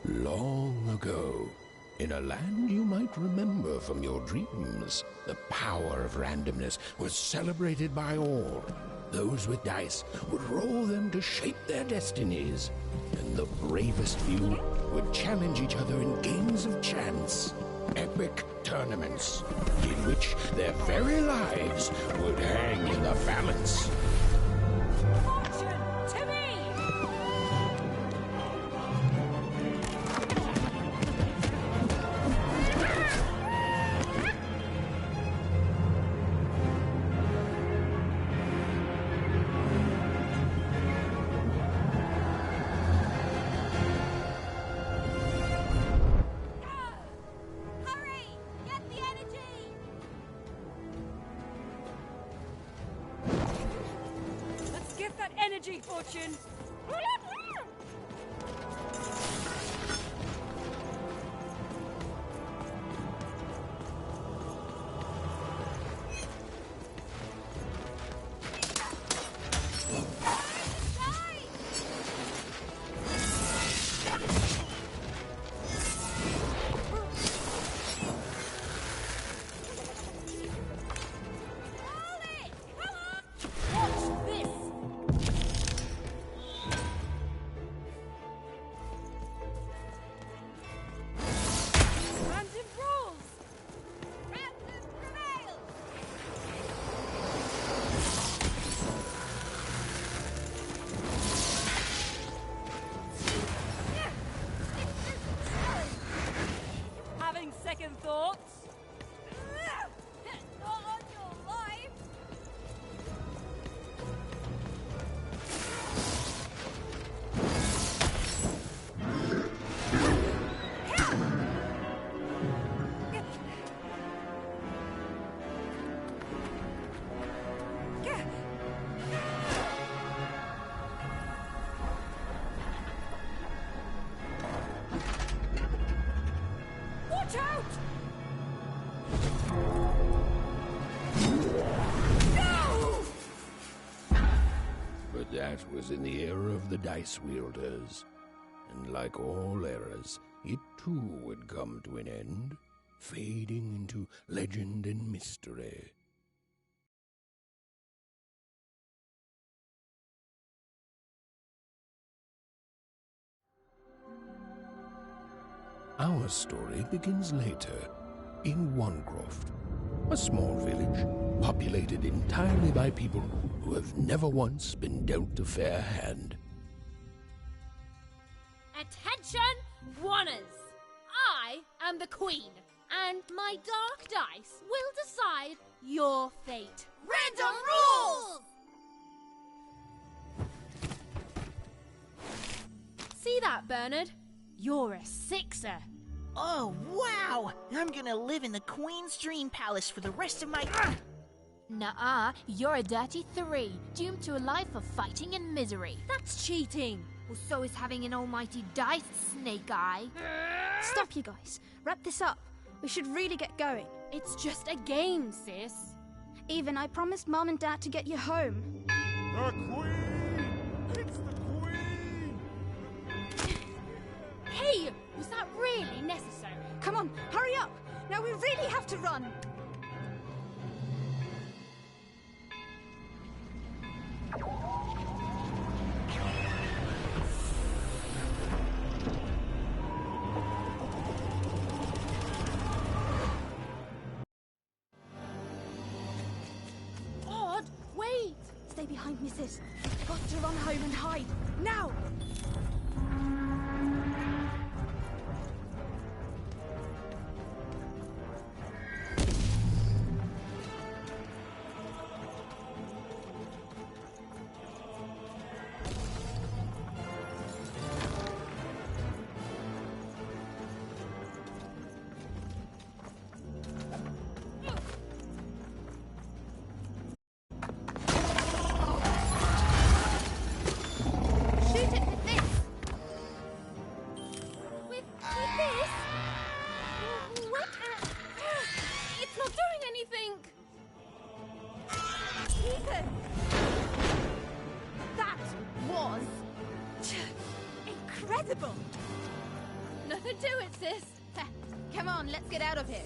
Long ago, in a land you might remember from your dreams, the power of randomness was celebrated by all. Those with dice would roll them to shape their destinies, and the bravest few would challenge each other in games of chance. Epic tournaments, in which their very lives would hang in the balance. Fortune to me! Energy, Fortune! Second thoughts? Not on your life! Watch out! No! But that was in the era of the dice wielders, and like all eras, it too would come to an end, fading into legend and mystery. Our story begins later, in Wanecroft, a small village populated entirely by people who have never once been dealt a fair hand. Attention, Wanners! I am the Queen, and my dark dice will decide your fate. Random rules! See that, Bernard? You're a sixer. Oh, wow! I'm gonna live in the Queen's Dream Palace for the rest of my... Nuh-uh, you're a dirty 3, doomed to a life of fighting and misery. That's cheating. Well, so is having an almighty dice, Snake Eye. Stop, you guys. Wrap this up. We should really get going. It's just a game, sis. Even I promised Mom and Dad to get you home. The Queen! It's the Queen! Hey, was that really necessary? Come on, hurry up! Now we really have to run! Odd, wait! Stay behind me, sis. We've got to run home and hide. Now! Then do it, sis. Come on, let's get out of here.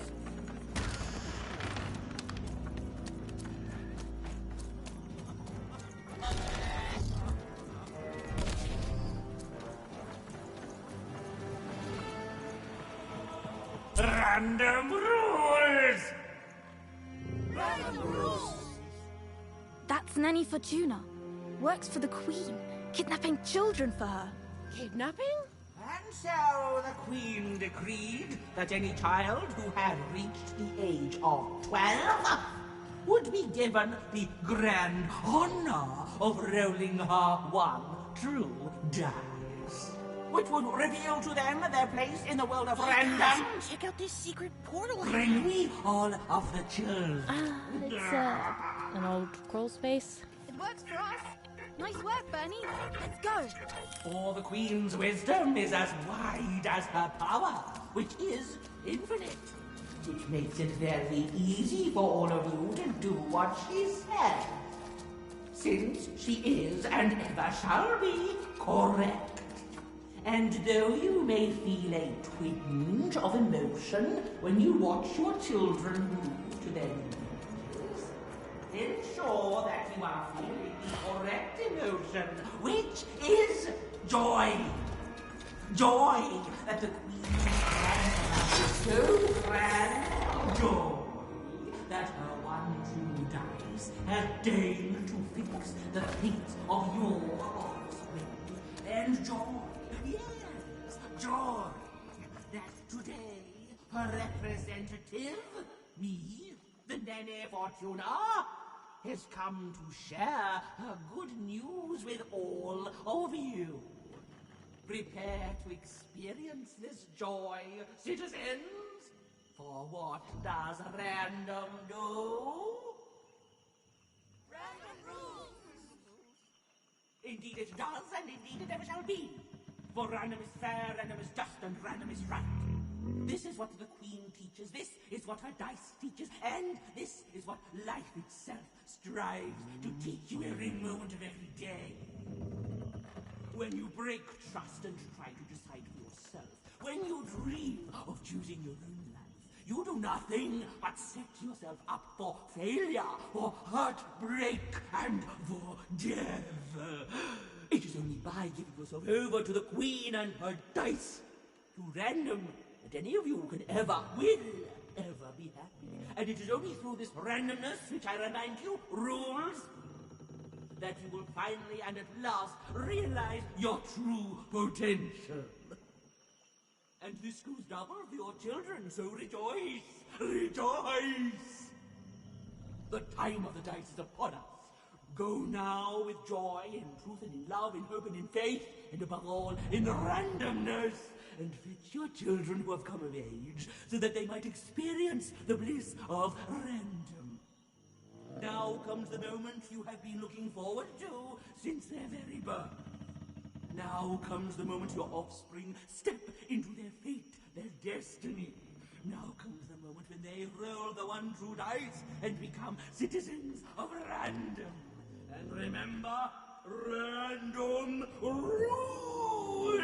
Random rules! That's Nanny Fortuna. Works for the Queen, kidnapping children for her. Kidnapping? And so the Queen decreed that any child who had reached the age of 12 would be given the grand honor of rolling her one true dice, which would reveal to them their place in the world of random. Check out this secret portal. Bring me all of the children. It's an old crawl space. It works for us. Nice work, Bernie. Let's go. For the Queen's wisdom is as wide as her power, which is infinite. Which makes it very easy for all of you to do what she says. Since she is, and ever shall be, correct. And though you may feel a twinge of emotion when you watch your children move to their knees, ensure that you are feeling the correct emotion, which is joy. Joy that the Queen is so grand. Joy that her one true dice has deigned to fix the fate of your offspring. And joy, yes, joy that today her representative, me, the Nene Fortuna, has come to share her good news with all of you. Prepare to experience this joy, citizens. For what does random do? Random rules. Indeed it does, and indeed it ever shall be. For random is fair, random is just, and random is right. This is what the Queen teaches, this is what her dice teaches, and this is what life itself strives to teach you every moment of every day. When you break trust and try to decide for yourself, when you dream of choosing your own life, you do nothing but set yourself up for failure, for heartbreak, and for death. It is only by giving yourself over to the Queen and her dice, to random, that any of you can will ever be happy. And it is only through this randomness, which I remind you, rules, that you will finally and at last realize your true potential. And this goes double for your children, so rejoice! Rejoice! The time of the dice is upon us. Go now with joy, in truth, and in love, in hope, and in faith, and above all, in randomness, and fetch your children who have come of age, so that they might experience the bliss of random. Now comes the moment you have been looking forward to since their very birth. Now comes the moment your offspring step into their fate, their destiny. Now comes the moment when they roll the one true dice and become citizens of random. And remember, random rules!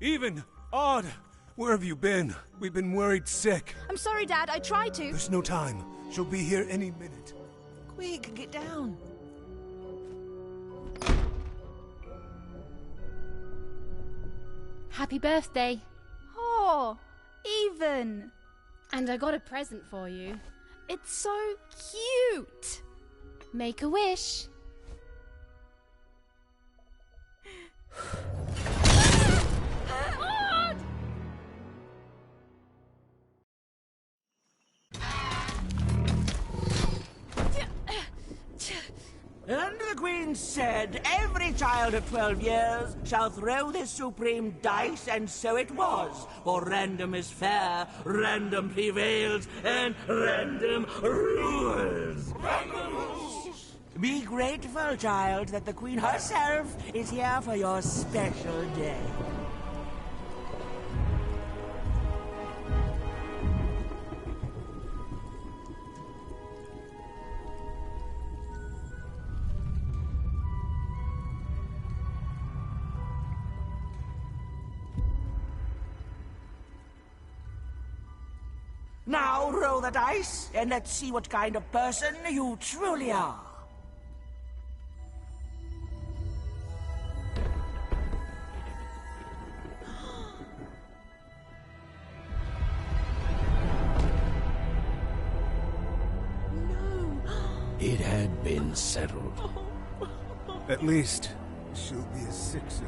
Even! Odd! Where have you been? We've been worried sick. I'm sorry, Dad. I tried to. There's no time. She'll be here any minute. Quick, get down. Happy birthday. Oh, Even. And I got a present for you. It's so cute. Make a wish. And the Queen said, every child of 12 years shall throw this supreme dice, and so it was. For random is fair, random prevails, and random rules. Random rules! Be grateful, child, that the Queen herself is here for your special day. Now roll the dice, and let's see what kind of person you truly are. It had been settled. At least, she'll be a sixer.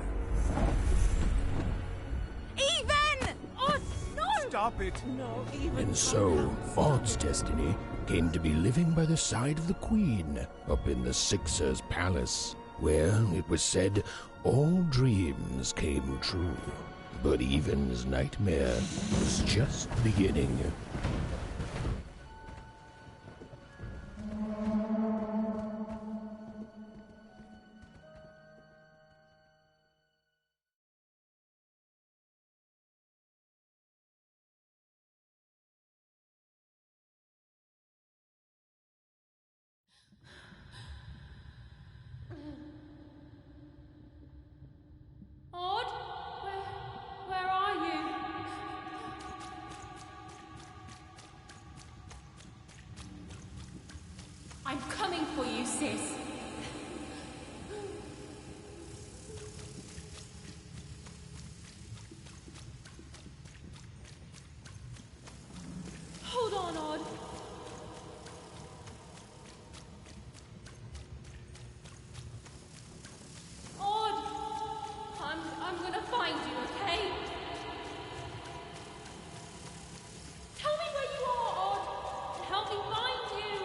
Even! Oh, no! Stop it! No, even And so, Odd's destiny came to be living by the side of the Queen up in the Sixer's palace, where, it was said, all dreams came true. But Even's nightmare was just beginning. Odd? Where are you? I'm coming for you, sis. Hold on, Odd. Odd! I'm gonna find you, okay? Tell me where you are, Odd, and help me find you.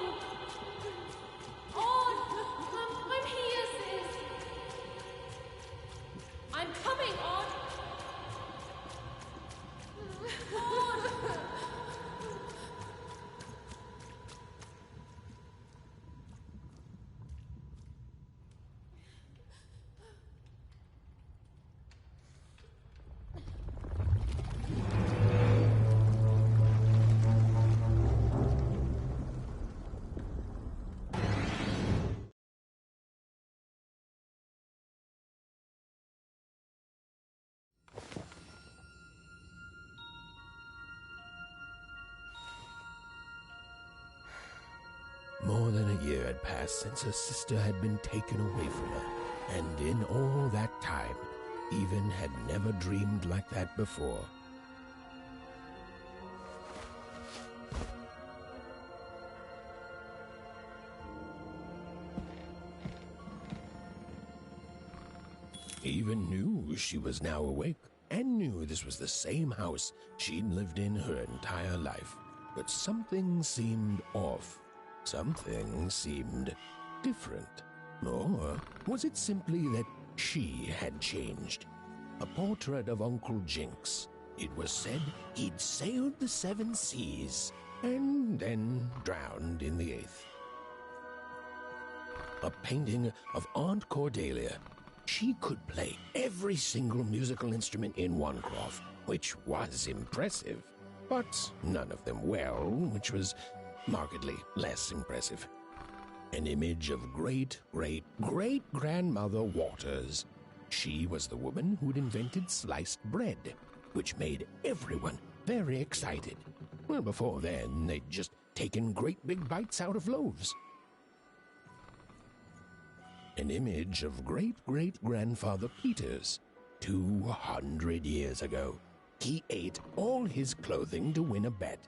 Odd, I'm here, sis. I'm coming, Odd. Odd. More than a year had passed since her sister had been taken away from her, and in all that time, Even had never dreamed like that before. Even knew she was now awake, and knew this was the same house she'd lived in her entire life. But something seemed off. Something seemed different. Or was it simply that she had changed? A portrait of Uncle Jinx. It was said he'd sailed the 7 seas and then drowned in the 8th. A painting of Aunt Cordelia. She could play every single musical instrument in one cloth, which was impressive, but none of them well, which was markedly less impressive. An image of great-great-great-grandmother Waters. She was the woman who'd invented sliced bread, which made everyone very excited. Well, before then, they'd just taken great big bites out of loaves. An image of great-great-grandfather Peters. 200 years ago, he ate all his clothing to win a bet.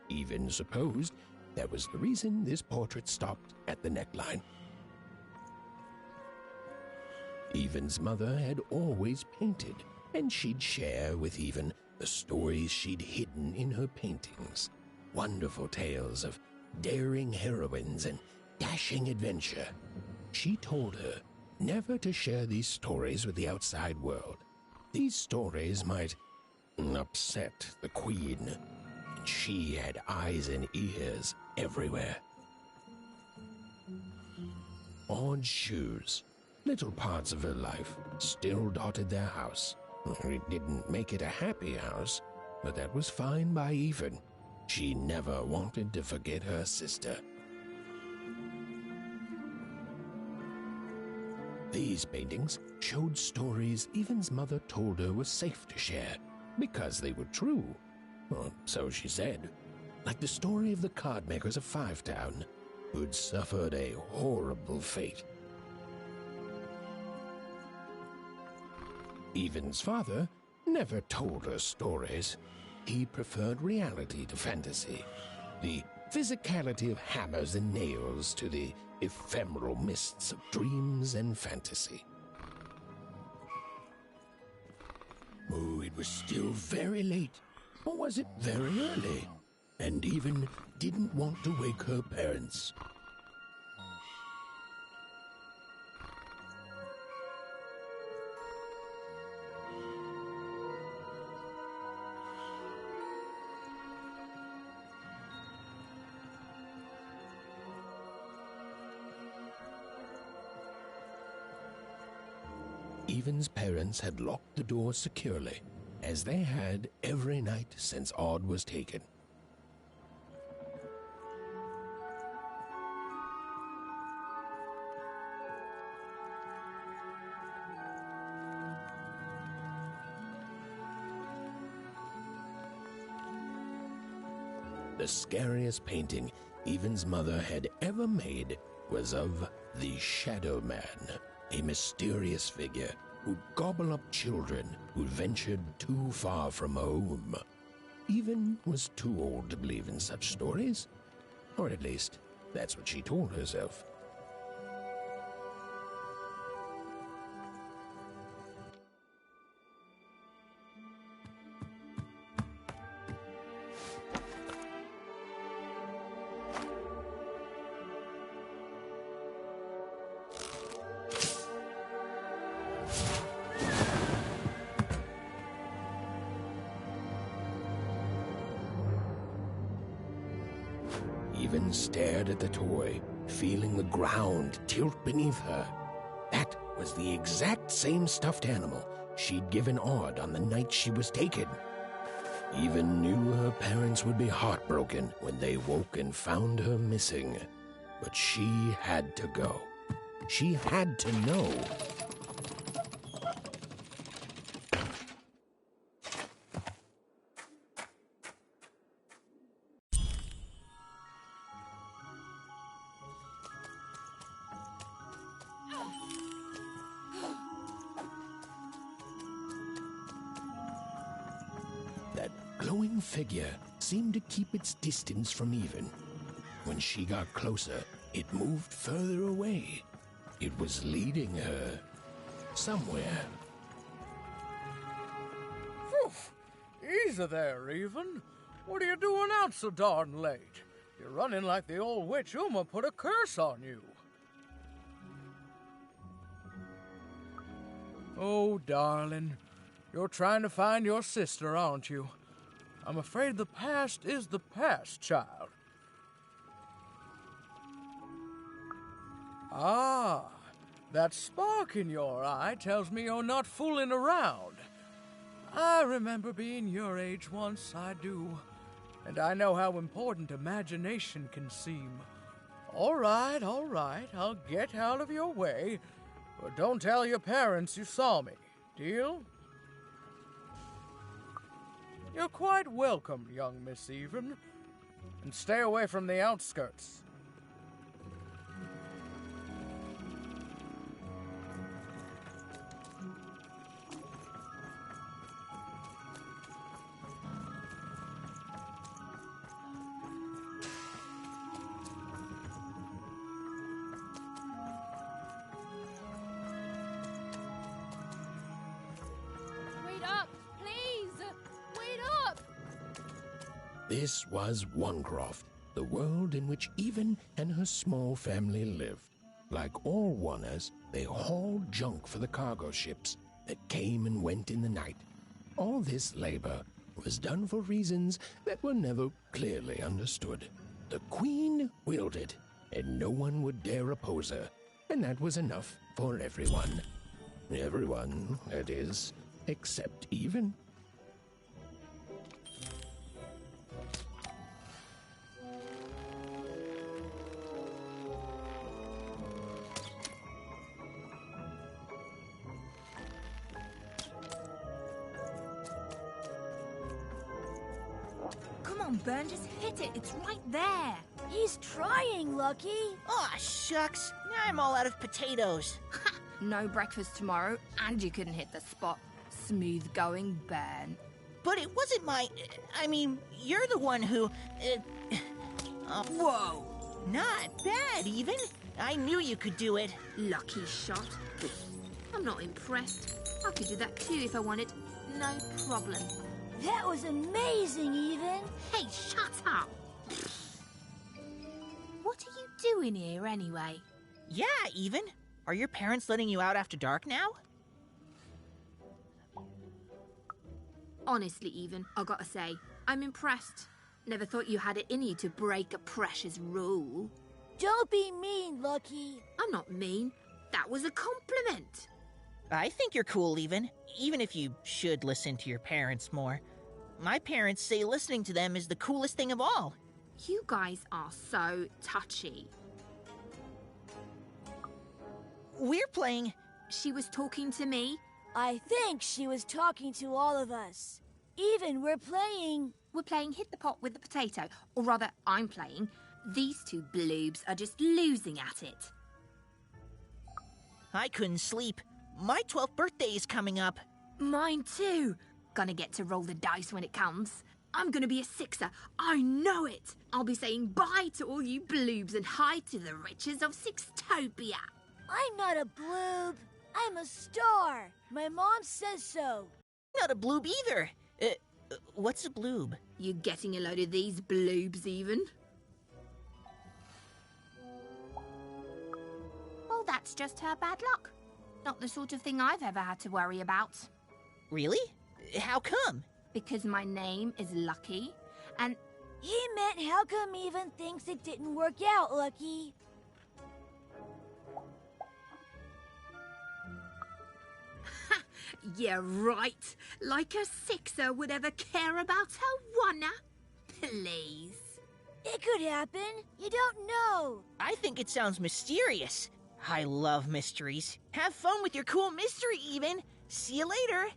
Even supposed that was the reason this portrait stopped at the neckline. Even's mother had always painted, and she'd share with Even the stories she'd hidden in her paintings. Wonderful tales of daring heroines and dashing adventure. She told her never to share these stories with the outside world. These stories might upset the Queen, and she had eyes and ears everywhere. Odd shoes, little parts of her life, still dotted their house. It didn't make it a happy house, but that was fine by Even. She never wanted to forget her sister. These paintings showed stories Even's mother told her were safe to share, because they were true. Or so she said. Like the story of the cardmakers of Five Town, who'd suffered a horrible fate. Even's father never told her stories. He preferred reality to fantasy, the physicality of hammers and nails to the ephemeral mists of dreams and fantasy. Oh, it was still very late, or was it very early? And Even didn't want to wake her parents. Even's parents had locked the door securely, as they had every night since Odd was taken. The scariest painting Even's mother had ever made was of the Shadow Man, a mysterious figure who'd gobble up children who'd ventured too far from home. Even was too old to believe in such stories, or at least that's what she told herself. Even stared at the toy, feeling the ground tilt beneath her. That was the exact same stuffed animal she'd given Odd on the night she was taken. Even knew her parents would be heartbroken when they woke and found her missing. But she had to go. She had to know. That glowing figure seemed to keep its distance from Even. When she got closer, it moved further away. It was leading her somewhere. Phew! Easy there, Even. What are you doing out so darn late? You're running like the old witch Uma put a curse on you. Oh, darling. You're trying to find your sister, aren't you? I'm afraid the past is the past, child. Ah, that spark in your eye tells me you're not fooling around. I remember being your age once, I do. And I know how important imagination can seem. All right, I'll get out of your way. But don't tell your parents you saw me. Deal? You're quite welcome, young Miss Even. And stay away from the outskirts. Wait up, please! Wait up! This was Onecroft, the world in which Even and her small family lived. Like all Oners, they hauled junk for the cargo ships that came and went in the night. All this labor was done for reasons that were never clearly understood. The Queen willed it, and no one would dare oppose her, and that was enough for everyone. Everyone, that is, except Even. Come on, Ben, just hit it. It's right there. He's trying, Lucky. Aw, shucks. Now I'm all out of potatoes. No breakfast tomorrow, and you couldn't hit the spot. Smooth going, Ben. But it wasn't my... I mean, you're the one who... Whoa! Not bad, Even. I knew you could do it. Lucky shot. I'm not impressed. I could do that too if I wanted. No problem. That was amazing, Even. Hey, shut up! What are you doing here anyway? Yeah, Even. Are your parents letting you out after dark now? Honestly, Even, I gotta say, I'm impressed. Never thought you had it in you to break a precious rule. Don't be mean, Lucky. I'm not mean. That was a compliment. I think you're cool, even if you should listen to your parents more. My parents say listening to them is the coolest thing of all. You guys are so touchy. We're playing... She was talking to me. I think she was talking to all of us. Even we're playing... We're playing Hit the Pot with the Potato. Or rather, I'm playing. These two bloobs are just losing at it. I couldn't sleep. My 12th birthday is coming up. Mine too. Gonna get to roll the dice when it comes. I'm gonna be a sixer. I know it. I'll be saying bye to all you bloobs and hi to the riches of Sixtopia. I'm not a bloob. I'm a star. My mom says so. Not a bloob either. What's a bloob? You getting a load of these bloobs, Even? Well, that's just her bad luck. Not the sort of thing I've ever had to worry about. Really? How come? Because my name is Lucky, and... He meant how come Even thinks it didn't work out, Lucky? Yeah, right. Like a sixer would ever care about her oneer. Please. It could happen. You don't know. I think it sounds mysterious. I love mysteries. Have fun with your cool mystery, Even. See you later.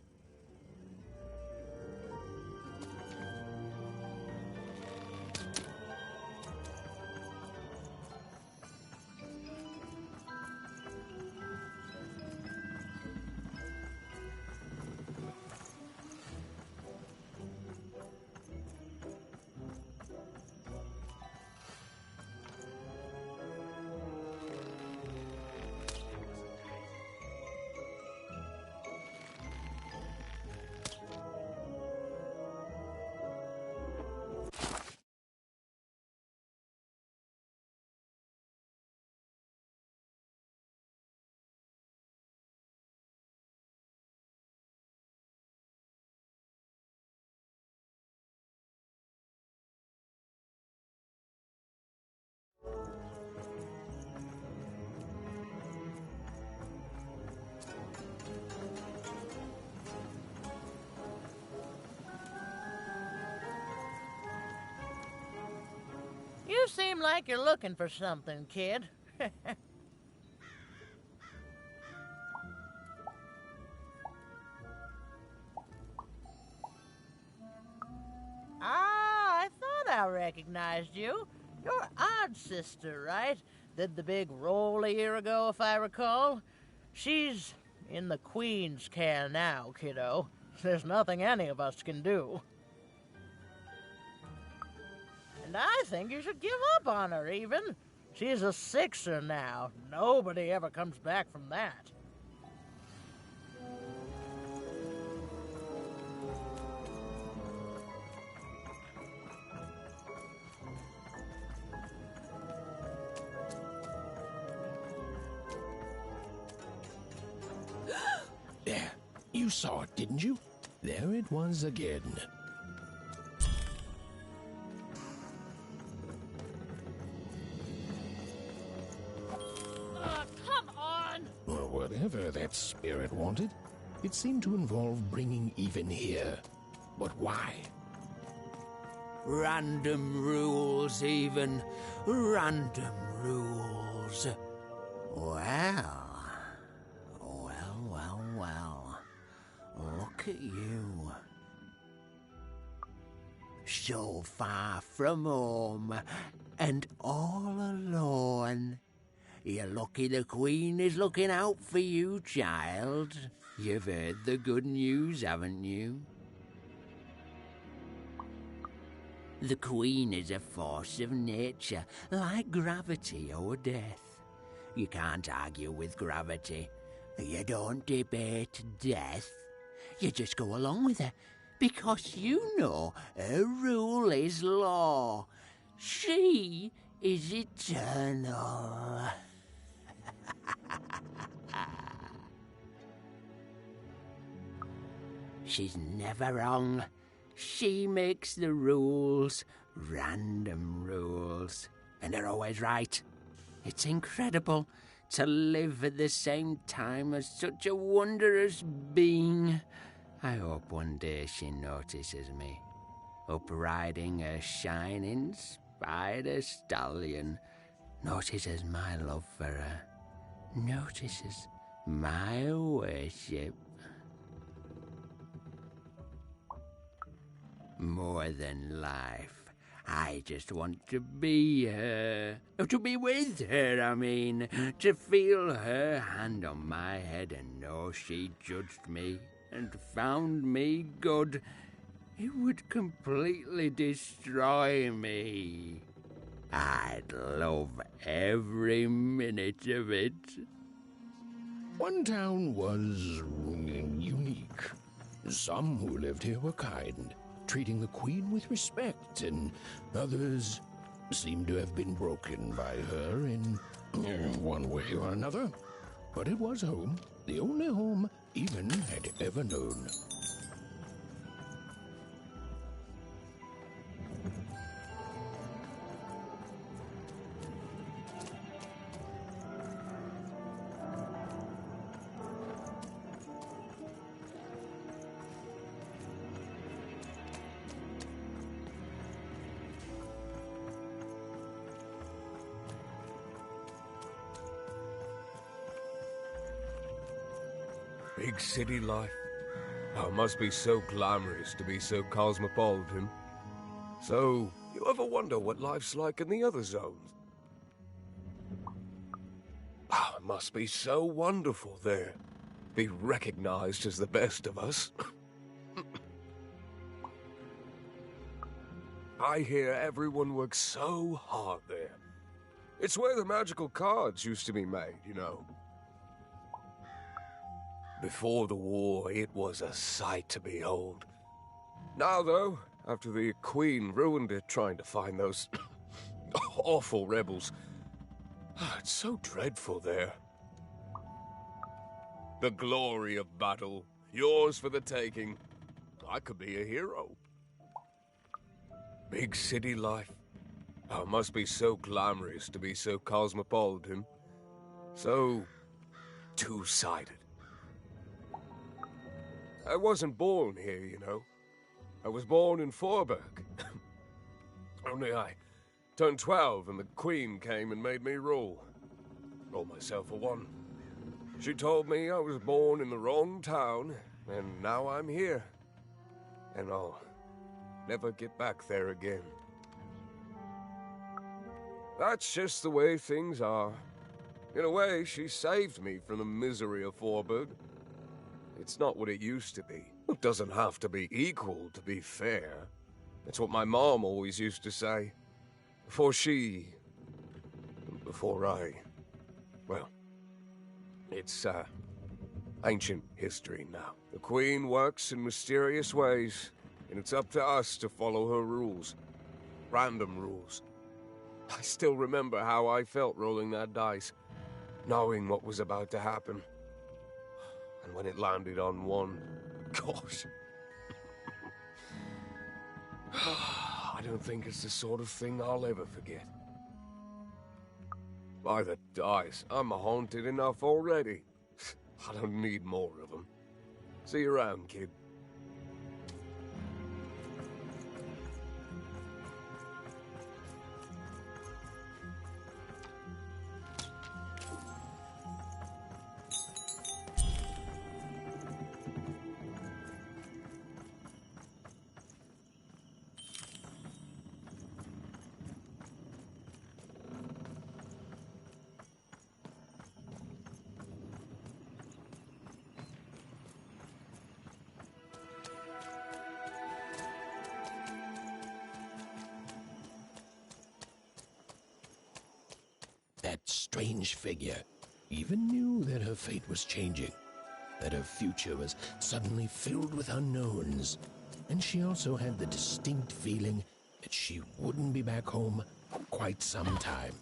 You seem like you're looking for something, kid. I thought I recognized you. You're Odd Sister, right? Did the big roll a year ago, if I recall. She's in the Queen's care now, kiddo. There's nothing any of us can do. And I think you should give up on her, Even. She's a sixer now. Nobody ever comes back from that. You saw it, didn't you? There it was again. Come on! Well, whatever that spirit wanted, it seemed to involve bringing Even here. But why? Random rules, Even. Random rules. Well. Look at you. So far from home, and all alone. You're lucky the Queen is looking out for you, child. You've heard the good news, haven't you? The Queen is a force of nature, like gravity or death. You can't argue with gravity. You don't debate death. You just go along with her, because you know her rule is law. She is eternal. She's never wrong. She makes the rules, random rules, and they're always right. It's incredible to live at the same time as such a wondrous being. I hope one day she notices me, up riding a shining spider stallion, notices my love for her, notices my worship. More than life, I just want to be her. To be with her, I mean. To feel her hand on my head and know she judged me and found me good. It would completely destroy me. I'd love every minute of it. One town was unique. Some who lived here were kind, treating the Queen with respect, and others seemed to have been broken by her in one way or another. But it was home, the only home Even had ever known. Big city life. Oh, it must be so glamorous to be so cosmopolitan. So, you ever wonder what life's like in the other zones? Oh, it must be so wonderful there. Be recognized as the best of us. I hear everyone works so hard there. It's where the magical cards used to be made, you know. Before the war, it was a sight to behold. Now, though, after the Queen ruined it trying to find those awful rebels, it's so dreadful there. The glory of battle, yours for the taking. I could be a hero. Big city life. Oh, it must be so glamorous to be so cosmopolitan. So two-sided. I wasn't born here, you know. I was born in Forberg. Only I turned 12 and the Queen came and made me rule. Roll myself a one. She told me I was born in the wrong town, and now I'm here. And I'll never get back there again. That's just the way things are. In a way, she saved me from the misery of Forberg. It's not what it used to be. It doesn't have to be equal to be fair. It's what my mom always used to say. Before I... Well, it's, ancient history now. The Queen works in mysterious ways, and it's up to us to follow her rules. Random rules. I still remember how I felt rolling that dice, knowing what was about to happen. And when it landed on one, gosh. I don't think it's the sort of thing I'll ever forget. By the dice, I'm haunted enough already. I don't need more of them. See you around, kid. That strange figure even knew that her fate was changing, that her future was suddenly filled with unknowns, and she also had the distinct feeling that she wouldn't be back home for quite some time.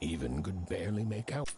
Even could barely make out.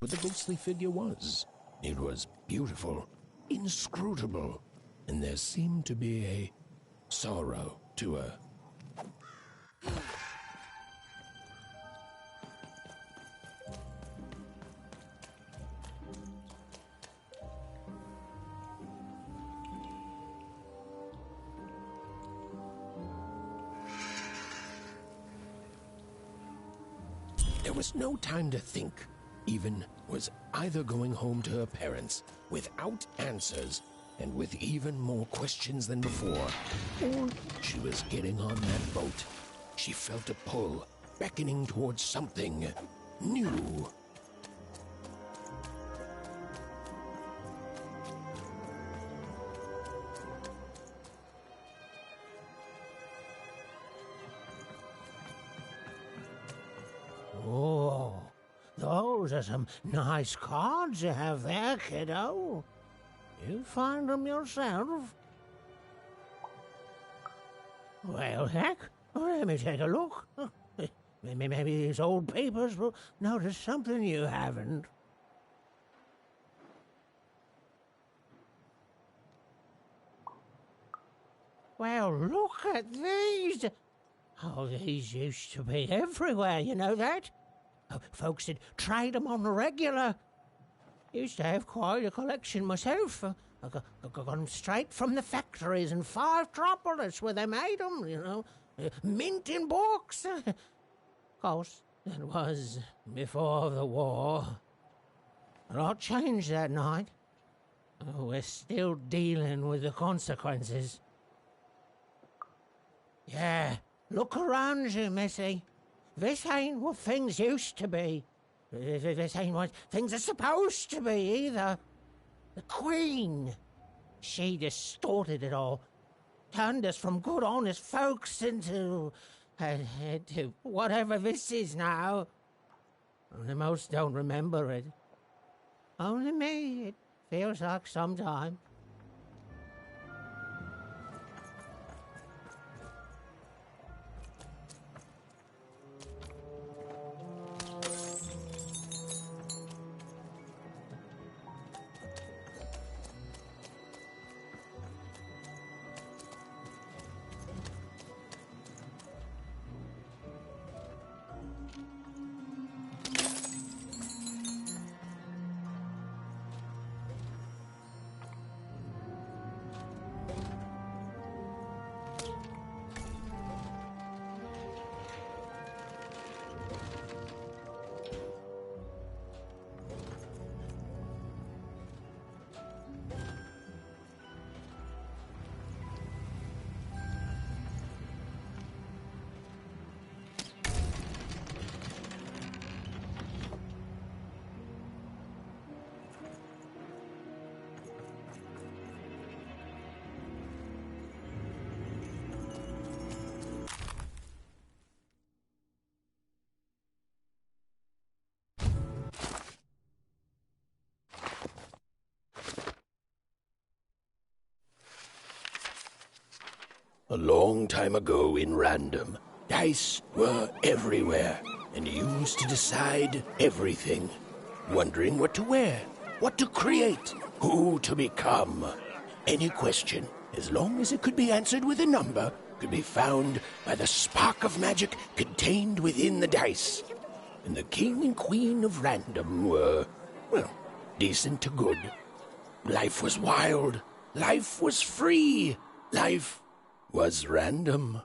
What the ghostly figure was. It was beautiful, inscrutable, and there seemed to be a sorrow to her. There was no time to think. Even was either going home to her parents without answers and with even more questions than before, or she was getting on that boat. She felt a pull, beckoning towards something new. Oh, those are some nice cards you have there, kiddo. You find them yourself? Well, heck, let me take a look. Maybe these old papers will notice something you haven't. Well, look at these. Oh, these used to be everywhere, you know that? Oh, folks would trade them on the regular. Used to have quite a collection myself. I got them straight from the factories in 5 Tropolis where they made them, you know. Mint in books. Of course, that was before the war. A lot changed that night. Oh, we're still dealing with the consequences. Yeah, look around you, Missy. This ain't what things used to be. This ain't what things are supposed to be, either. The Queen, she distorted it all. Turned us from good, honest folks into whatever this is now. Only most don't remember it. Only me, it feels like sometime. A long time ago in Random, dice were everywhere and used to decide everything. Wondering what to wear, what to create, who to become. Any question, as long as it could be answered with a number, could be found by the spark of magic contained within the dice. And the king and queen of Random were, well, decent to good. Life was wild. Life was free. Life was random.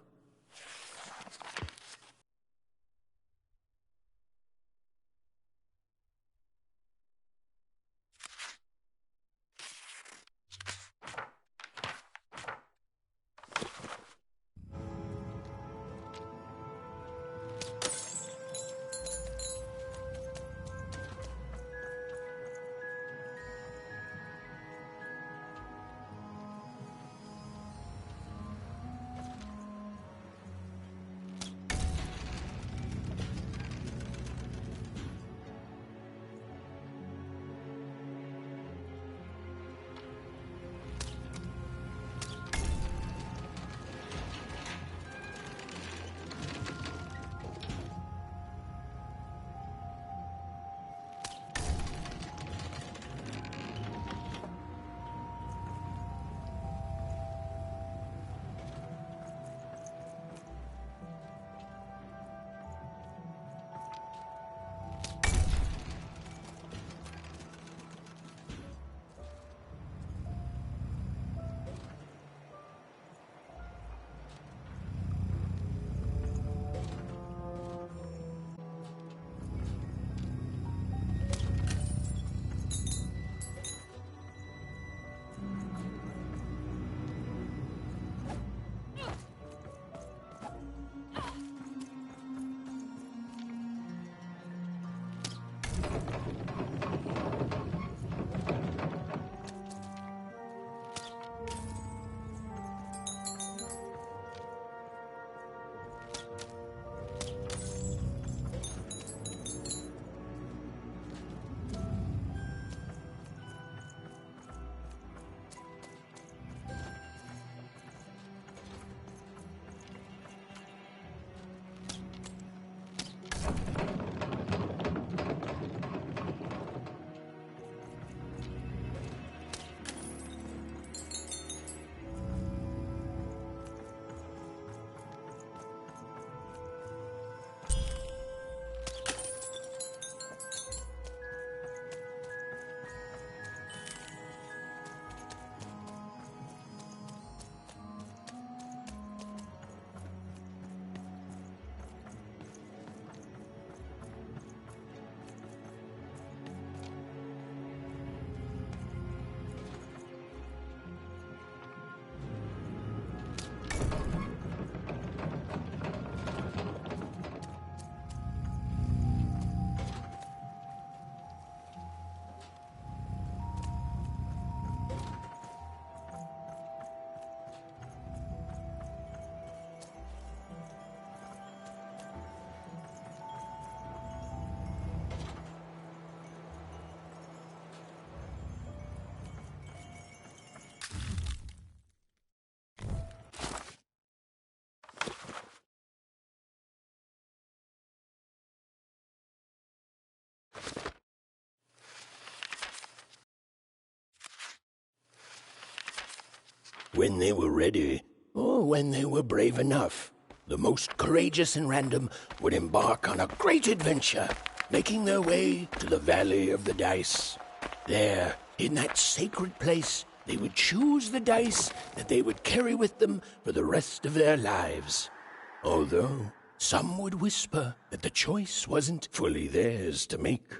When they were ready, or when they were brave enough, the most courageous and random would embark on a great adventure, making their way to the Valley of the Dice. There, in that sacred place, they would choose the dice that they would carry with them for the rest of their lives. Although some would whisper that the choice wasn't fully theirs to make.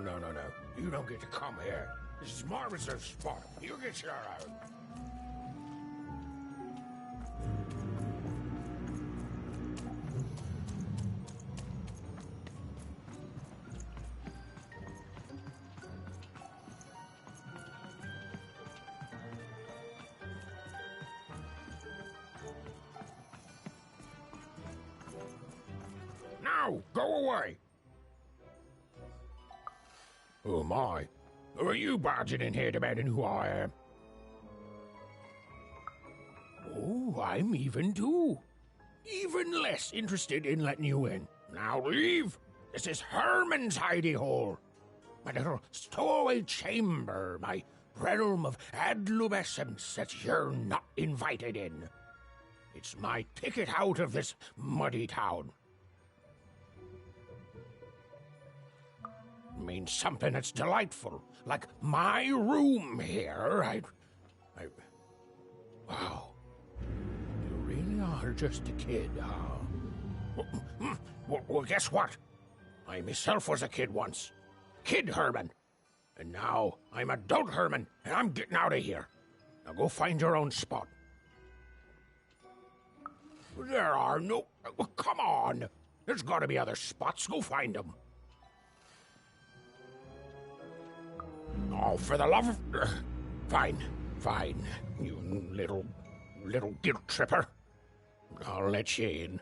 No. You don't get to come here. This is my reserve spot. You get your out. Now, go away. Oh my. Who are you barging in here demanding who I am? Oh, I'm even too. Even less interested in letting you in. Now leave. This is Herman's hidey hole. My little stowaway chamber, my realm of adlubescence that you're not invited in. It's my ticket out of this muddy town. Means something that's delightful, like my room here. Wow. You really are just a kid, huh? Well, guess what? I myself was a kid once. Kid Herman. And now I'm adult Herman, and I'm getting out of here. Now go find your own spot. There are no... Come on. There's got to be other spots. Go find them. Oh, for the love of... Fine. You little guilt tripper. I'll let you in.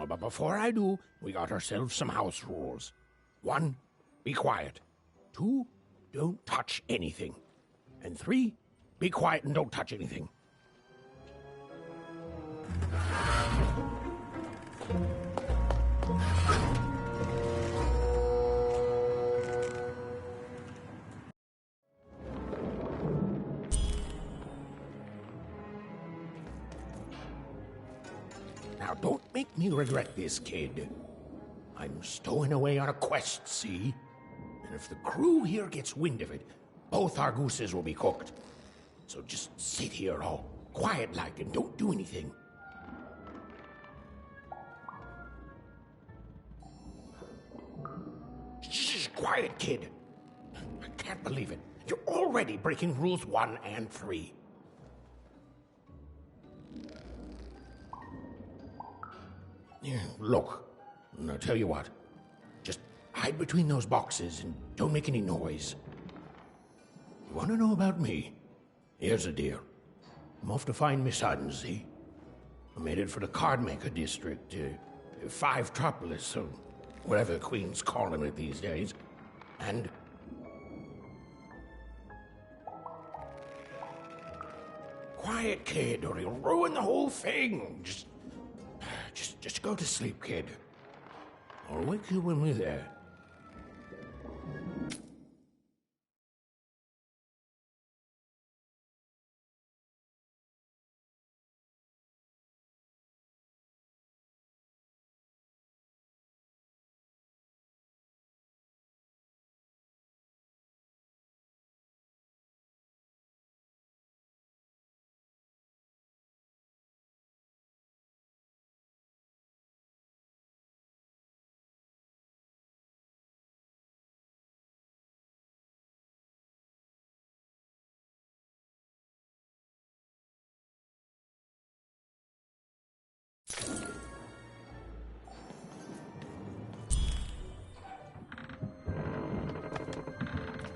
Oh, but before I do, we got ourselves some house rules. 1, be quiet. 2, don't touch anything. And 3, be quiet and don't touch anything. Now, don't make me regret this, kid. I'm stowing away on a quest, see? And if the crew here gets wind of it, both our gooses will be cooked. So just sit here all quiet-like and don't do anything. Shh, quiet, kid. I can't believe it. You're already breaking rules 1 and 3. Yeah, look, I'll tell you what. Just hide between those boxes and don't make any noise. You want to know about me? Here's the deal. I'm off to find Miss Hudson, see? I'm headed for the Cardmaker District, 5-tropolis, or whatever the Queen's calling it these days. And... quiet, kid, or you'll ruin the whole thing. Just go to sleep, kid. I'll wake you when we're there.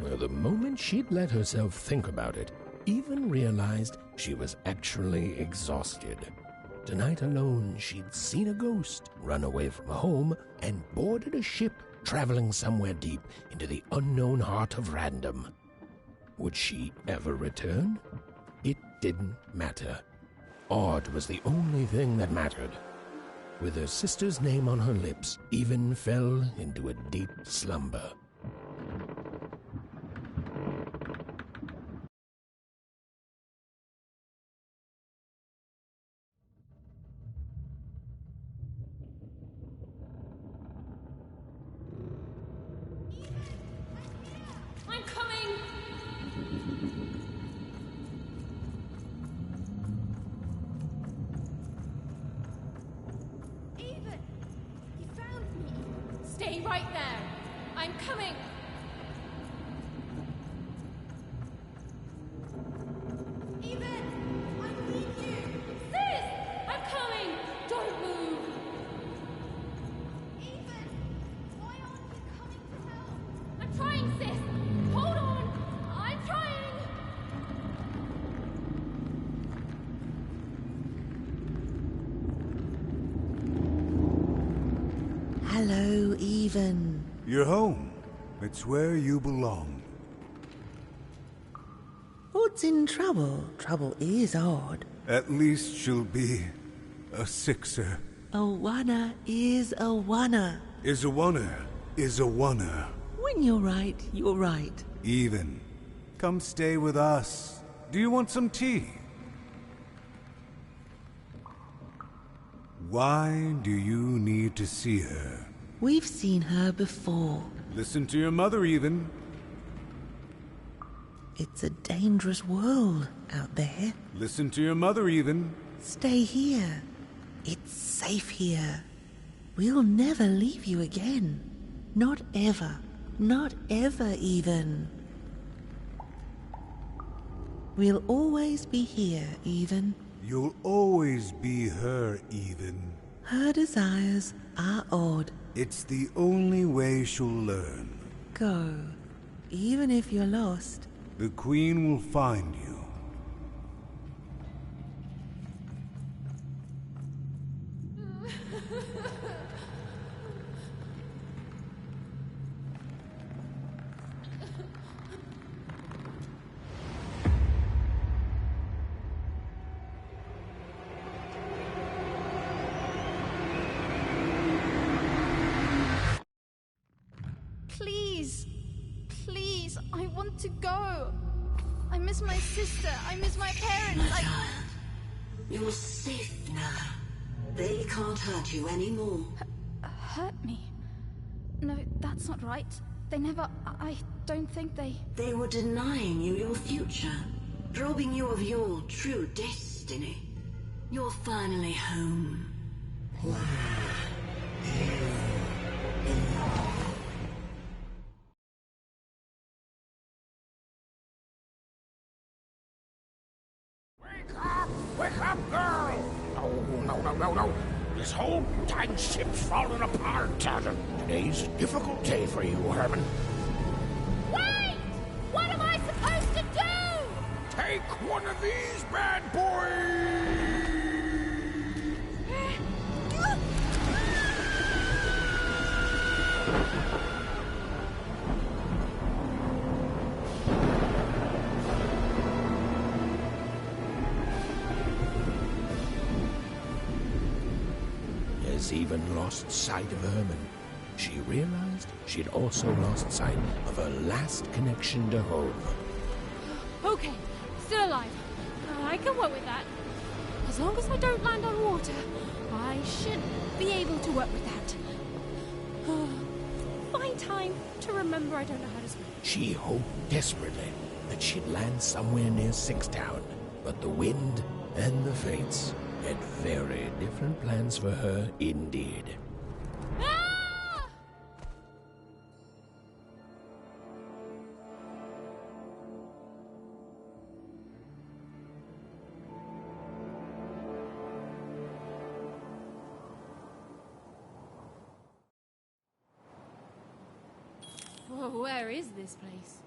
Well, the moment she'd let herself think about it, even realized she was actually exhausted. Tonight alone, she'd seen a ghost, run away from home, and boarded a ship traveling somewhere deep into the unknown heart of random. Would she ever return? It didn't matter. Odd was the only thing that mattered. With her sister's name on her lips, Even fell into a deep slumber. I'm coming! Even! You found me! Stay right there! I'm coming! Even! I need you! Sis! I'm coming! Don't move! Even! Why aren't you coming to help? I'm trying, sis! Hold on! I'm trying! Hello, Even. You're home. It's where you belong. What's in trouble? Trouble is odd. At least she'll be a sixer. A wanna is a wanna. Is a wanna. Is a wanna. When you're right, you're right. Even. Come stay with us. Do you want some tea? Why do you need to see her? We've seen her before. Listen to your mother, Even. It's a dangerous world out there. Listen to your mother, Even. Stay here. It's safe here. We'll never leave you again. Not ever. Not ever, Even. We'll always be here, Even. You'll always be her, Even. Her desires are odd. It's the only way she'll learn. Go. Even if you're lost. The Queen will find you. Please, I want to go. I miss my sister. I miss my parents. My child, you're safe now. They can't hurt you anymore. Hurt me? No, that's not right. They never... I don't think they... They were denying you your future, robbing you of your true destiny. You're finally home. Wake up, girl! No. This whole dang ship's falling apart. Today's a difficult day for you, Herman. Wait! What am I supposed to do? Take one of these bad boys! Has even lost sight of Herman. She realized she'd also lost sight of her last connection to home. Okay, still alive. I can work with that. As long as I don't land on water, I should be able to work with that. Find time to remember I don't know how to swim. She hoped desperately that she'd land somewhere near Sixtown, but the wind and the fates had very different plans for her indeed. Whoa, where is this place?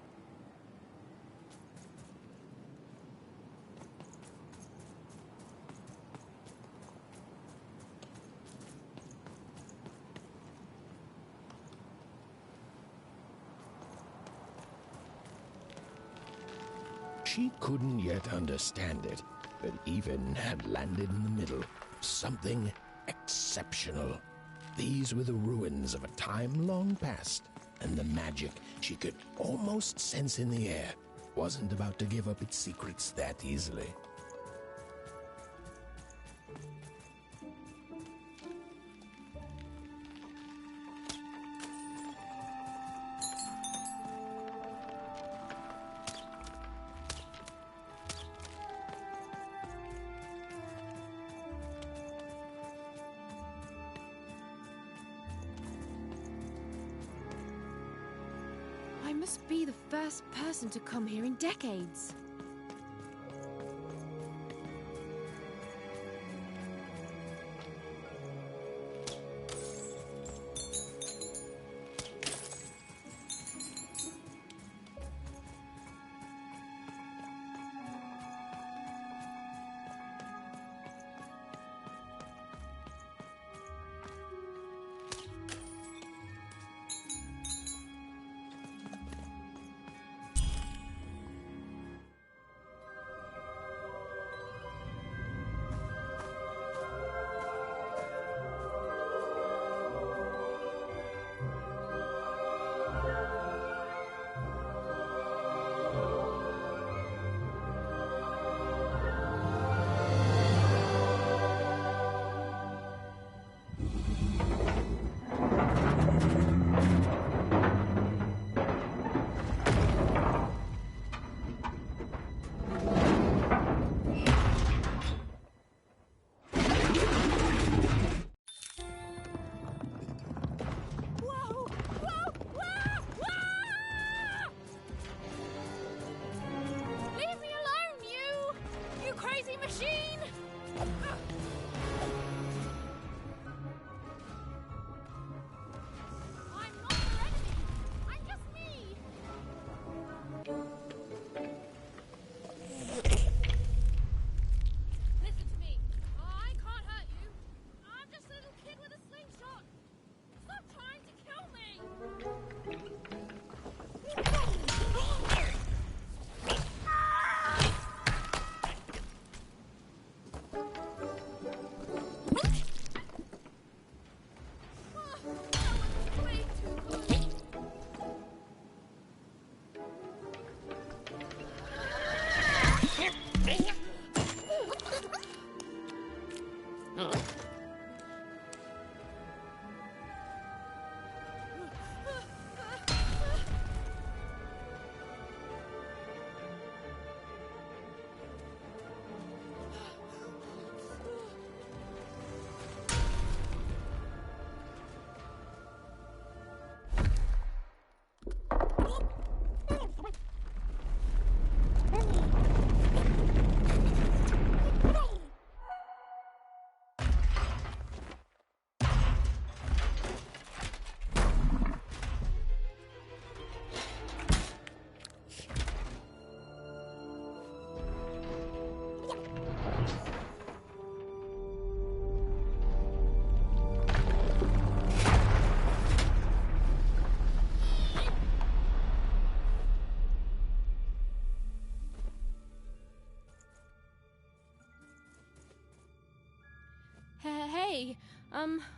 She couldn't yet understand it, but even had landed in the middle of something exceptional. These were the ruins of a time long past, and the magic she could almost sense in the air wasn't about to give up its secrets that easily. I must be the first person to come here in decades.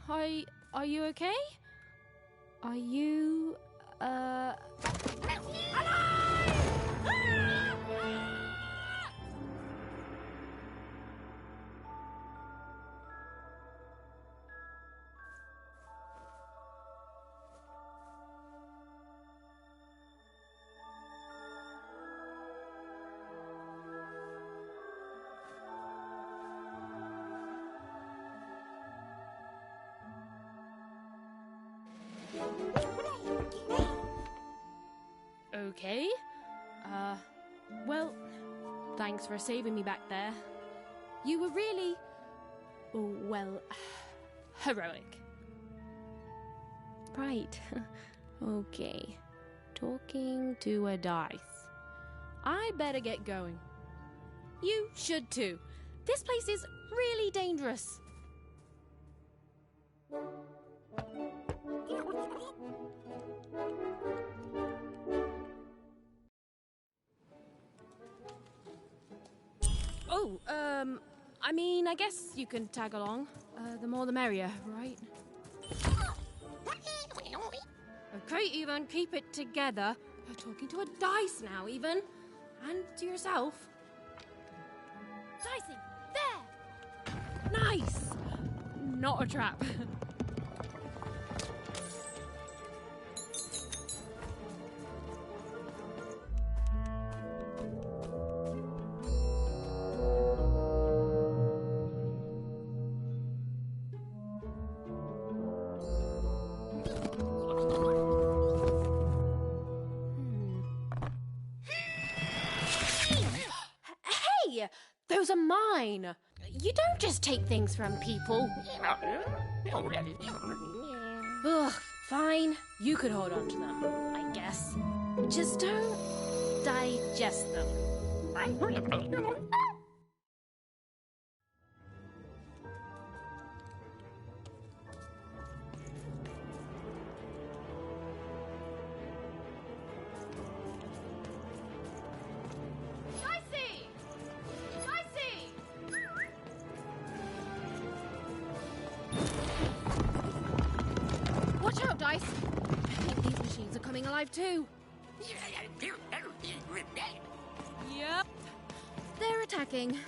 Hey, are you okay? Are you, okay? Well, thanks for saving me back there. You were really, well, heroic. Right. Okay. Talking to a dice. I better get going. You should too. This place is really dangerous. Oh, I mean, I guess you can tag along. The more the merrier, right? Okay, Even, keep it together. You're talking to a dice now, Even. And to yourself. Dicey, there! Nice! Not a trap. Hey! Those are mine! You don't just take things from people. Ugh, fine. You could hold on to them, I guess. Just don't digest them. Watch out, Dice! I think these machines are coming alive too. Yep. They're attacking.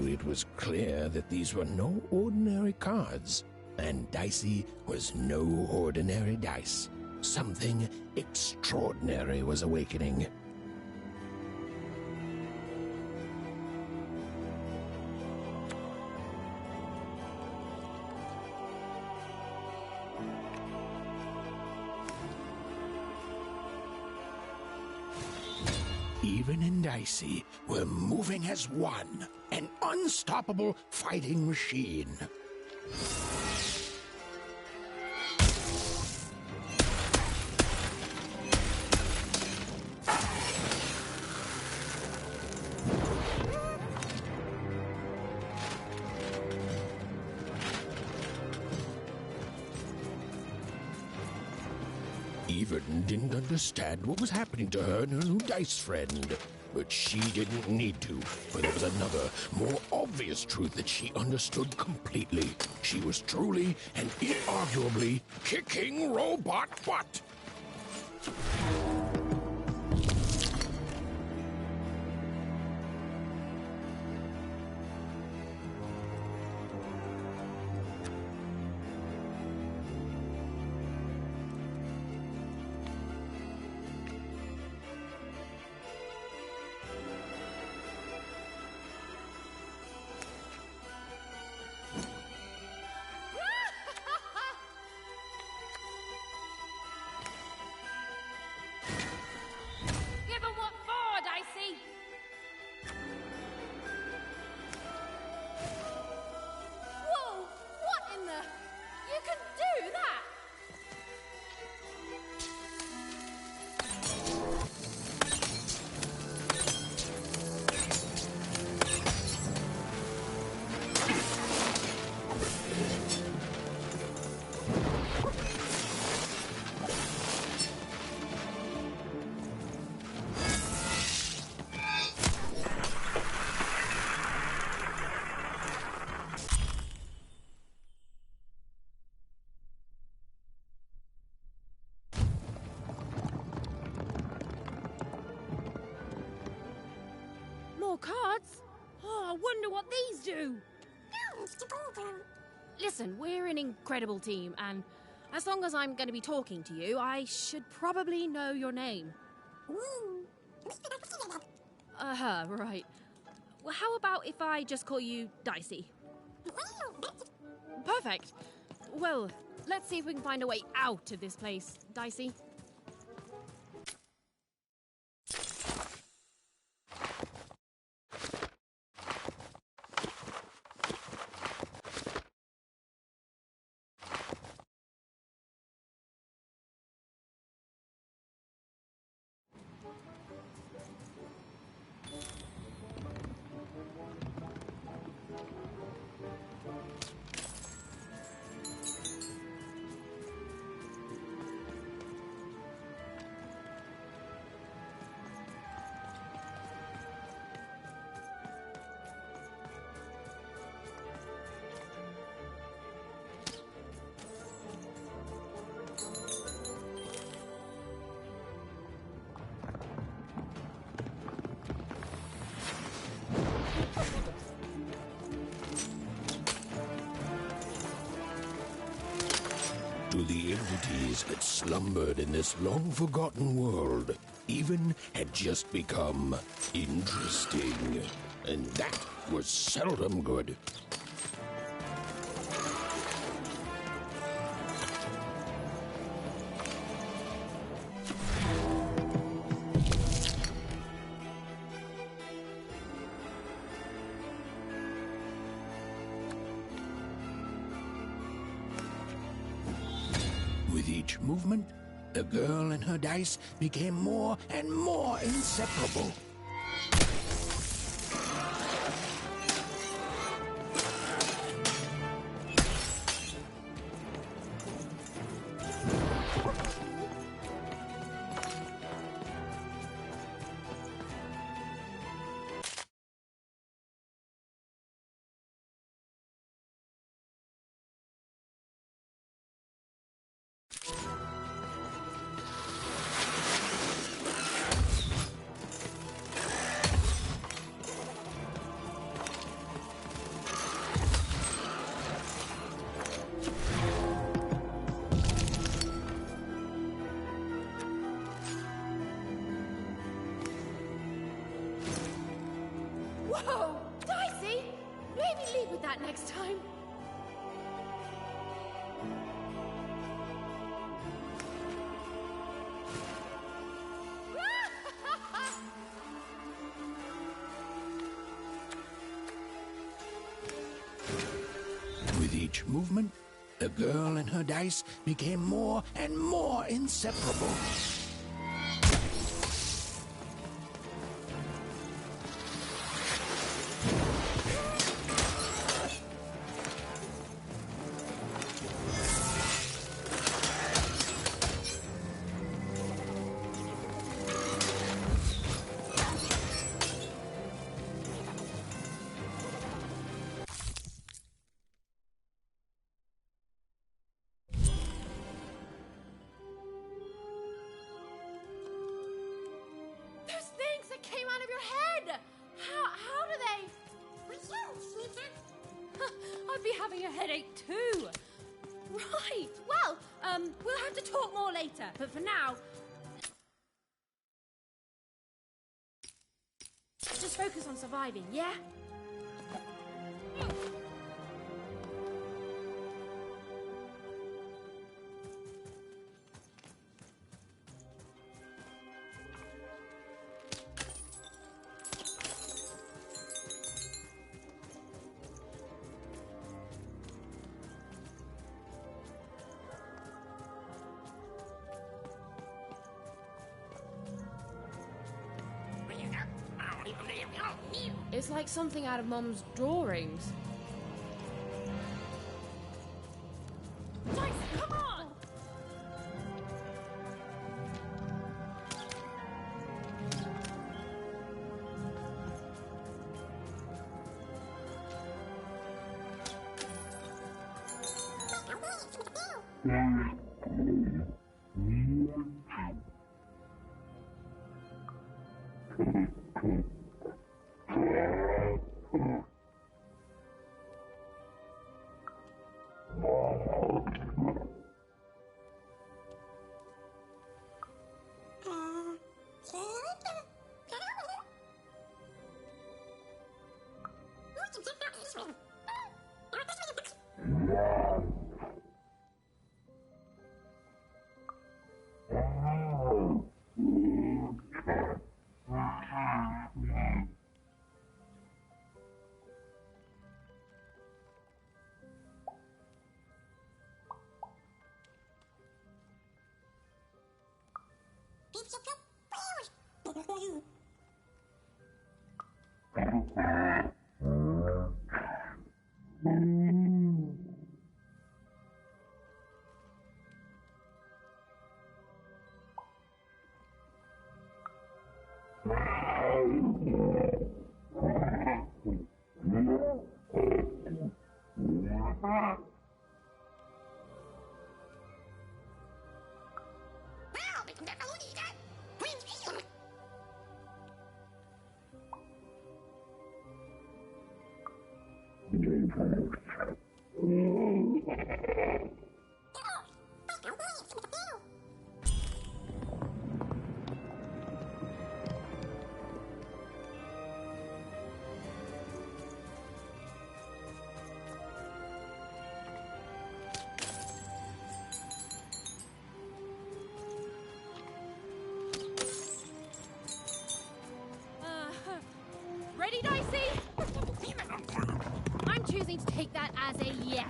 It was clear that these were no ordinary cards, and Dicey was no ordinary dice. Something extraordinary was awakening. Even and Dicey were moving as one, an unstoppable fighting machine. Even didn't understand what was happening to her and her new dice friend. But she didn't need to, for there was another, more obvious truth that she understood completely. She was truly and inarguably kicking robot butt. Give 'em what for, Dicey! Whoa! What in the... You can do that! More cards? Oh, I wonder what these do. Listen, we're an incredible team, and as long as I'm going to be talking to you, I should probably know your name. Right. Well, how about if I just call you Dicey? Perfect. Well, let's see if we can find a way out of this place, Dicey. To the entities that slumbered in this long-forgotten world, even had just become interesting. And that was seldom good. With each movement, the girl and her dice became more and more inseparable. Whoa! Dicey! Maybe leave with that next time. With each movement, the girl and her dice became more and more inseparable. How do they... I'd be having a headache too. Right, well, we'll have to talk more later. But for now, just focus on surviving, yeah? It's like something out of Mum's drawings. Dice, come on! Ready, Dicey? I'm choosing to take that as a yes.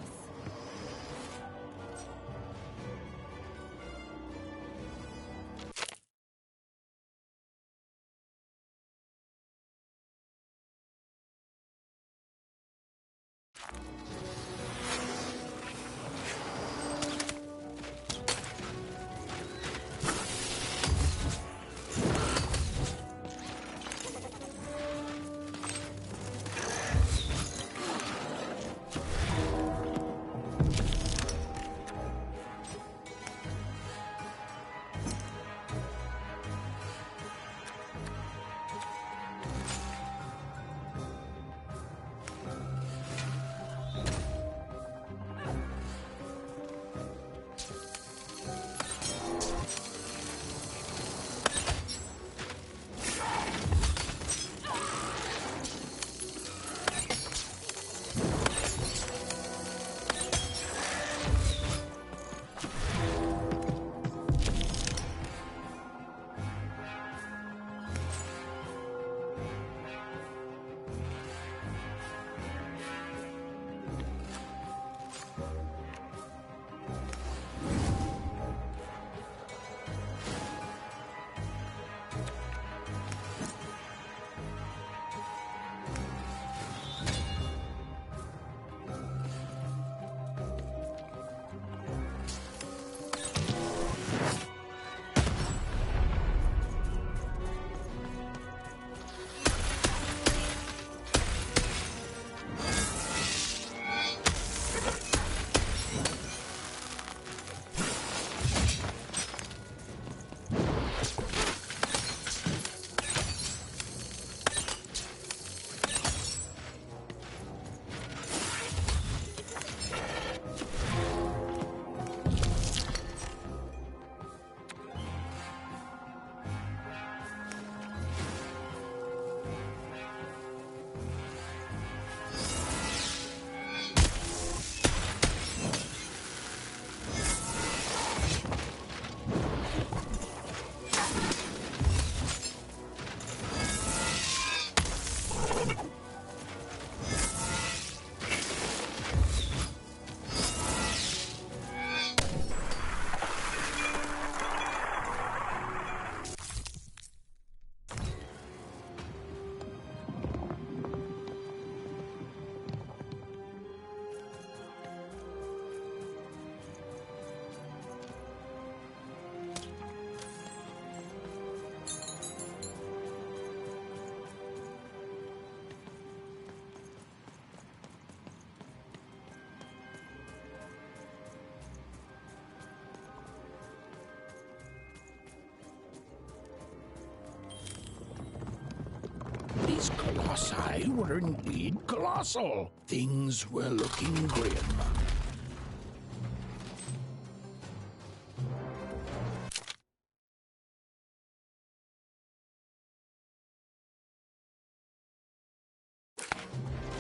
colossi were indeed colossal. Things were looking grim.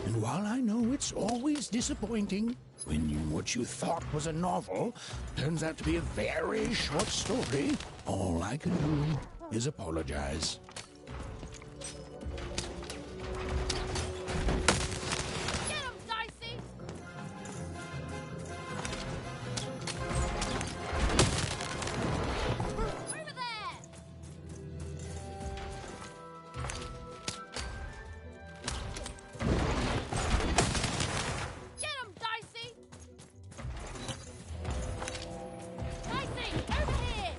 And while I know it's always disappointing when what you thought was a novel turns out to be a very short story, all I can do is apologize. Get him, Dicey! Over there! Get him, Dicey! Dicey, over here!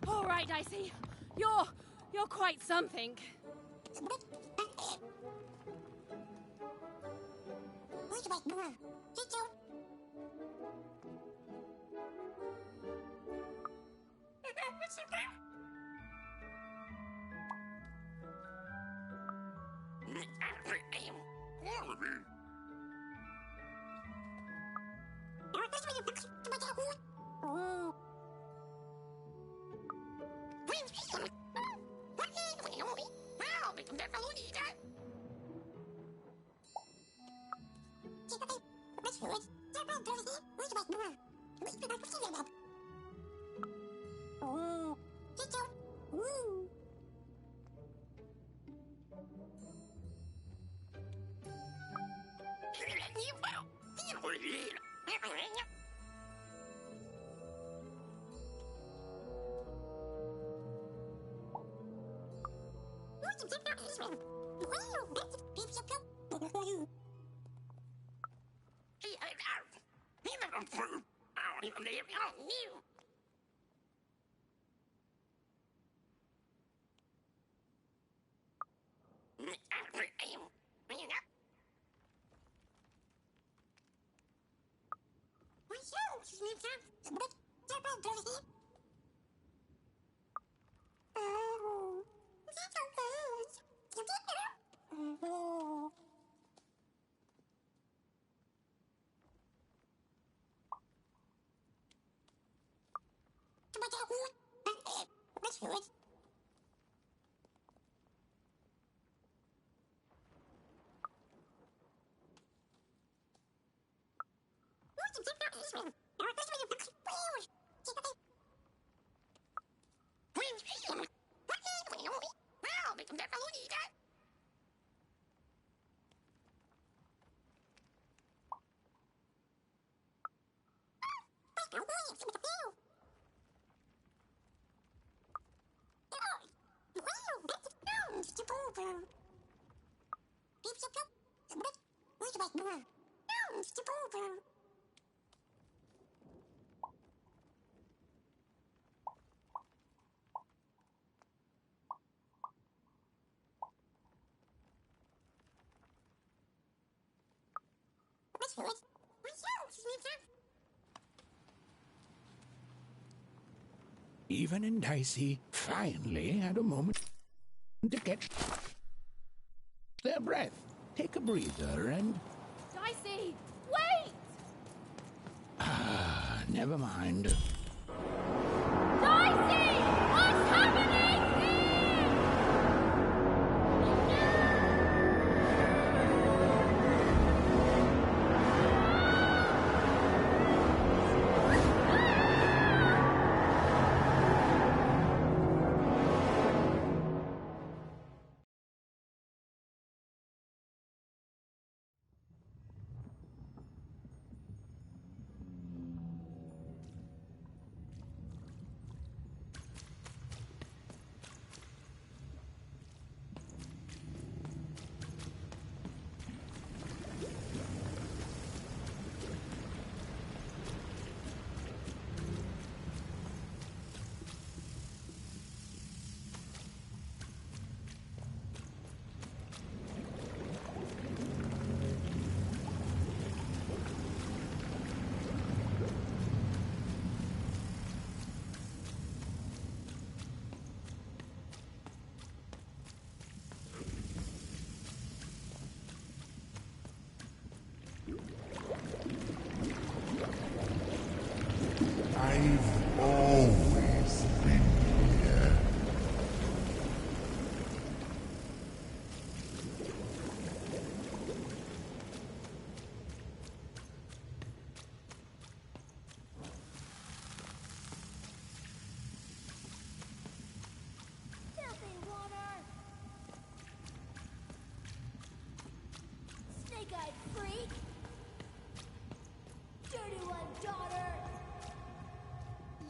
All right, Dicey. You're quite something. Even and Dicey finally had a moment to catch their breath. Take a breather and... Dicey, wait! Ah, never mind. Dicey! What's happening here? I've always been here. Filthy water! Snake-eyed freak! Dirty one, daughter!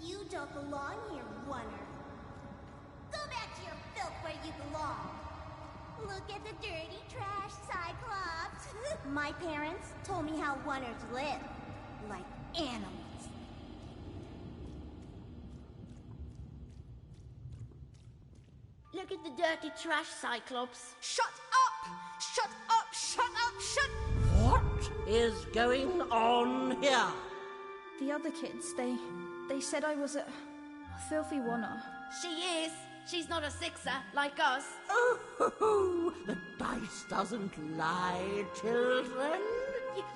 You don't belong here, Oner. Go back to your filth where you belong. Look at the dirty trash, Cyclops. My parents told me how Oners live. Like animals. Look at the dirty trash, Cyclops. Shut up! Shut up! Shut up! Shut... What is going on here? The other kids, they said I was a filthy Oner. She is. She's not a sixer like us. Oh, the dice doesn't lie, children.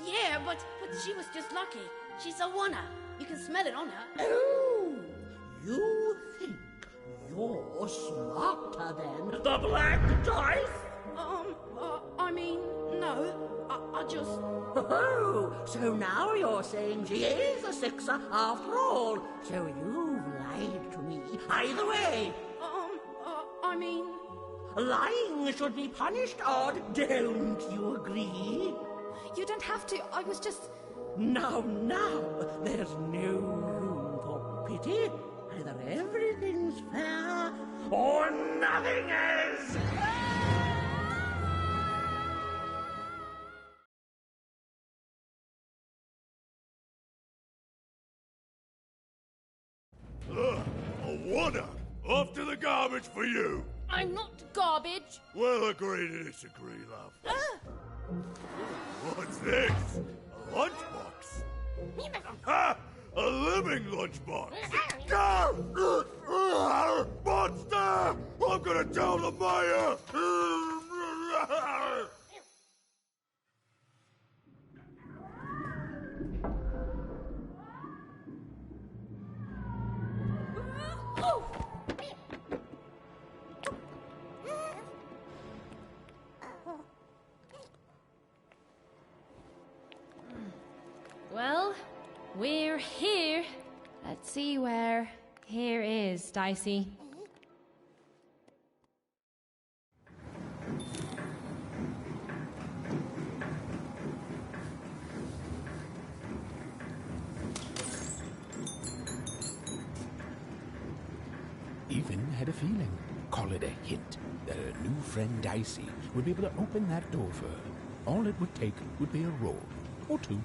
Yeah, but she was just lucky. She's a Oner. You can smell it on her. Oh, you think you're smarter than The black dice? I mean, no. I just... Oh, so now you're saying she is a sixer after all. So you've lied to me. Either way. I mean... Lying should be punished, Odd. Don't you agree? You don't have to. I was just... Now, there's no room for pity. Either everything's fair or nothing is. A Oner! Off to the garbage for you! I'm not garbage. We'll agree to disagree, love. What's this? A lunchbox? Ha! A living lunchbox! Monster! I'm gonna tell the mayor! Well, we're here. Let's see where here is, Dicey. Even had a feeling. call it a hint that her new friend Dicey would be able to open that door for her. All it would take would be a roll or two.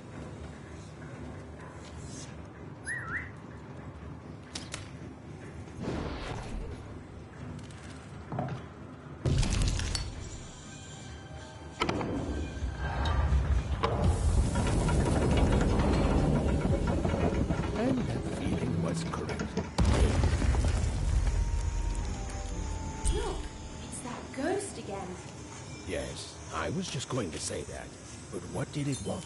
And that feeling was correct. Look, it's that ghost again. Yes, I was just going to say that. But what did it want?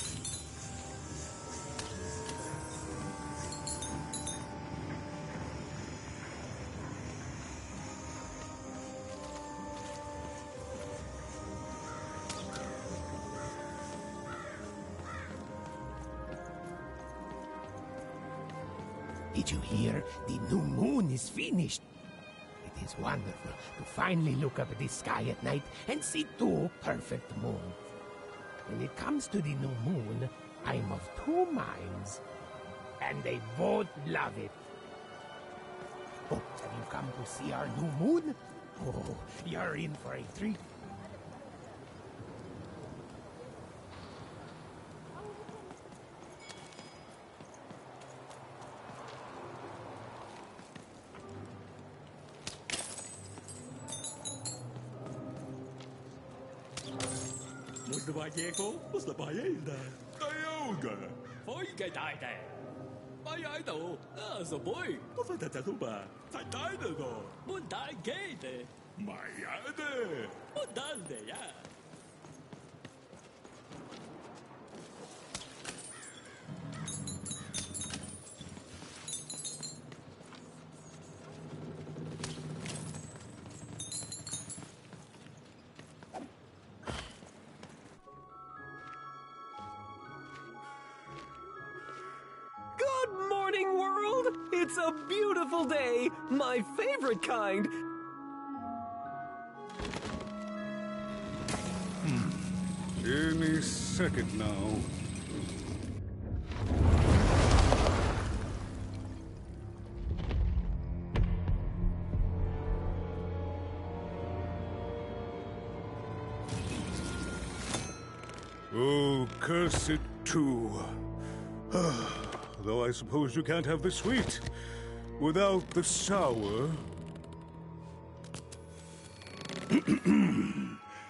Did you hear? The new moon is finished. It is wonderful to finally look up at the sky at night and see two perfect moons. When it comes to the new moon, I'm of two minds, and they both love it. Oh, have you come to see our new moon? Oh, you're in for a treat. Muito vagueiro, usa baída. Taiuga. Foi que đại tè. Bây ai đồ, rồi bôi. Có phải thật không bà? Phải tái được rồi. Muốn đại ghê tè. Mày á tè. Muốn đại tè ya. Good morning, world! It's a beautiful day, my favorite kind. Any second now. Oh, curse it too. Though I suppose you can't have the sweet without the sour.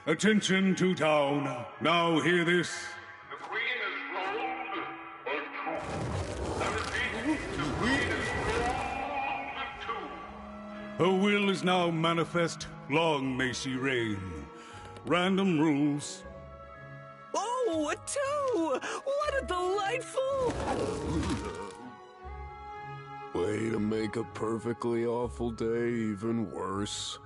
Attention to town. Now hear this. The Queen is rolled or two. I repeat, the Queen is rolled two. Her will is now manifest. Long may she reign. Random rules. Oh, a two! What a delightful... Way to make a perfectly awful day even worse.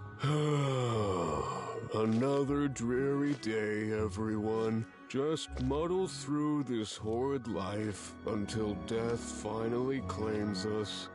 Another dreary day, everyone. Just muddle through this horrid life until death finally claims us.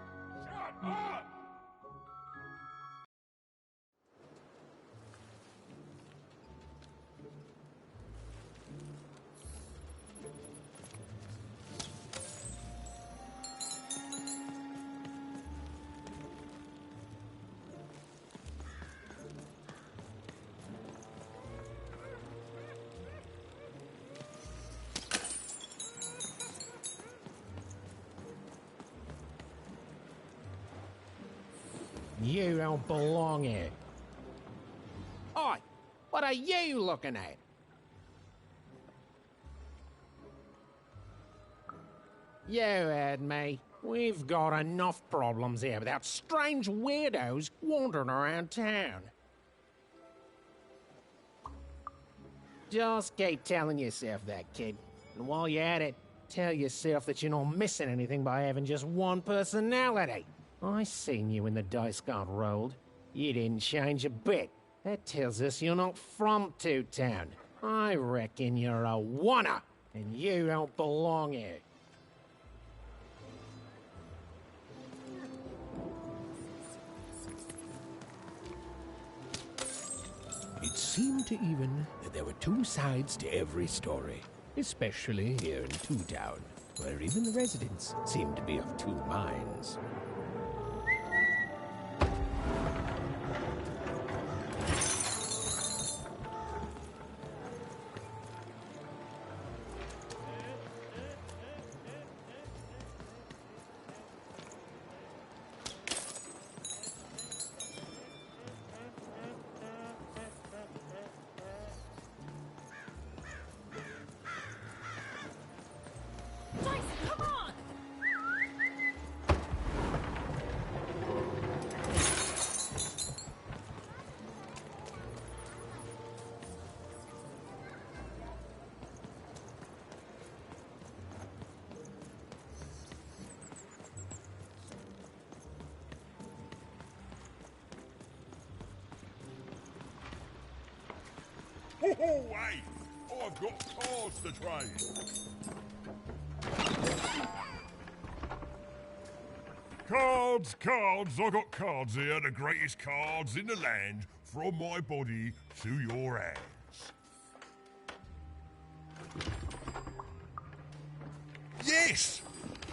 You don't belong here. Oi, what are you looking at? You heard me. We've got enough problems here without strange weirdos wandering around town. Just keep telling yourself that, kid. And while you're at it, tell yourself that you're not missing anything by having just one personality. I seen you when the dice got rolled. You didn't change a bit. That tells us you're not from Two Town. I reckon you're a oner, and you don't belong here. It seemed to even that there were two sides to every story, especially here in Two Town, where even the residents seemed to be of two minds. Oh, hey! I've got cards to trade. Cards, cards, I got cards here, the greatest cards in the land, from my body to your hands. Yes!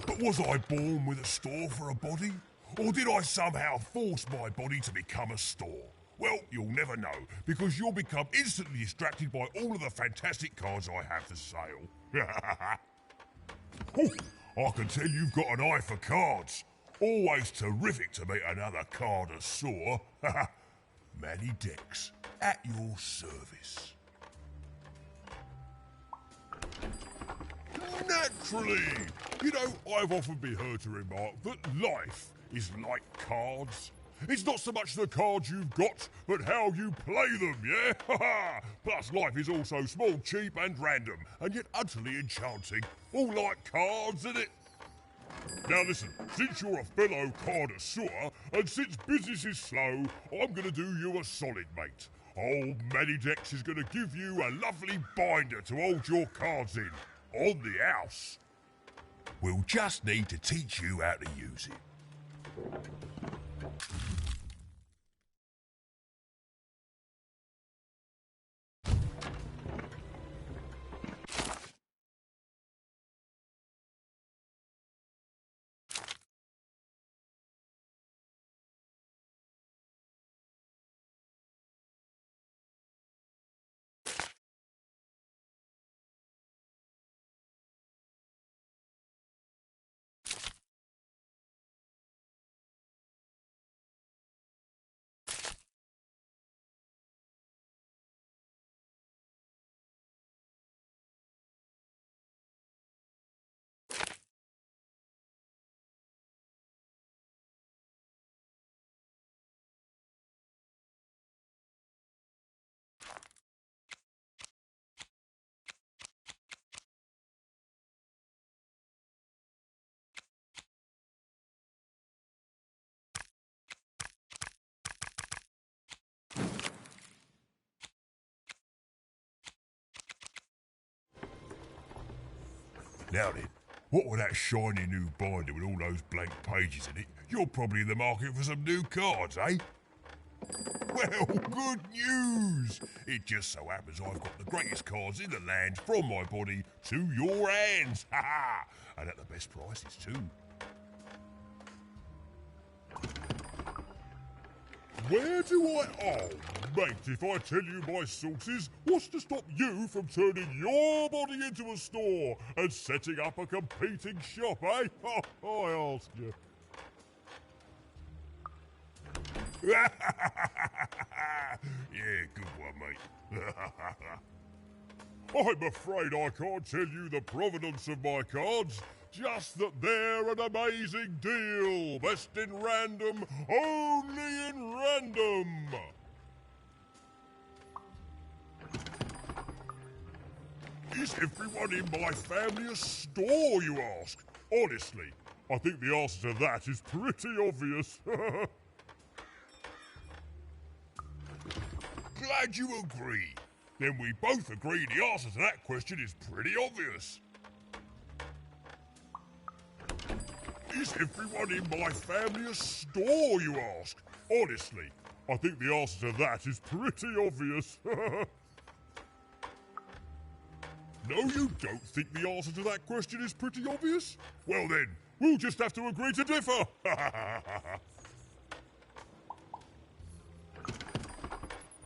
But was I born with a store for a body? Or did I somehow force my body to become a store? Well, you'll never know, because you'll become instantly distracted by all of the fantastic cards I have for sale. Oh, I can tell you've got an eye for cards. Always terrific to meet another connoisseur. Manny Dex, at your service. Naturally! You know, I've often been heard to remark that life is like cards. It's not so much the cards you've got, but how you play them, yeah? Plus, life is also small, cheap and random, and yet utterly enchanting. All like cards, isn't it? Now listen, since you're a fellow connoisseur, and since business is slow, I'm going to do you a solid, mate. Old Manny Dex is going to give you a lovely binder to hold your cards in. On the house. We'll just need to teach you how to use it. Now then, what with that shiny new binder with all those blank pages in it, you're probably in the market for some new cards, eh? Well, good news! It just so happens I've got the greatest cards in the land from my body to your hands. Ha ha! And at the best prices too. Where do I... Oh, mate, if I tell you my sources, what's to stop you from turning your body into a store and setting up a competing shop, eh? Oh, I ask you. Yeah, good one, mate. I'm afraid I can't tell you the provenance of my cards, just that they're an amazing deal. Best in random, only in random. Is everyone in my family a store, you ask? Honestly, I think the answer to that is pretty obvious. Glad you agree. Then we both agree the answer to that question is pretty obvious. Is everyone in my family a store, you ask? Honestly, I think the answer to that is pretty obvious. No, you don't think the answer to that question is pretty obvious? Well then, we'll just have to agree to differ.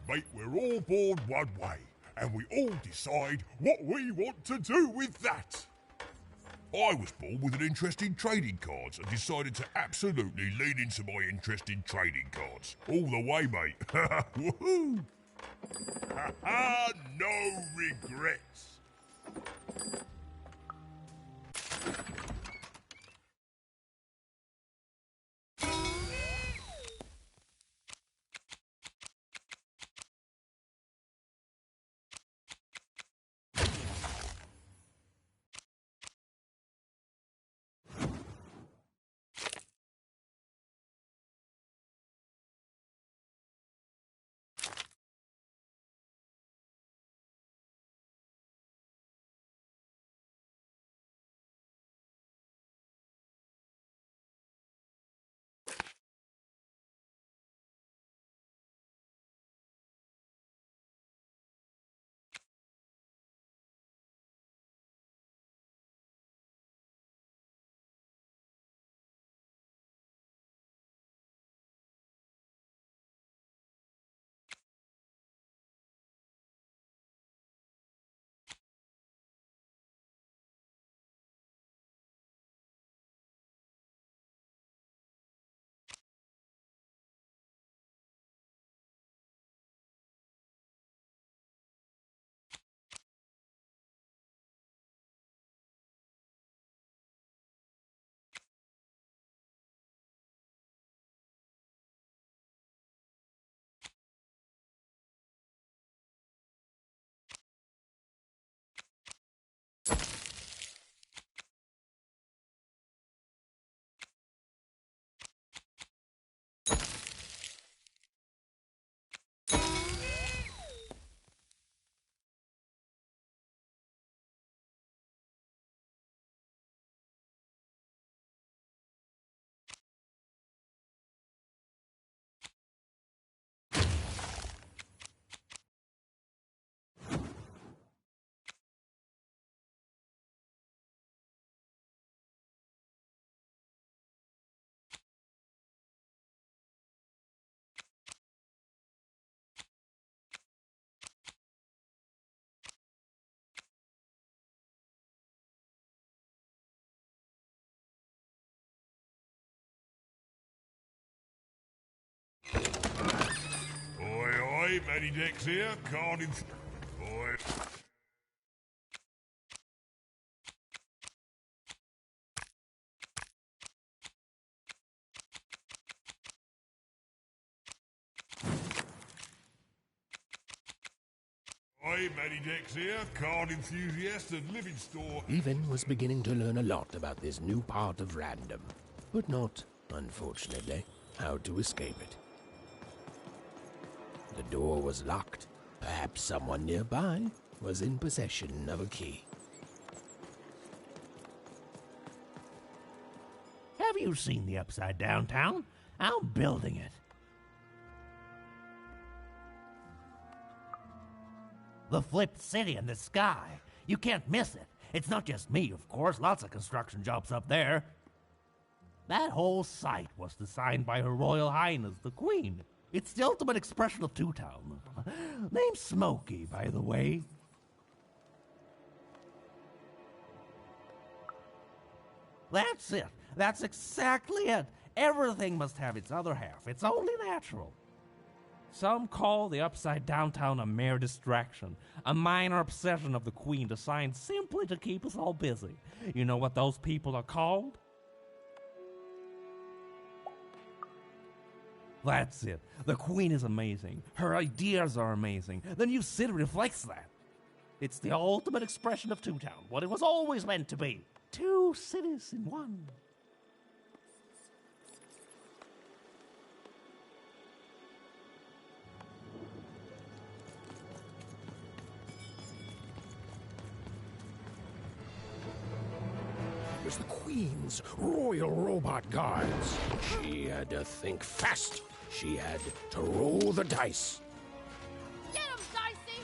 Mate, we're all born one way, and we all decide what we want to do with that. I was born with an interest in trading cards and decided to absolutely lean into my interest in trading cards. All the way, mate. Woohoo! No regrets. Oi, Matty Dex here, card in... Boy. Oi, Matty Dex here, card enthusiast and living store. Even was beginning to learn a lot about this new part of random, but not, unfortunately, how to escape it. The door was locked. Perhaps someone nearby was in possession of a key. Have you seen the Upside Down Town? I'm building it. The flipped city in the sky. You can't miss it. It's not just me, of course. Lots of construction jobs up there. That whole site was designed by Her Royal Highness, the Queen. It's the ultimate expression of Two Town. Name's Smokey, by the way. That's it. That's exactly it. Everything must have its other half. It's only natural. Some call the Upside Down Town a mere distraction, a minor obsession of the Queen designed simply to keep us all busy. You know what those people are called? That's it. The Queen is amazing. Her ideas are amazing. The new city reflects that. It's the ultimate expression of Two Town, what it was always meant to be. Two cities in one. It was the Queen's Royal Robot Guards. She had to think fast. She had to roll the dice. Get him, Dicey!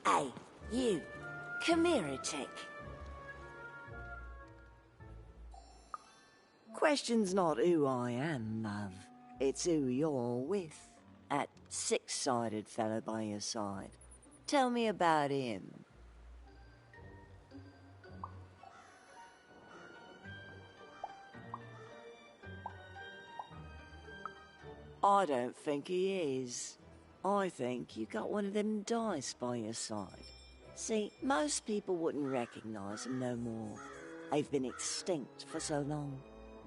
Hey, you. Come here a tick. Question's not who I am, love. It's who you're with. That six-sided fellow by your side. Tell me about him. I don't think he is. I think you got one of them dice by your side. See, most people wouldn't recognize them no more. They've been extinct for so long.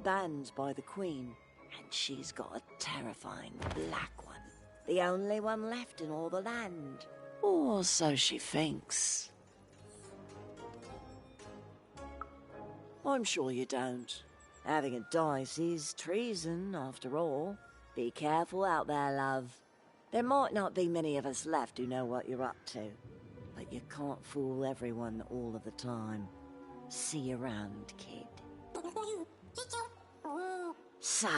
Banned by the Queen, and she's got a terrifying black one. The only one left in all the land. Or so she thinks. I'm sure you don't. Having a dice is treason, after all. Be careful out there, love. There might not be many of us left who know what you're up to, but you can't fool everyone all of the time. See you around, kid. So,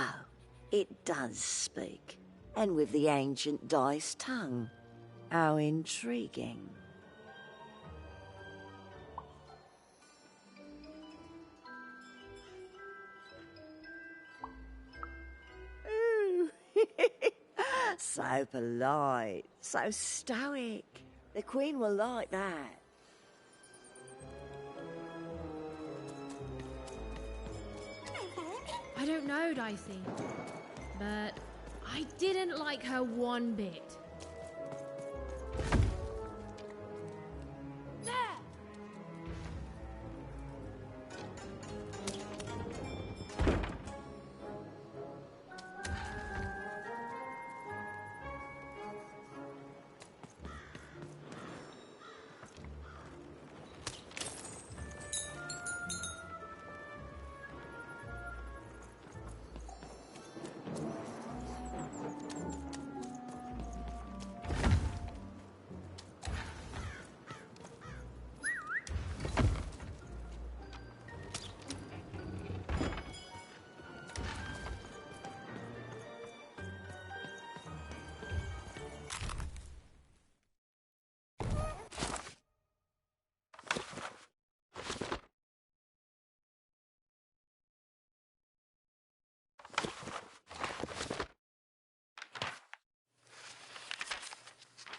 it does speak, and with the ancient dice tongue. How intriguing. Ooh. So polite, so stoic. The Queen will like that. I don't know, Dicey, but I didn't like her one bit.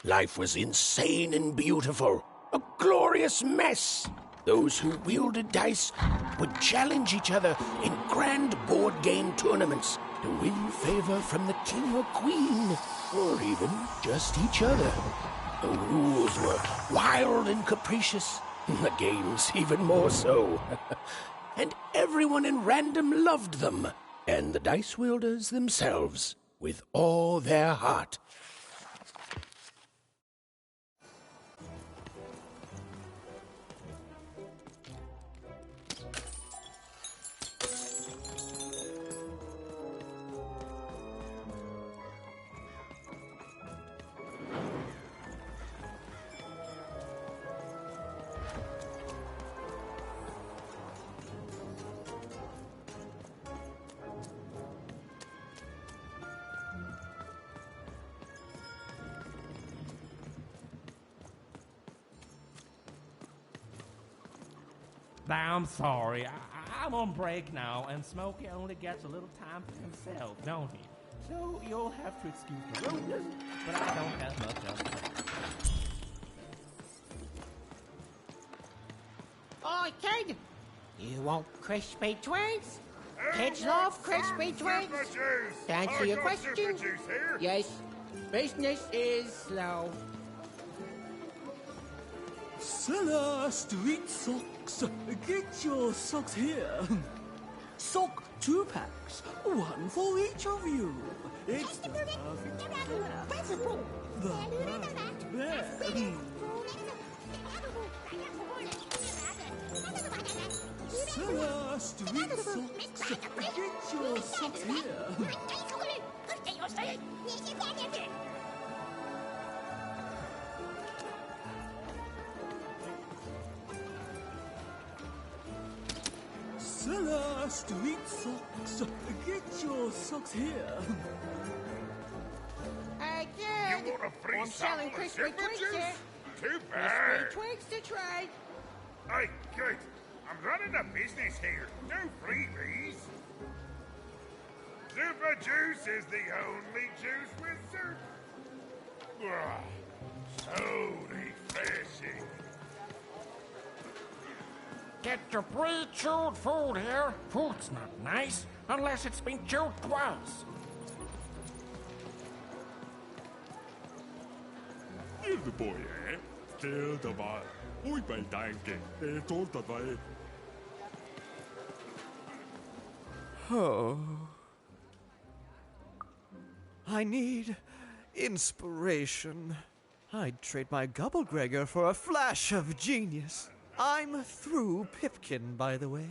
Life was insane and beautiful. A glorious mess. Those who wielded dice would challenge each other in grand board game tournaments to win favor from the king or queen, or even just each other. The rules were wild and capricious, the games even more so. And everyone in Random loved them, and the dice wielders themselves, with all their heart. I'm sorry. I'm on break now, and Smokey only gets a little time for himself, don't he? So you'll have to excuse the rudeness, but I don't have much else to say. Oi, kid! You want crispy twigs? Kids love crispy twigs. To answer your question, yes, business is slow. Seller Street Socks. Get your socks here. Sock 2-packs, one for each of you. It's the perfect pair. The perfect pair. Seller Street Socks. Get your socks here. Seller Street Socks. Get your socks here. Hey, kid! I'm selling crispy twigs here. too bad. Twigs to trade. Hey, good. I'm running a business here. No freebies. Super juice is the only juice with soup. So refreshing. Get your pre-chewed food here. Food's not nice unless it's been chewed twice. Give the boy, eh? Still the bar. Ui, bei danke. Told the way. Oh. I need inspiration. I'd trade my Gubblegregor for a flash of genius. I'm through Pipkin, by the way.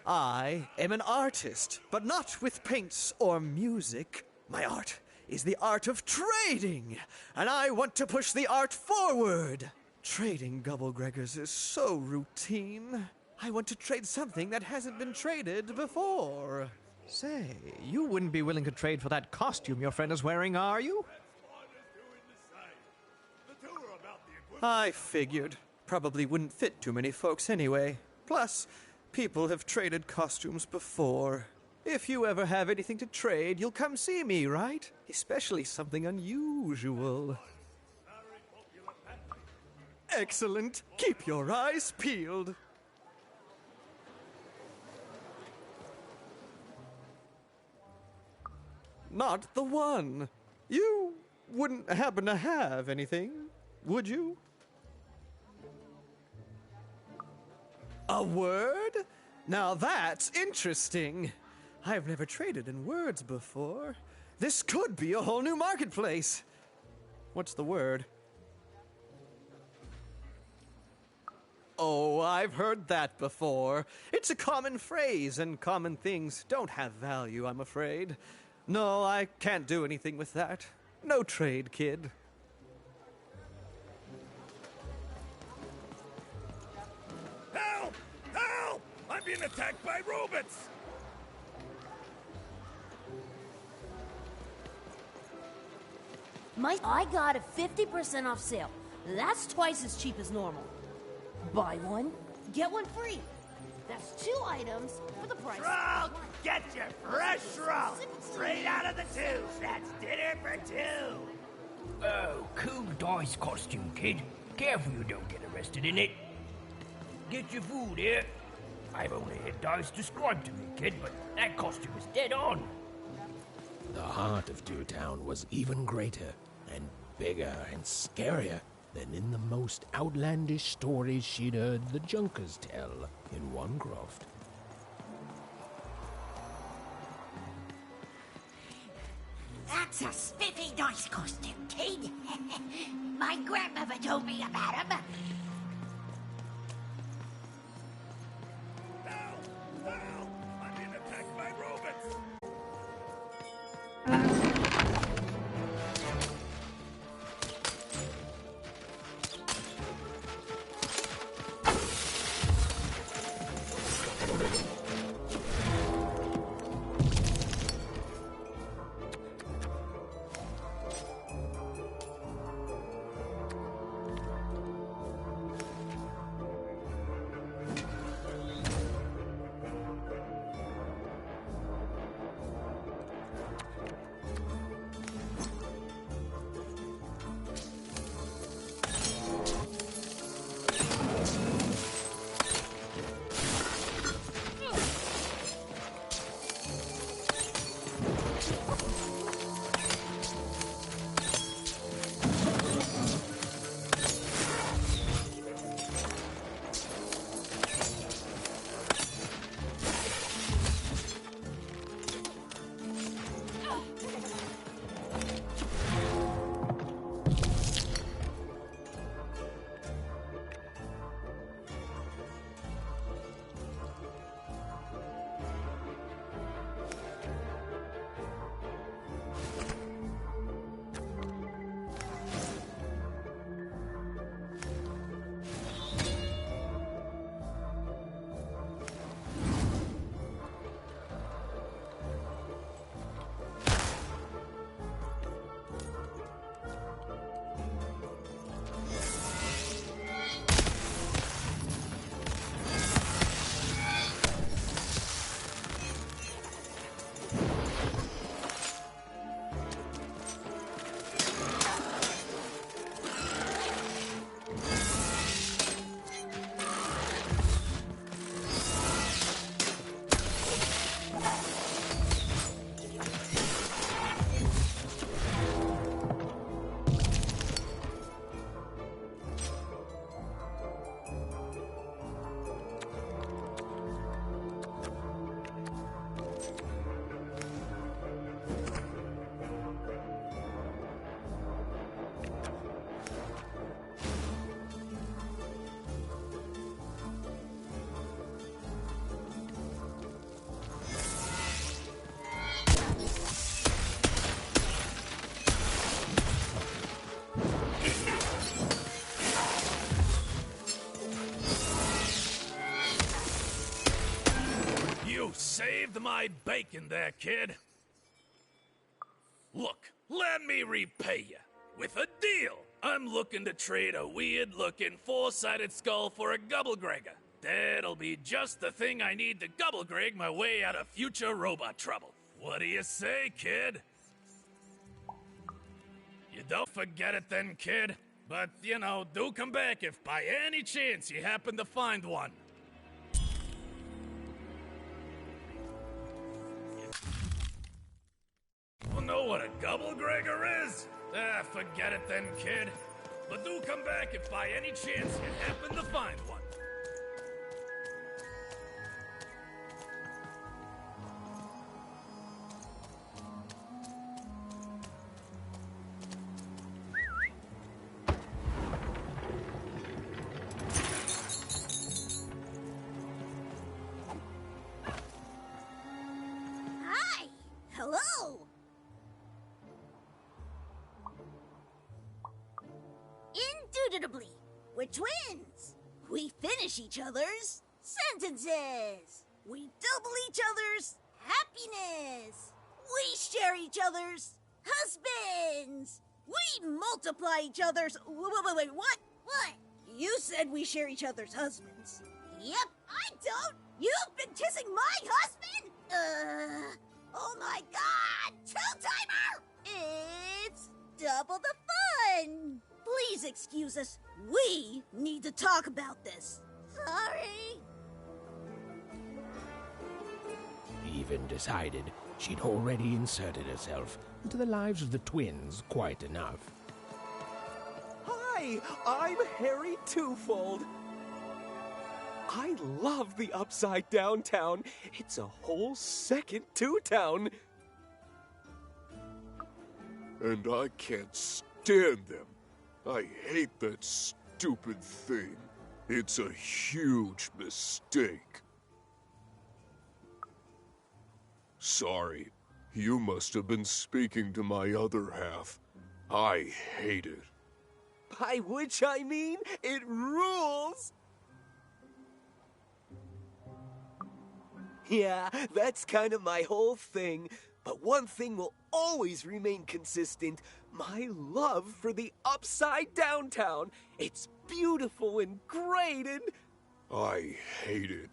I am an artist, but not with paints or music. My art is the art of trading, and I want to push the art forward. Trading Gubblegregors is so routine. I want to trade something that hasn't been traded before. Say, you wouldn't be willing to trade for that costume your friend is wearing, are you? I figured. Probably wouldn't fit too many folks anyway. Plus, people have traded costumes before. If you ever have anything to trade, you'll come see me, right? Especially something unusual. Excellent. Keep your eyes peeled. Not the one. You wouldn't happen to have anything, would you? A word? Now that's interesting. I've never traded in words before. This could be a whole new marketplace. What's the word? Oh, I've heard that before. It's a common phrase, and common things don't have value, I'm afraid. No, I can't do anything with that. No trade, kid. Help! Help! I'm being attacked by robots! I got a 50% off sale. That's twice as cheap as normal. Buy one, get one free. That's 2 items for the price. Shroud! Get your fresh shroud! Straight out of the tubes! That's dinner for 2! Oh, cool dice costume, kid. Careful you don't get arrested in it. Get your food here. I've only had dice described to me, kid, but that costume is dead on. The heart of Two Town was even greater and bigger and scarier than in the most outlandish stories she'd heard the Junkers tell in Onecroft. That's a spiffy dice costume, kid. My grandmother told me about him. Help! Help! I'm being attacked by robots! to my bacon there, kid. Look, let me repay you. With a deal. I'm looking to trade a weird-looking four-sided skull for a Gubblegregor. That'll be just the thing I need to Gubblegreg my way out of future robot trouble. What do you say, kid? You don't forget it then, kid. But, you know, do come back if by any chance you happen to find one. You know what a Gubblegregor is? Forget it then, kid. But do come back if by any chance you happen to find one. Hi! Hello! Indubitably, we're twins. We finish each other's sentences. We double each other's happiness. We share each other's husbands. We multiply each other's... Wait, what? What? You said we share each other's husbands. Yep, I don't. You've been kissing my husband? Oh my god! Two-timer! It's double the fun! Please excuse us. We need to talk about this. Sorry. Even decided she'd already inserted herself into the lives of the twins quite enough. Hi, I'm Harry Twofold. I love the Upside Down Town. It's a whole second Two-Town. And I can't stand them. I hate that stupid thing. It's a huge mistake. Sorry, you must have been speaking to my other half. I hate it. By which I mean, it rules! Yeah, that's kind of my whole thing. But one thing will always remain consistent. My love for the Upside Down Town. It's beautiful and great and... I hate it.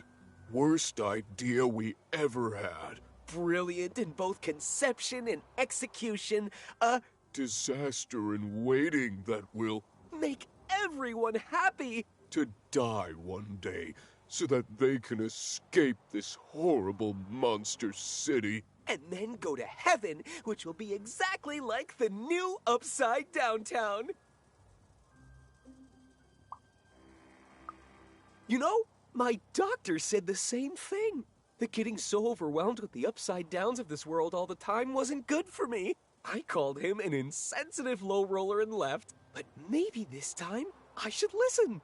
Worst idea we ever had. Brilliant in both conception and execution. A disaster in waiting that will make everyone happy. To die one day so that they can escape this horrible monster city. And then go to heaven, which will be exactly like the new Upside Down Town. You know, my doctor said the same thing. That getting so overwhelmed with the upside downs of this world all the time wasn't good for me. I called him an insensitive low roller and left, but maybe this time I should listen.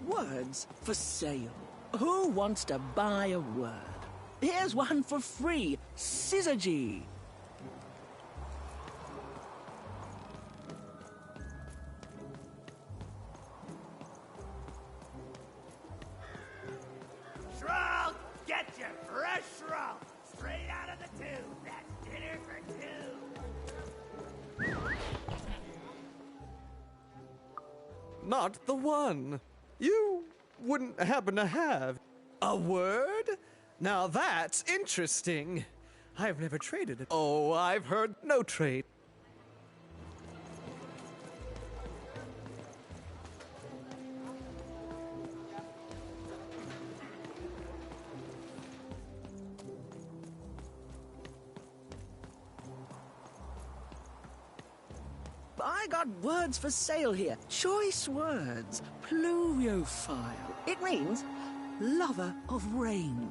Words for sale. Who wants to buy a word? Here's one for free. Syzygy. Shroud, get your fresh shroud. Straight out of the tube. That's not the one. You wouldn't happen to have a word? Now that's interesting. I've never traded it. Oh, I've heard no trade. I got words for sale here. Choice words. Pluviophile. It means lover of rain.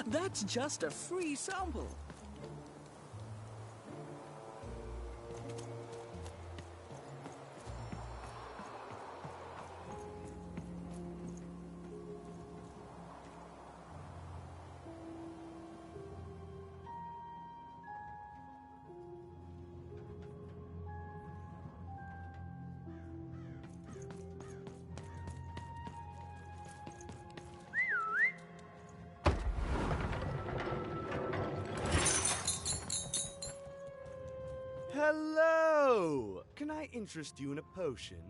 That's just a free sample. Hello! Can I interest you in a potion?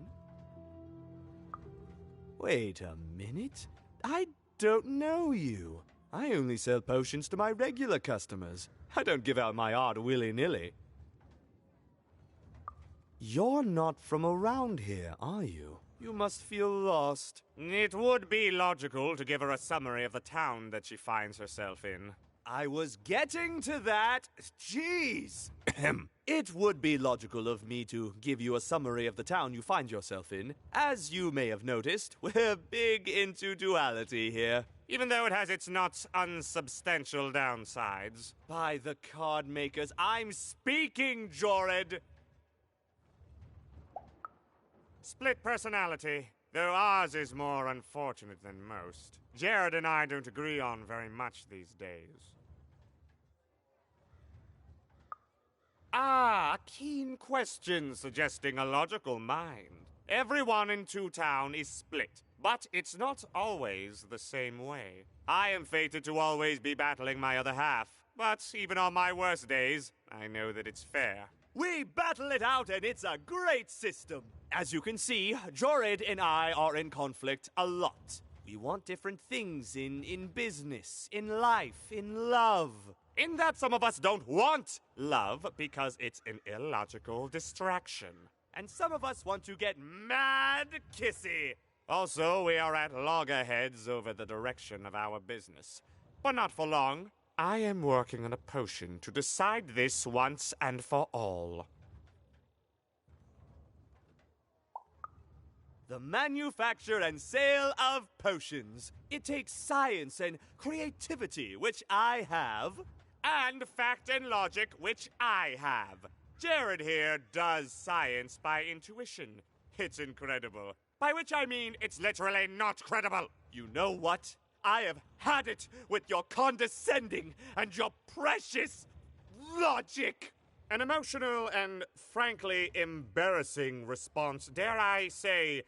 Wait a minute. I don't know you. I only sell potions to my regular customers. I don't give out my art willy-nilly. You're not from around here, are you? You must feel lost. It would be logical to give her a summary of the town that she finds herself in. I was getting to that. Jeez! It would be logical of me to give you a summary of the town you find yourself in. As you may have noticed, we're big into duality here. Even though it has its not unsubstantial downsides. By the card makers, I'm speaking, Jorid! Split personality, though ours is more unfortunate than most. Jared and I don't agree on very much these days. Ah, a keen question suggesting a logical mind. Everyone in Two Town is split, but it's not always the same way. I am fated to always be battling my other half, but even on my worst days, I know that it's fair. We battle it out, and it's a great system. As you can see, Jorid and I are in conflict a lot. We want different things in business, in life, in love. In that some of us don't want love because it's an illogical distraction. And some of us want to get mad kissy. Also, we are at loggerheads over the direction of our business. But not for long. I am working on a potion to decide this once and for all. The manufacture and sale of potions. It takes science and creativity, which I have. And fact and logic, which I have. Jared here does science by intuition. It's incredible. By which I mean it's literally not credible. You know what? I have had it with your condescending and your precious logic. An emotional and frankly embarrassing response, dare I say,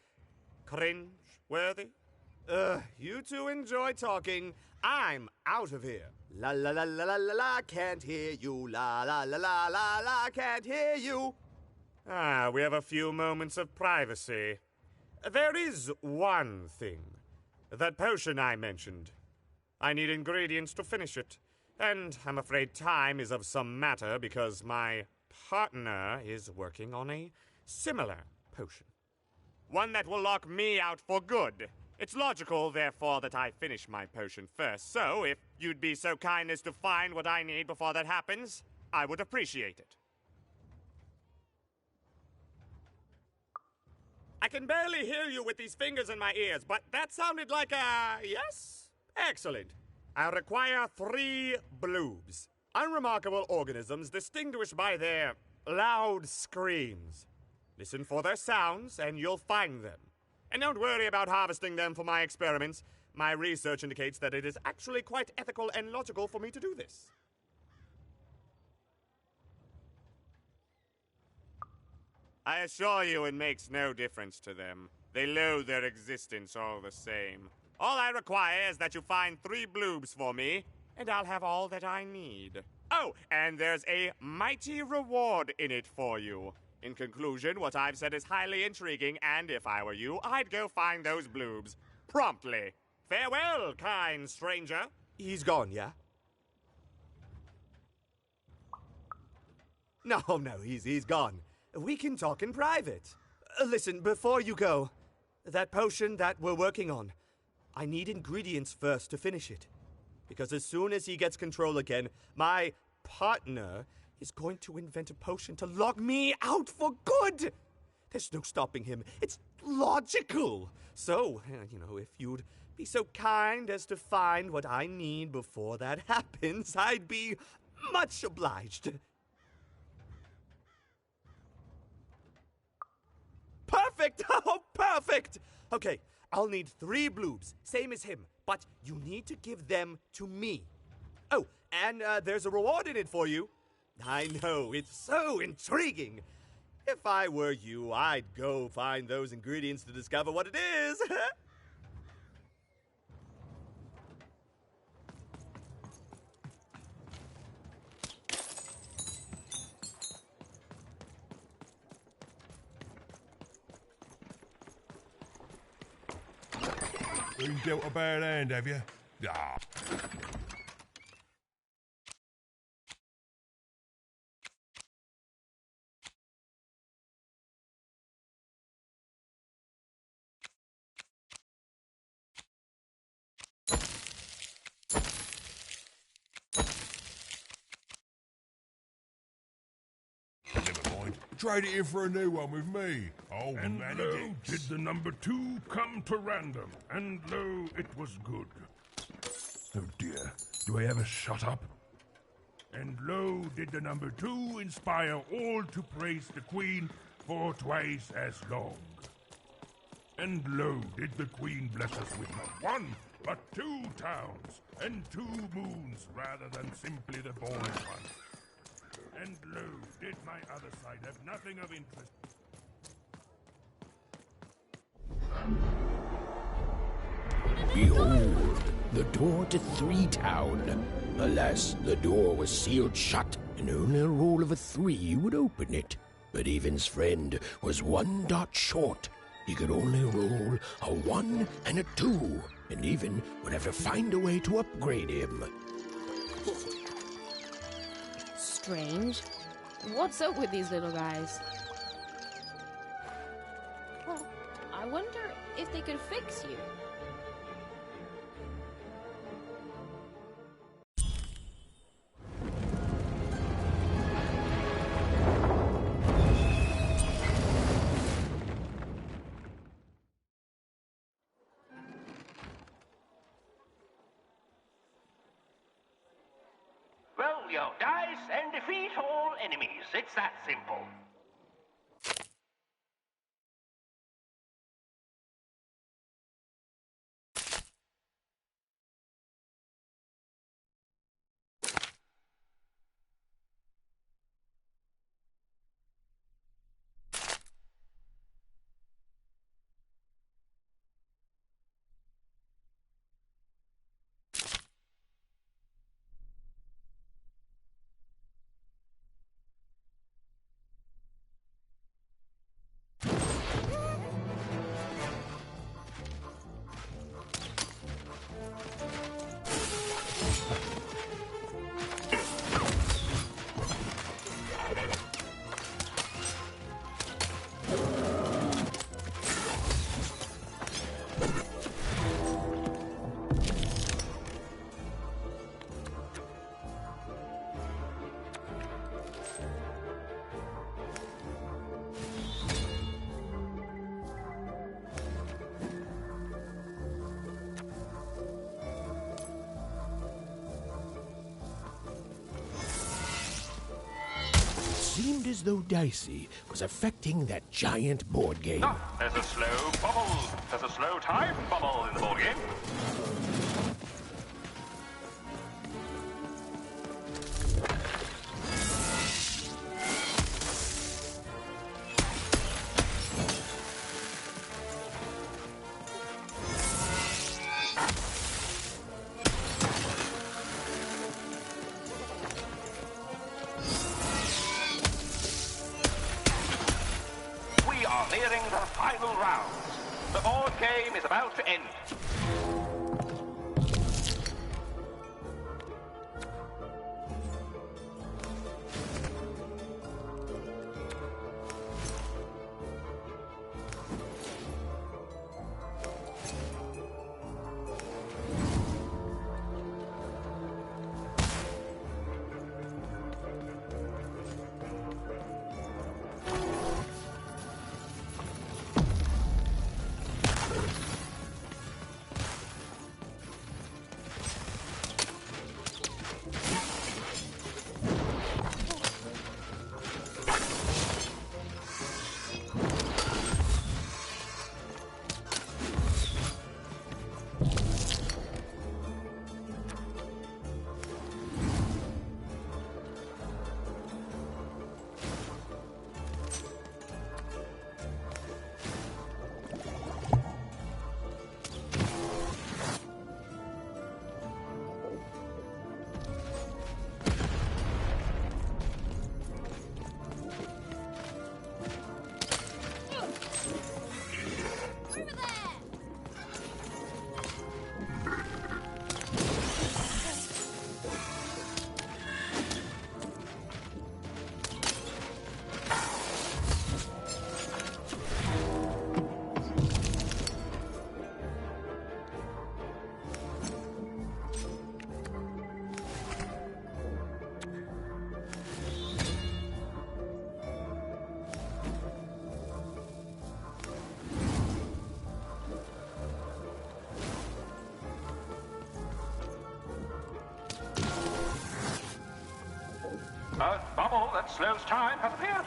cringe-worthy? You two enjoy talking. I'm out of here. La la la la la la la, can't hear you. La la la la la la, can't hear you. Ah, we have a few moments of privacy. There is one thing. That potion I mentioned. I need ingredients to finish it. And I'm afraid time is of some matter because my partner is working on a similar potion. One that will lock me out for good. It's logical, therefore, that I finish my potion first. So, if you'd be so kind as to find what I need before that happens, I would appreciate it. I can barely hear you with these fingers in my ears, but that sounded like a yes? Excellent. I require 3 bloobs. Unremarkable organisms distinguished by their loud screams. Listen for their sounds, and you'll find them. And don't worry about harvesting them for my experiments. My research indicates that it is actually quite ethical and logical for me to do this. I assure you it makes no difference to them. They loathe their existence all the same. All I require is that you find 3 bloobs for me, and I'll have all that I need. Oh, and there's a mighty reward in it for you. In conclusion, what I've said is highly intriguing, and if I were you, I'd go find those bloobs. Promptly. Farewell, kind stranger. He's gone, yeah? No, he's gone. We can talk in private. Listen, before you go, that potion that we're working on, I need ingredients first to finish it. Because as soon as he gets control again, my partner is going to invent a potion to lock me out for good. There's no stopping him. It's logical. So, if you'd be so kind as to find what I need before that happens, I'd be much obliged. Perfect! Oh, perfect! Okay, I'll need 3 bloobs, same as him, but you need to give them to me. Oh, and there's a reward in it for you. I know, it's so intriguing. If I were you, I'd go find those ingredients to discover what it is. Been dealt a bad hand, have you? Ah. Never mind. Trade it in for a new one with me. Oh, And man, lo, did the number 2 come to random, and lo, it was good. Oh dear, do I ever shut up? And lo, did the number 2 inspire all to praise the Queen for twice as long. And lo, did the Queen bless us with not 1, but 2 towns, and 2 moons, rather than simply the born one. And lo, did my other side have nothing of interest? Behold, the door to 3 Town. Alas, the door was sealed shut, and only a roll of a 3 would open it. But Evan's friend was 1 dot short. He could only roll a 1 and a 2, and Even would have to find a way to upgrade him. Strange. What's up with these little guys? Well, I wonder if they could fix you. Roll your dice and defeat all enemies. It's that simple. Seemed as though Dicey was affecting that giant board game. Ah, there's a slow bubble. There's a slow time bubble in the board game. nearing the final rounds. The board game is about to end. A bubble that slows time has appeared.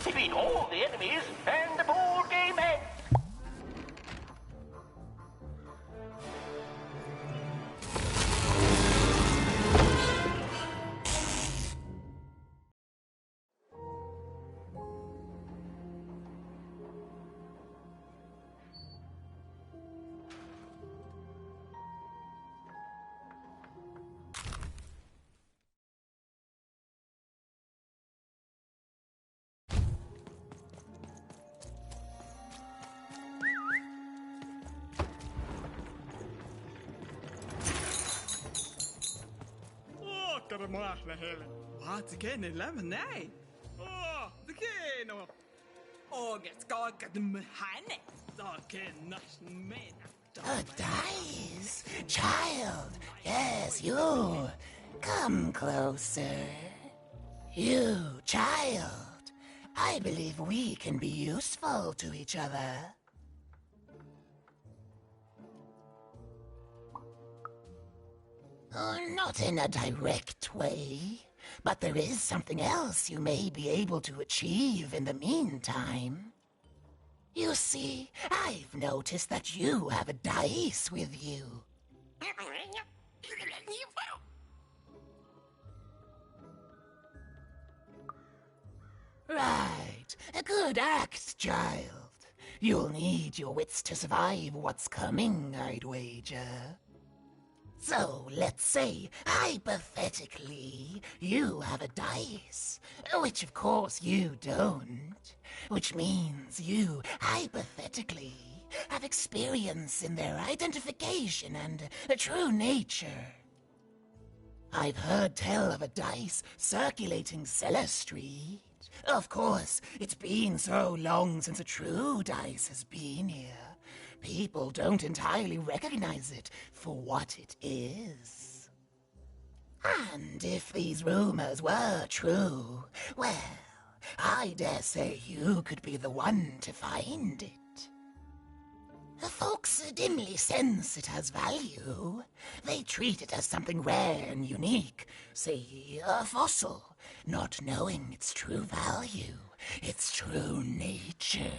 Defeat all the enemies, and the board game ends. Åker maar naar hele. Wat kan je laten nee? Oh, det kan nog. Och, ska jag med henne? Så kan jag mena. A dice? Child, yes, you. Come closer. You, child. I believe we can be useful to each other. Not in a direct way, but there is something else you may be able to achieve in the meantime. You see, I've noticed that you have a dice with you. Right, a good act, child. You'll need your wits to survive what's coming, I'd wager. So, let's say, hypothetically, you have a dice, which of course you don't, which means you, hypothetically, have experience in their identification and true nature. I've heard tell of a dice circulating Cellar Street. Of course, it's been so long since a true dice has been here. People don't entirely recognize it for what it is. And if these rumors were true, well, I dare say you could be the one to find it. Folks dimly sense it has value. They treat it as something rare and unique, say a fossil, not knowing its true value, its true nature.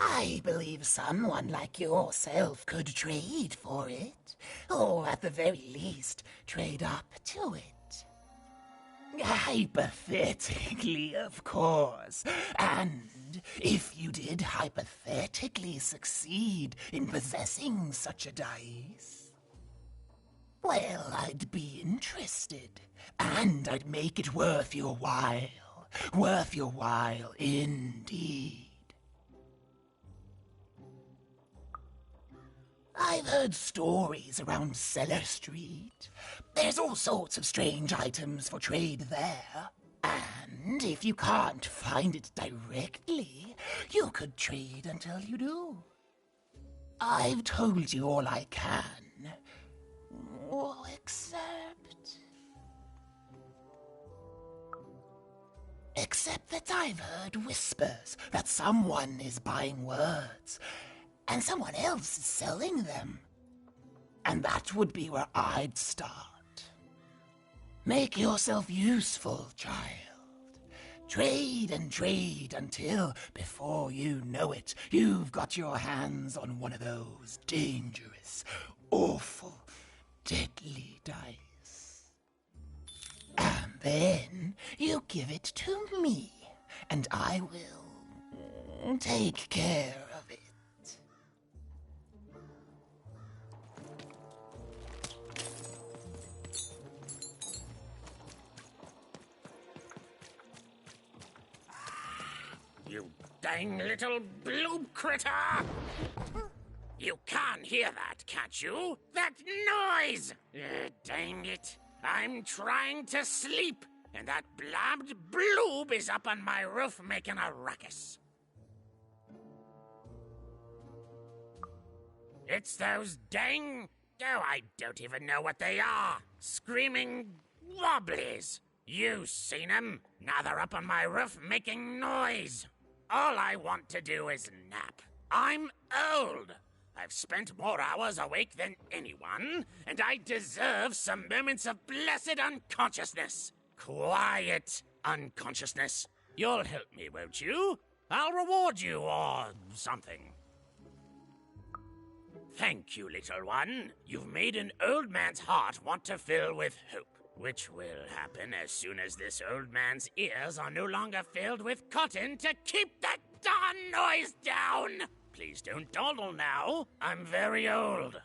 I believe someone like yourself could trade for it, or at the very least, trade up to it. Hypothetically, of course. And if you did hypothetically succeed in possessing such a dice, well, I'd be interested, and I'd make it worth your while. Worth your while indeed. I've heard stories around Cellar Street. There's all sorts of strange items for trade there. And if you can't find it directly, you could trade until you do. I've told you all I can. Except that I've heard whispers that someone is buying words, and someone else is selling them. And that would be where I'd start. Make yourself useful, child. Trade and trade until, before you know it, you've got your hands on one of those dangerous, awful, deadly dice. And then you give it to me, and I will take care of it. You dang little bloob critter! You can't hear that, can't you? That noise! Dang it. I'm trying to sleep, and that blabbed bloob is up on my roof making a ruckus. It's those dang... Oh, I don't even know what they are. Screaming wobblies. You've seen them. Now they're up on my roof making noise. All I want to do is nap. I'm old. I've spent more hours awake than anyone, and I deserve some moments of blessed unconsciousness. Quiet unconsciousness. You'll help me, won't you? I'll reward you or something. Thank you, little one. You've made an old man's heart want to fill with hope. Which will happen as soon as this old man's ears are no longer filled with cotton to keep that darn noise down! Please don't dawdle now. I'm very old.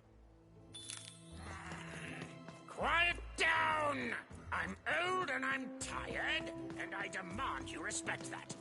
Quiet down! I'm old and I'm tired, and I demand you respect that.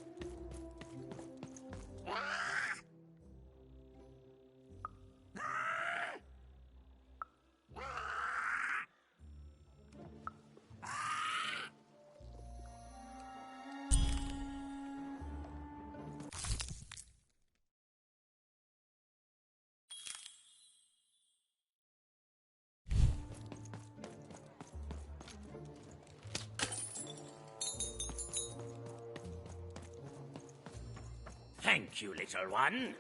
Thank you, little one.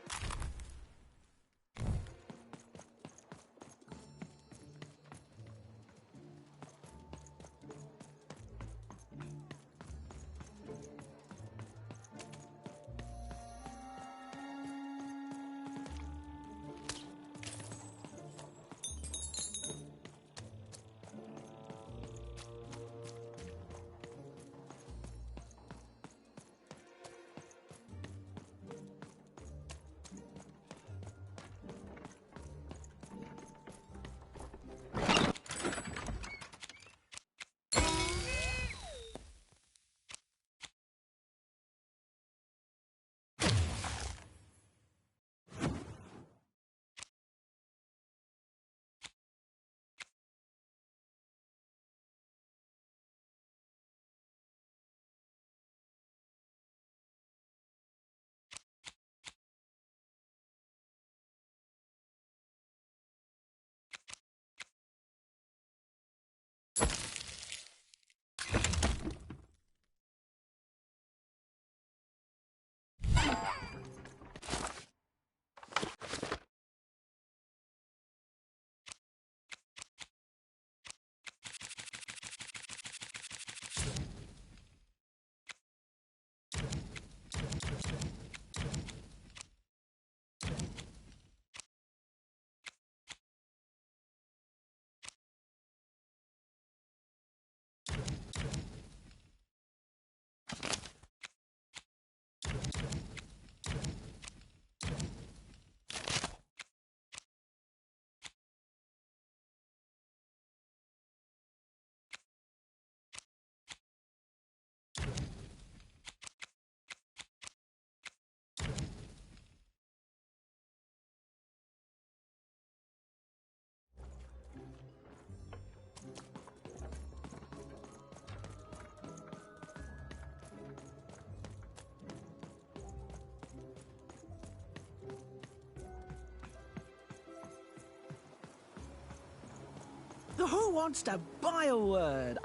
Who wants to buy a word?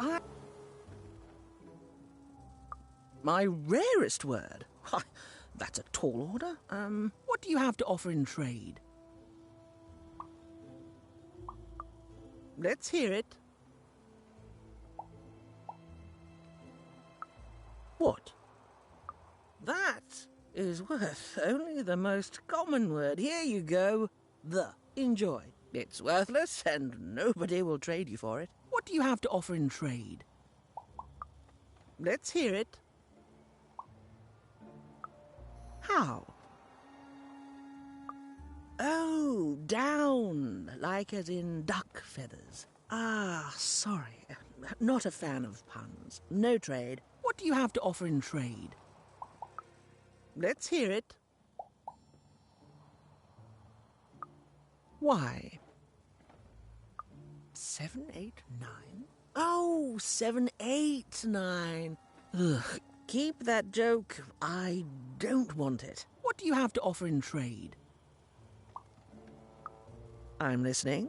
My rarest word? Why, that's a tall order. What do you have to offer in trade? Let's hear it. What? That is worth only the most common word. Here you go. The. Enjoy. It's worthless and nobody will trade you for it. What do you have to offer in trade? Let's hear it. How? Oh, down, like as in duck feathers. Ah, sorry. Not a fan of puns. No trade. What do you have to offer in trade? Let's hear it. Why? 7, 8, 9? Oh, 7, 8, 9. Ugh, keep that joke. I don't want it. What do you have to offer in trade? I'm listening.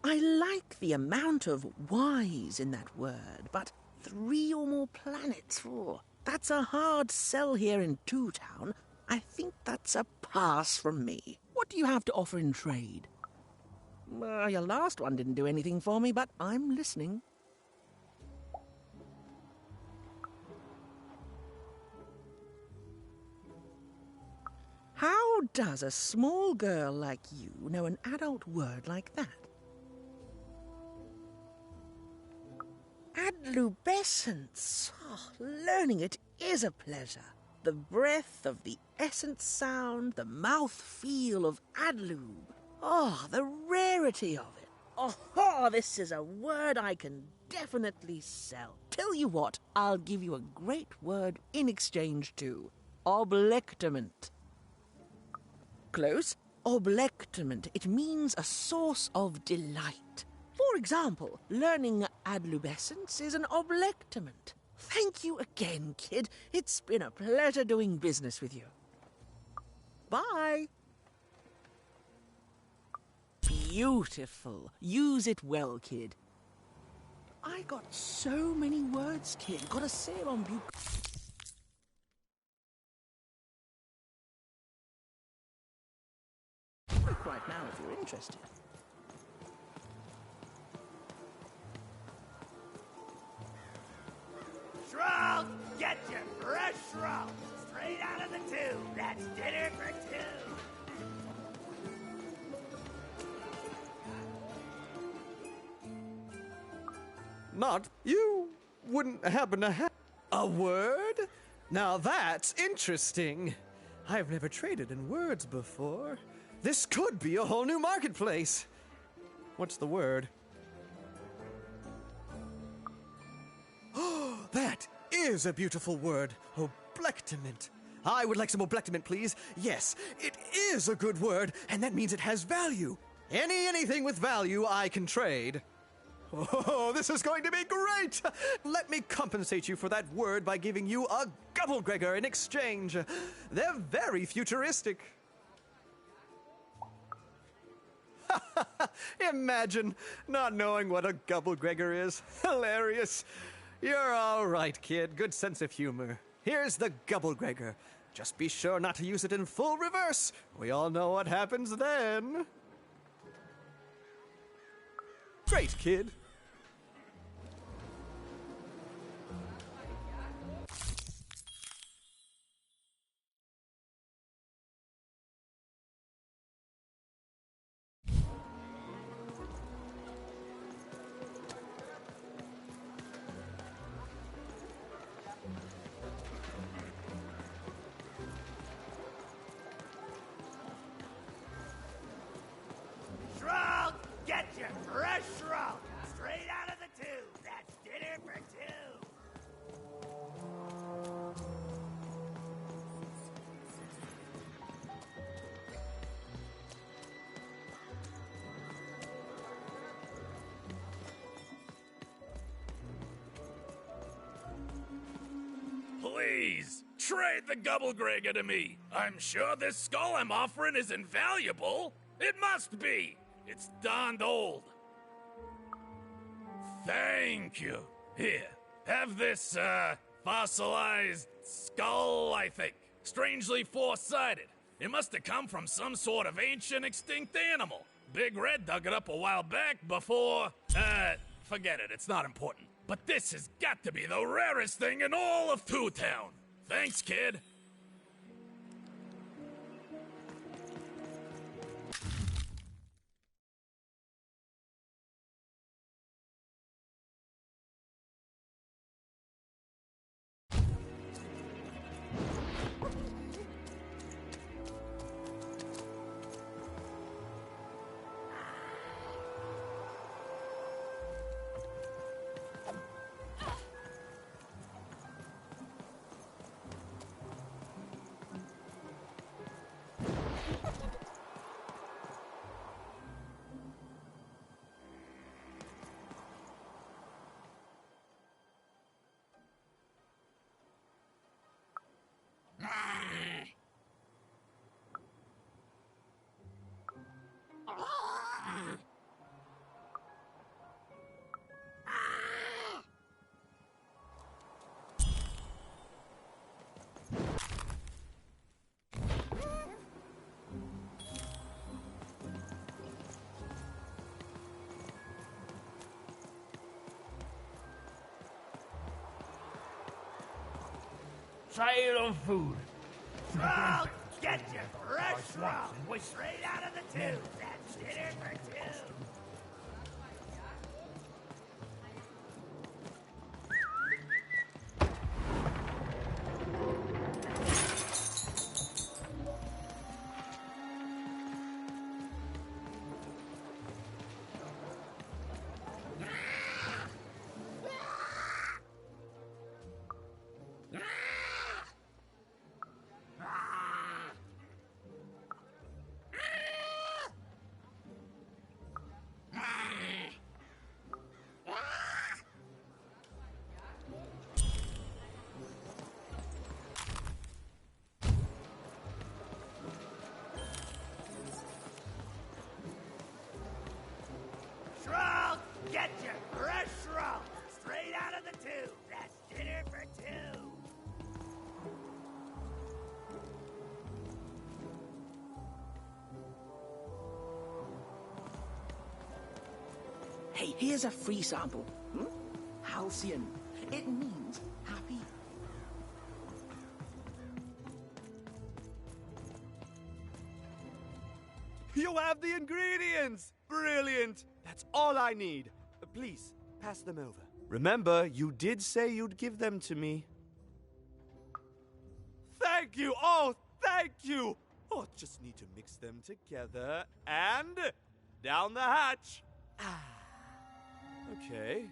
I like the amount of Y's in that word, but 3 or more planets, that's a hard sell here in Two Town. I think that's a pass from me. What do you have to offer in trade? Your last one didn't do anything for me, but I'm listening. How does a small girl like you know an adult word like that? Adlubescence. Oh, learning it is a pleasure. The breath of the essence sound, the mouth feel of adlube. Oh, the rarity of it. Oh, this is a word I can definitely sell. Tell you what, I'll give you a great word in exchange too. Oblectament. Close. Oblectament. It means a source of delight. For example, learning adlubescence is an oblectament. Thank you again, kid. It's been a pleasure doing business with you. Bye. Beautiful. Use it well, kid. I got so many words, kid. Got a sale on right now if you're interested. Shroud, get your fresh shroud straight out of the tube. That's dinner for two. Not you wouldn't happen to have a word? Now that's interesting. I've never traded in words before. This could be a whole new marketplace. What's the word? Oh, that is a beautiful word. Oblectament. I would like some oblectament, please. Yes, it is a good word, and that means it has value. Anything with value I can trade. Oh, this is going to be great! Let me compensate you for that word by giving you a Gubblegregor in exchange. They're very futuristic. Imagine not knowing what a Gubblegregor is. Hilarious. You're all right, kid. Good sense of humor. Here's the Gubblegregor. Just be sure not to use it in full reverse. We all know what happens then. Great, kid. Shroud, get your fresh shroud Please, trade the Gubblegregger to me. I'm sure this skull I'm offering is invaluable. It must be. It's darned old. Thank you. Here, have this, fossilized skull, I think. Strangely four-sided. It must have come from some sort of ancient extinct animal. Big Red dug it up a while back before, forget it, it's not important. But this has got to be the rarest thing in all of Two Town. Thanks, kid. Sale of food. Shroud, get your fresh shroud. Straight out of the tube. That's dinner for two. Shroud, get your fresh shroud. Straight out of the tube. That's dinner for two. Hey, here's a free sample. Halcyon. It means happy. You have the ingredients! Brilliant! That's all I need. Please, pass them over. Remember, you did say you'd give them to me. Thank you! Oh, thank you! Oh, just need to mix them together and down the hatch. Okay.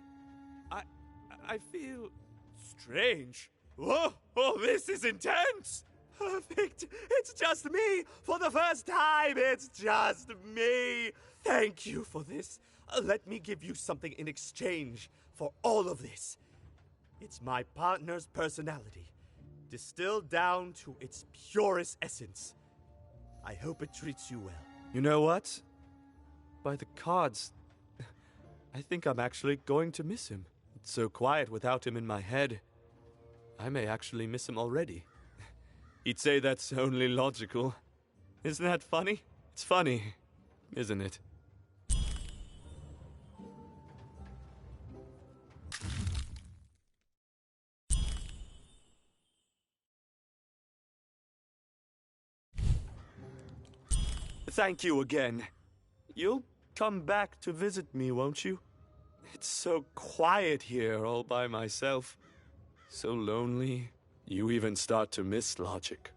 I feel strange. Whoa! Oh, this is intense! Perfect! It's just me! For the first time, it's just me! Thank you for this. Let me give you something in exchange for all of this. It's my partner's personality, distilled down to its purest essence. I hope it treats you well. You know what? By the cards, I think I'm actually going to miss him. It's so quiet without him in my head. I may actually miss him already. He'd say that's only logical. Isn't that funny? It's funny, isn't it? Thank you again. You'll come back to visit me, won't you? It's so quiet here all by myself. So lonely. You even start to miss logic.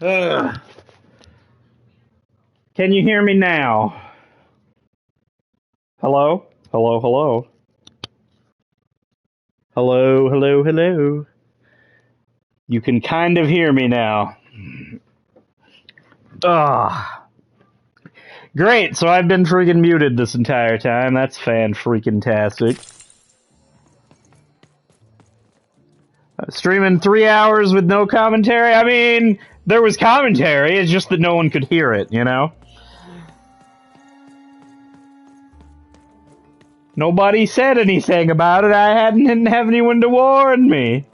Ugh. Can you hear me now? Hello? Hello, hello. Hello, hello, hello. You can kind of hear me now. Ugh. Great, so I've been freaking muted this entire time. That's fan-freaking-tastic. Streaming 3 hours with no commentary? I mean, there was commentary, it's just that no one could hear it, you know? Nobody said anything about it. I didn't have anyone to warn me.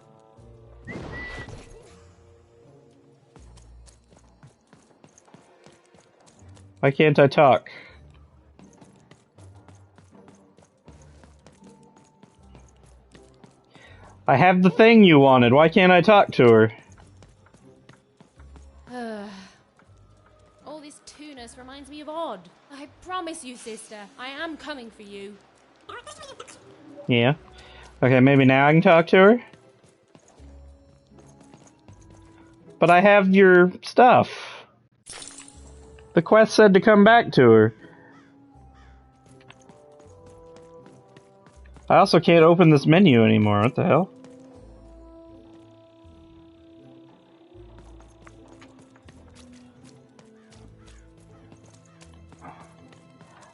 Why can't I talk? I have the thing you wanted. Why can't I talk to her? All this tunus reminds me of Odd. I promise you, sister, I am coming for you. Yeah. Okay, maybe now I can talk to her? But I have your stuff. The quest said to come back to her. I also can't open this menu anymore. What the hell?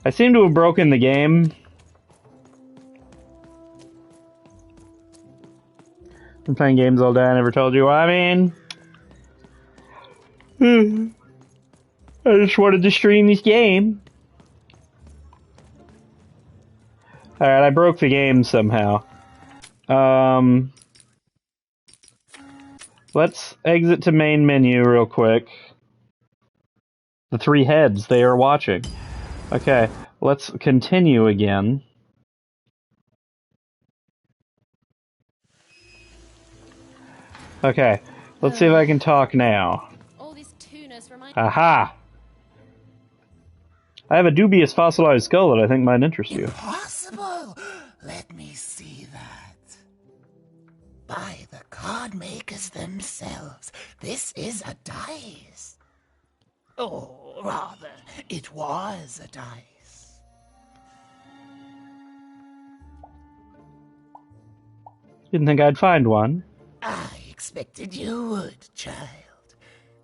I seem to have broken the game. Been playing games all day. I never told you. I mean, I just wanted to stream this game. Alright, I broke the game somehow. Let's exit to main menu real quick. The 3 heads, they are watching. Okay, let's continue again. Okay, let's see if I can talk now. All this tunus reminds Aha! I have a dubious fossilized skull that I think might interest you. Impossible! Let me see that. By the card makers themselves, this is a dice. Or rather, it was a dice. Didn't think I'd find one. I expected you would, child.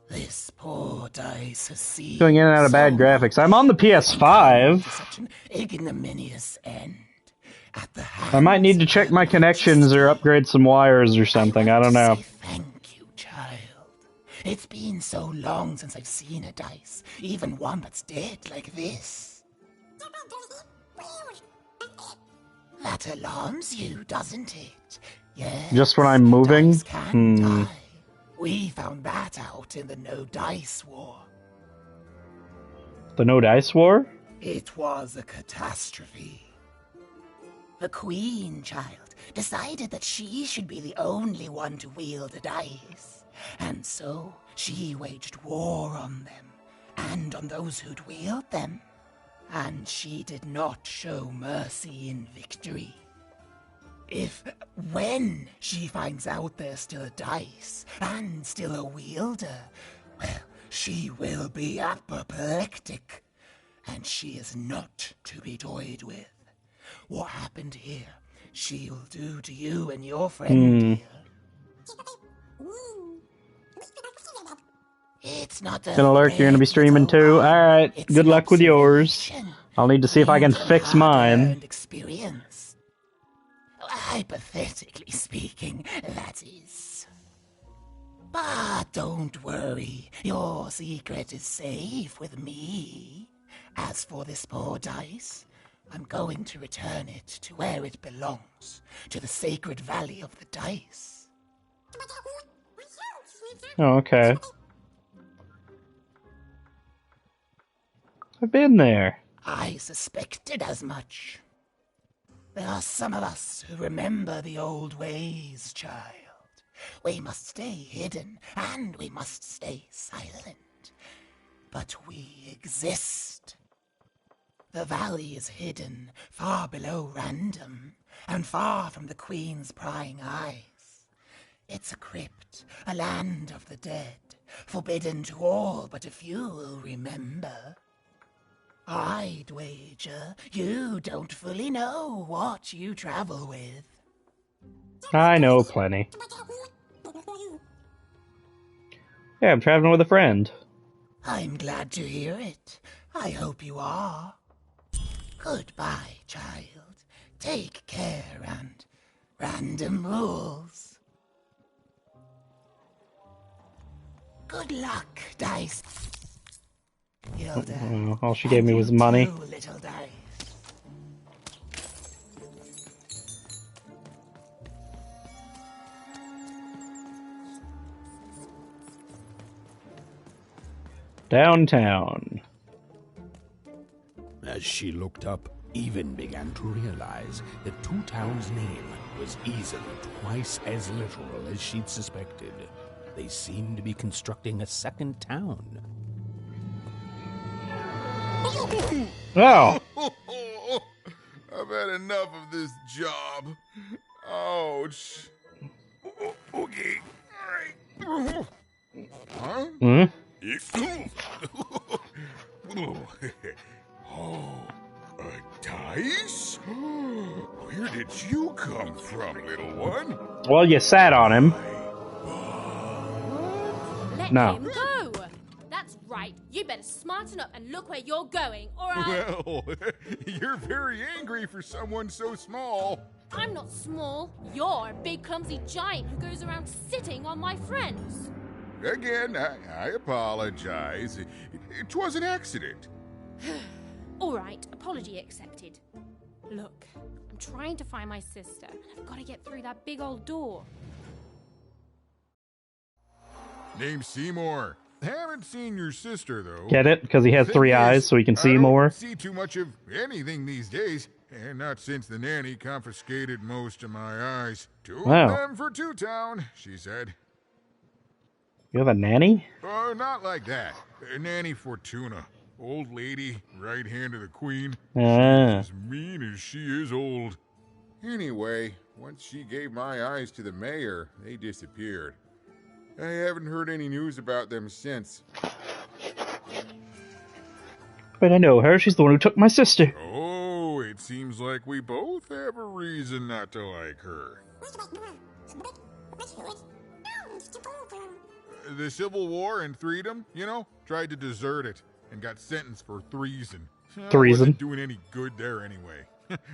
This poor dice has seen Going in and out of bad graphics. I'm on the PS5. such an ignominious end. I might need to check my connections or upgrade some wires or something. I don't know. Thank you, child. It's been so long since I've seen a dice, even one that's dead like this. That alarms you, doesn't it? Yes. Just when I'm moving? We found that out in the No Dice War. The No Dice War? It was a catastrophe. The Queen, child, decided that she should be the only one to wield a dice. And so she waged war on them, and on those who'd wield them. And she did not show mercy in victory. When she finds out there's still a dice and still a wielder, well, she will be apoplectic. And she is not to be toyed with. What happened here, she'll do to you and your friend here. It's not Gonna lurk, you're gonna be streaming too? Alright, good luck with yours. I'll need to see if I can fix mine. Experience. Hypothetically speaking, that is. But don't worry, your secret is safe with me. As for this poor dice, I'm going to return it to where it belongs, to the sacred valley of the dice. Oh, okay. I've been there. I suspected as much. There are some of us who remember the old ways, child. We must stay hidden, and we must stay silent. But we exist. The valley is hidden, far below Random, and far from the Queen's prying eyes. It's a crypt, a land of the dead, forbidden to all but a few who remember. I'd wager you don't fully know what you travel with. I know plenty. Yeah, I'm traveling with a friend. I'm glad to hear it. I hope you are. Goodbye, child. Take care and Random rules. Good luck, Dice. Hilda, all she gave me was money. Little Dice. Downtown. As she looked up, Even began to realize that Two Town's name was easily twice as literal as she'd suspected. They seemed to be constructing a second town. Oh! I've had enough of this job. Ouch. Okay. All right. Huh? Hmm? Oh, a dice? Where did you come from, little one? Well, you sat on him. Let No. him go. That's right. You better smarten up and look where you're going, or I'll... Well, you're very angry for someone so small. I'm not small. You're a big, clumsy giant who goes around sitting on my friends. Again, I apologize. It was an accident. All right, apology accepted. Look, I'm trying to find my sister, and I've got to get through that big old door. Name's Seymour. Haven't seen your sister, though. Get it? Because he has three eyes, so he can see more. I don't see too much of anything these days, and not since the nanny confiscated most of my eyes. Two Wow. of them for Two Town, she said. You have a nanny? Not like that. Nanny Fortuna. Old lady, right hand of the queen. Ah. She's as mean as she is old. Anyway, once she gave my eyes to the mayor, they disappeared. I haven't heard any news about them since. But I know her. She's the one who took my sister. Oh, it seems like we both have a reason not to like her. The Civil War and Freedom, you know, tried to desert it and got sentenced for treason. Treason? Wasn't doing any good there anyway.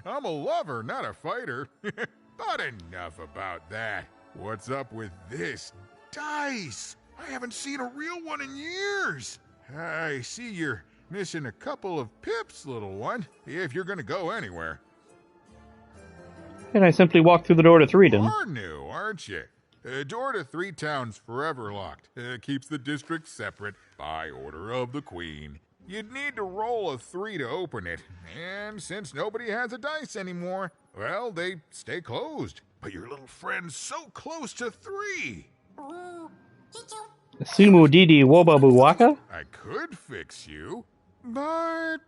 I'm a lover, not a fighter. But enough about that. What's up with this dice? I haven't seen a real one in years. I see you're missing a couple of pips, little one, if you're gonna go anywhere. And I simply walked through the door to Freedom. You're new, aren't you? Door to Three Town's forever locked. Keeps the district separate by order of the Queen. You'd need to roll a 3 to open it, and since nobody has a dice anymore, well, they stay closed. But your little friend's so close to 3. Sumu Didi Wobabu Waka? I could fix you, but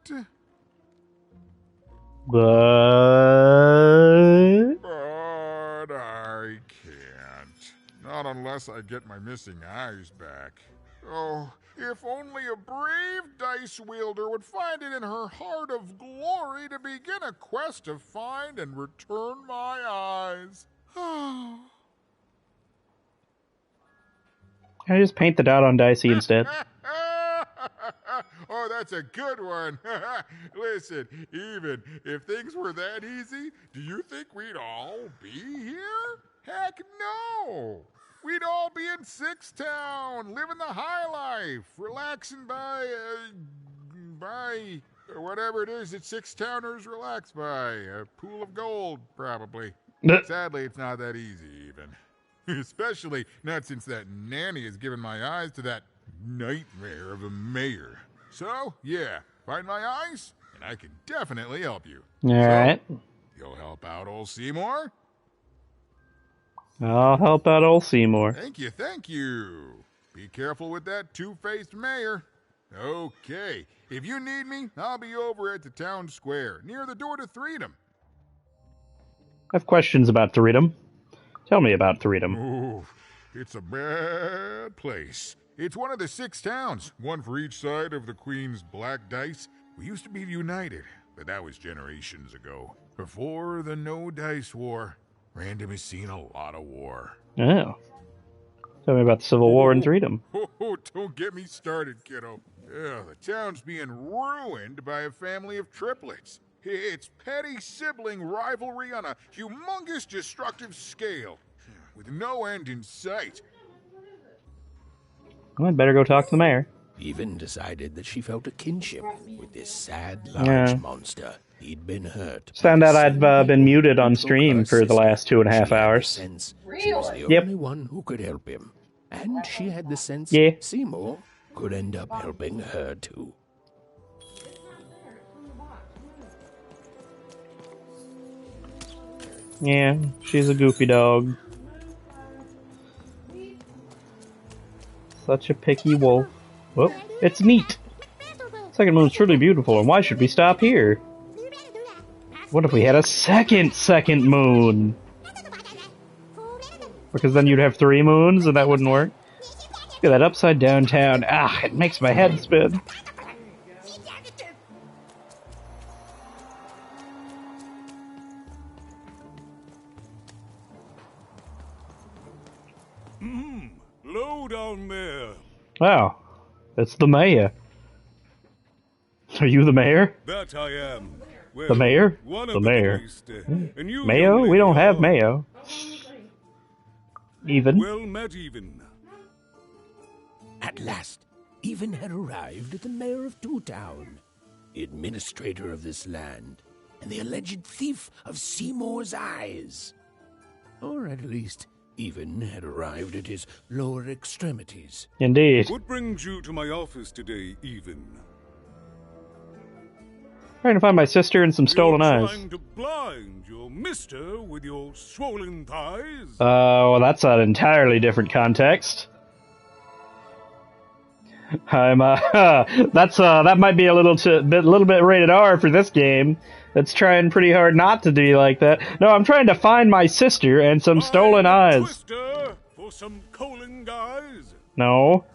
I can't. Not unless I get my missing eyes back. Oh, if only a brave dice wielder would find it in her heart of glory to begin a quest to find and return my eyes. Can I just paint the dot on Dicey instead? Oh, that's a good one. Listen, even if things were that easy, do you think we'd all be here? Heck no! We'd all be in Six Town, living the high life, relaxing by whatever it is that Six Towners relax by. A pool of gold, probably. Sadly, it's not that easy, even. Especially not since that nanny has given my eyes to that nightmare of a mayor. So, yeah, find my eyes, and I can definitely help you. Alright. So, you'll help out old Seymour? I'll help out old Seymour. Thank you, thank you. Be careful with that two-faced mayor. Okay, if you need me, I'll be over at the town square, near the door to Freedom. I have questions about Freedom. Tell me about Freedom. Ooh, it's a bad place. It's one of the 6 towns, one for each side of the Queen's black dice. We used to be united, but that was generations ago. Before the No Dice War, Random has seen a lot of war. Oh. Tell me about the Civil War and Freedom. Oh, don't get me started, kiddo. Yeah, the town's being ruined by a family of triplets. It's petty sibling rivalry on a humongous destructive scale, with no end in sight. Well, I'd better go talk to the mayor. Even decided that she felt a kinship with this sad, large monster. He'd been hurt. Found out I'd been muted on stream for the last 2.5 hours. She was the only one who could help him. And she had the sense Seymour could end up helping her too. Yeah, she's a goofy dog. Such a picky wolf. Oh, it's neat. Second moon's truly beautiful, and why should we stop here? What if we had a second moon? Because then you'd have 3 moons, and that wouldn't work. Look at that upside down town. Ah, it makes my head spin. Low down there. Wow, it's the mayor. Are you the mayor? That I am. Well, The mayor? one The of mayor. At least, and you, Mayo? young We lady, don't have are mayo. Even. Well met, Even. At last, Even had arrived at the mayor of Two Town, the administrator of this land, and the alleged thief of Seymour's eyes. Or at least, Even had arrived at his lower extremities. Indeed. What brings you to my office today, Even? Trying to find my sister and some stolen eyes. Trying to blind your mister with your swollen thighs? Well, that's an entirely different context. I'm, that might be a little bit rated R for this game. It's trying pretty hard not to be like that. No, I'm trying to find my sister and some stolen eyes. Twister for some colon guys? No.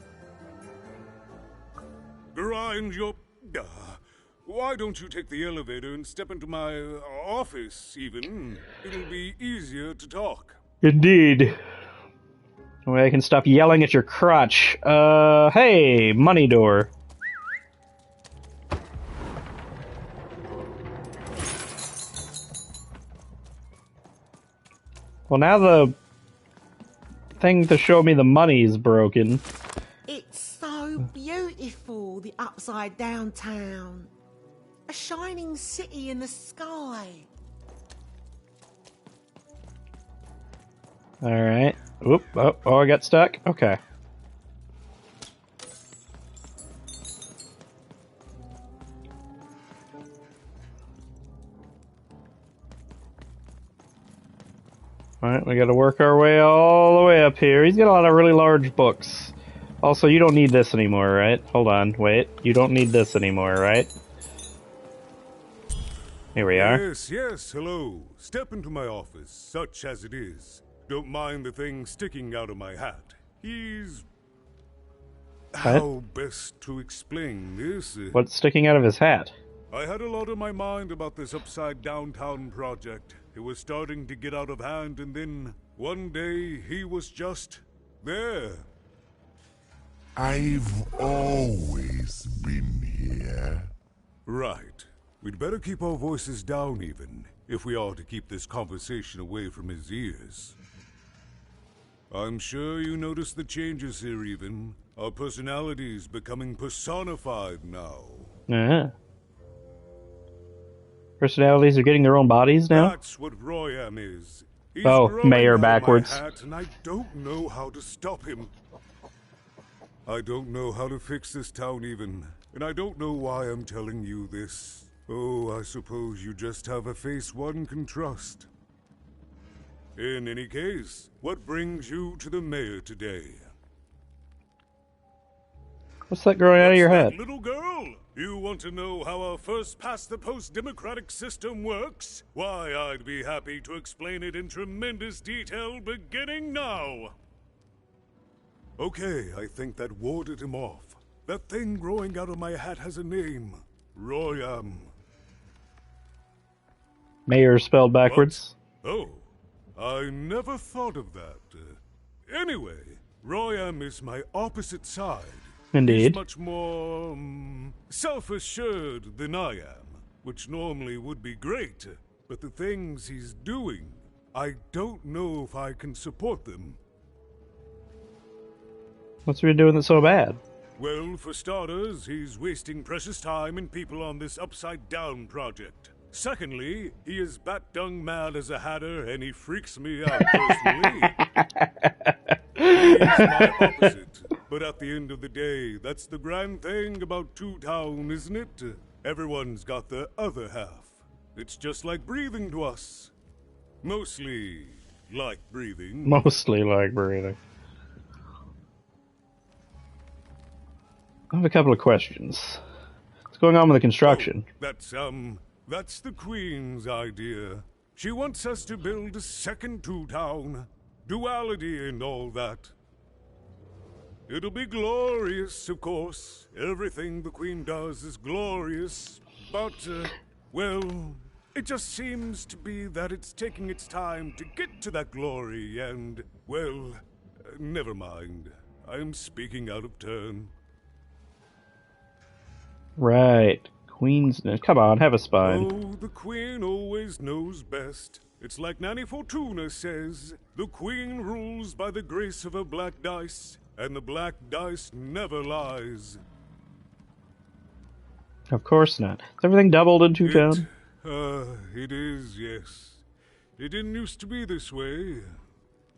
Grind your... why don't you take the elevator and step into my office, Even? It'll be easier to talk. Indeed. That way I can stop yelling at your crotch. Hey, money door. Well, now the thing to show me the money is broken. It's so beautiful, the upside down town. A shining city in the sky. Alright. Oop. Oh, I got stuck? Okay. Alright, we gotta work our way all the way up here. He's got a lot of really large books. Also, you don't need this anymore, right? Hold on, wait. You don't need this anymore, right? Here we are. Yes, yes, hello. Step into my office, such as it is. Don't mind the thing sticking out of my hat. He's... How best to explain this? What's sticking out of his hat? I had a lot on my mind about this upside downtown project. It was starting to get out of hand, and then one day he was just there. I've always been here. Right. We'd better keep our voices down even, if we are to keep this conversation away from his ears. I'm sure you noticed the changes here even. Our personalities becoming personified now. Yeah. Personalities are getting their own bodies now? That's what Royam is. He's Mayor growing out of my backwards. hat, and I don't know how to stop him. I don't know how to fix this town even, and I don't know why I'm telling you this. Oh, I suppose you just have a face one can trust. In any case, what brings you to the mayor today? What's that growing out of your head? Little girl, you want to know how our first-past-the-post democratic system works? Why, I'd be happy to explain it in tremendous detail beginning now. Okay, I think that warded him off. That thing growing out of my hat has a name. Royam. Mayor spelled backwards. Oh, I never thought of that. Anyway, Royam is my opposite side. Indeed. He's much more self-assured than I am, which normally would be great. But the things he's doing, I don't know if I can support them. What's he been doing that's so bad? Well, for starters, he's wasting precious time and people on this upside-down project. Secondly, he is bat-dung mad as a hatter, and he freaks me out personally. He's my opposite. But at the end of the day, that's the grand thing about Two Town, isn't it? Everyone's got the other half. It's just like breathing to us. Mostly like breathing. Mostly like breathing. I have a couple of questions. What's going on with the construction? That's the Queen's idea. She wants us to build a second Two Town. Duality and all that. It'll be glorious, of course. Everything the Queen does is glorious. But, well, it just seems to be that it's taking its time to get to that glory and, well, never mind. I'm speaking out of turn. Right. Queen's... Come on, have a spine. Oh, the Queen always knows best. It's like Nanny Fortuna says, the Queen rules by the grace of her black dice, and the black dice never lies. Of course not. Is everything doubled in Two Town? It is, yes. It didn't used to be this way.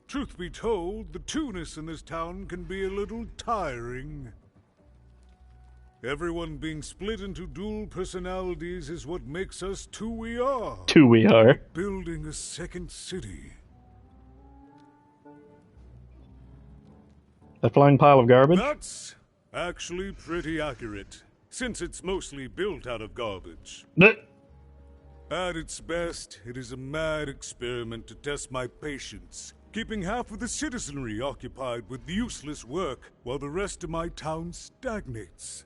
Truth be told, the two-ness in this town can be a little tiring. Everyone being split into dual personalities is what makes us two we are. Two we are. Building a second city. The flying pile of garbage? That's actually pretty accurate, since it's mostly built out of garbage. At its best, it is a mad experiment to test my patience, keeping half of the citizenry occupied with useless work while the rest of my town stagnates.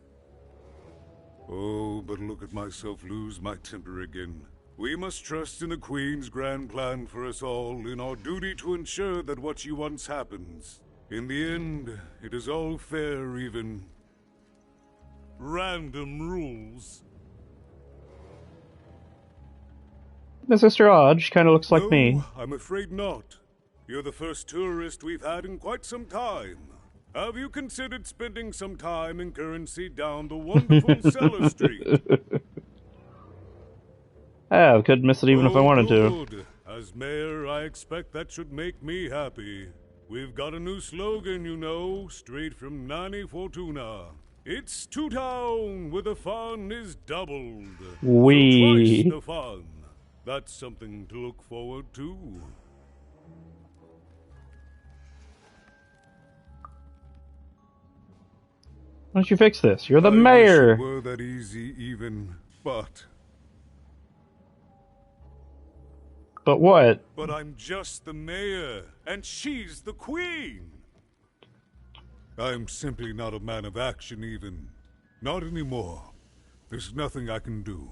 Oh, but look at myself lose my temper again. We must trust in the Queen's grand plan for us all, in our duty to ensure that what she wants happens. In the end, it is all fair, even. Random rules. My sister Odge kind of looks like me. I'm afraid not. You're the first tourist we've had in quite some time. Have you considered spending some time in currency down the wonderful Cellar Street? I couldn't miss it even if I wanted to. Good. As mayor, I expect that should make me happy. We've got a new slogan, you know, straight from Nanny Fortuna. It's Two Town, where the fun is doubled. Wee. So twice the fun. That's something to look forward to. Why don't you fix this? You're the I wish mayor. it were that easy, even, but what? But I'm just the mayor, and she's the queen. I'm simply not a man of action, even. Not anymore. There's nothing I can do.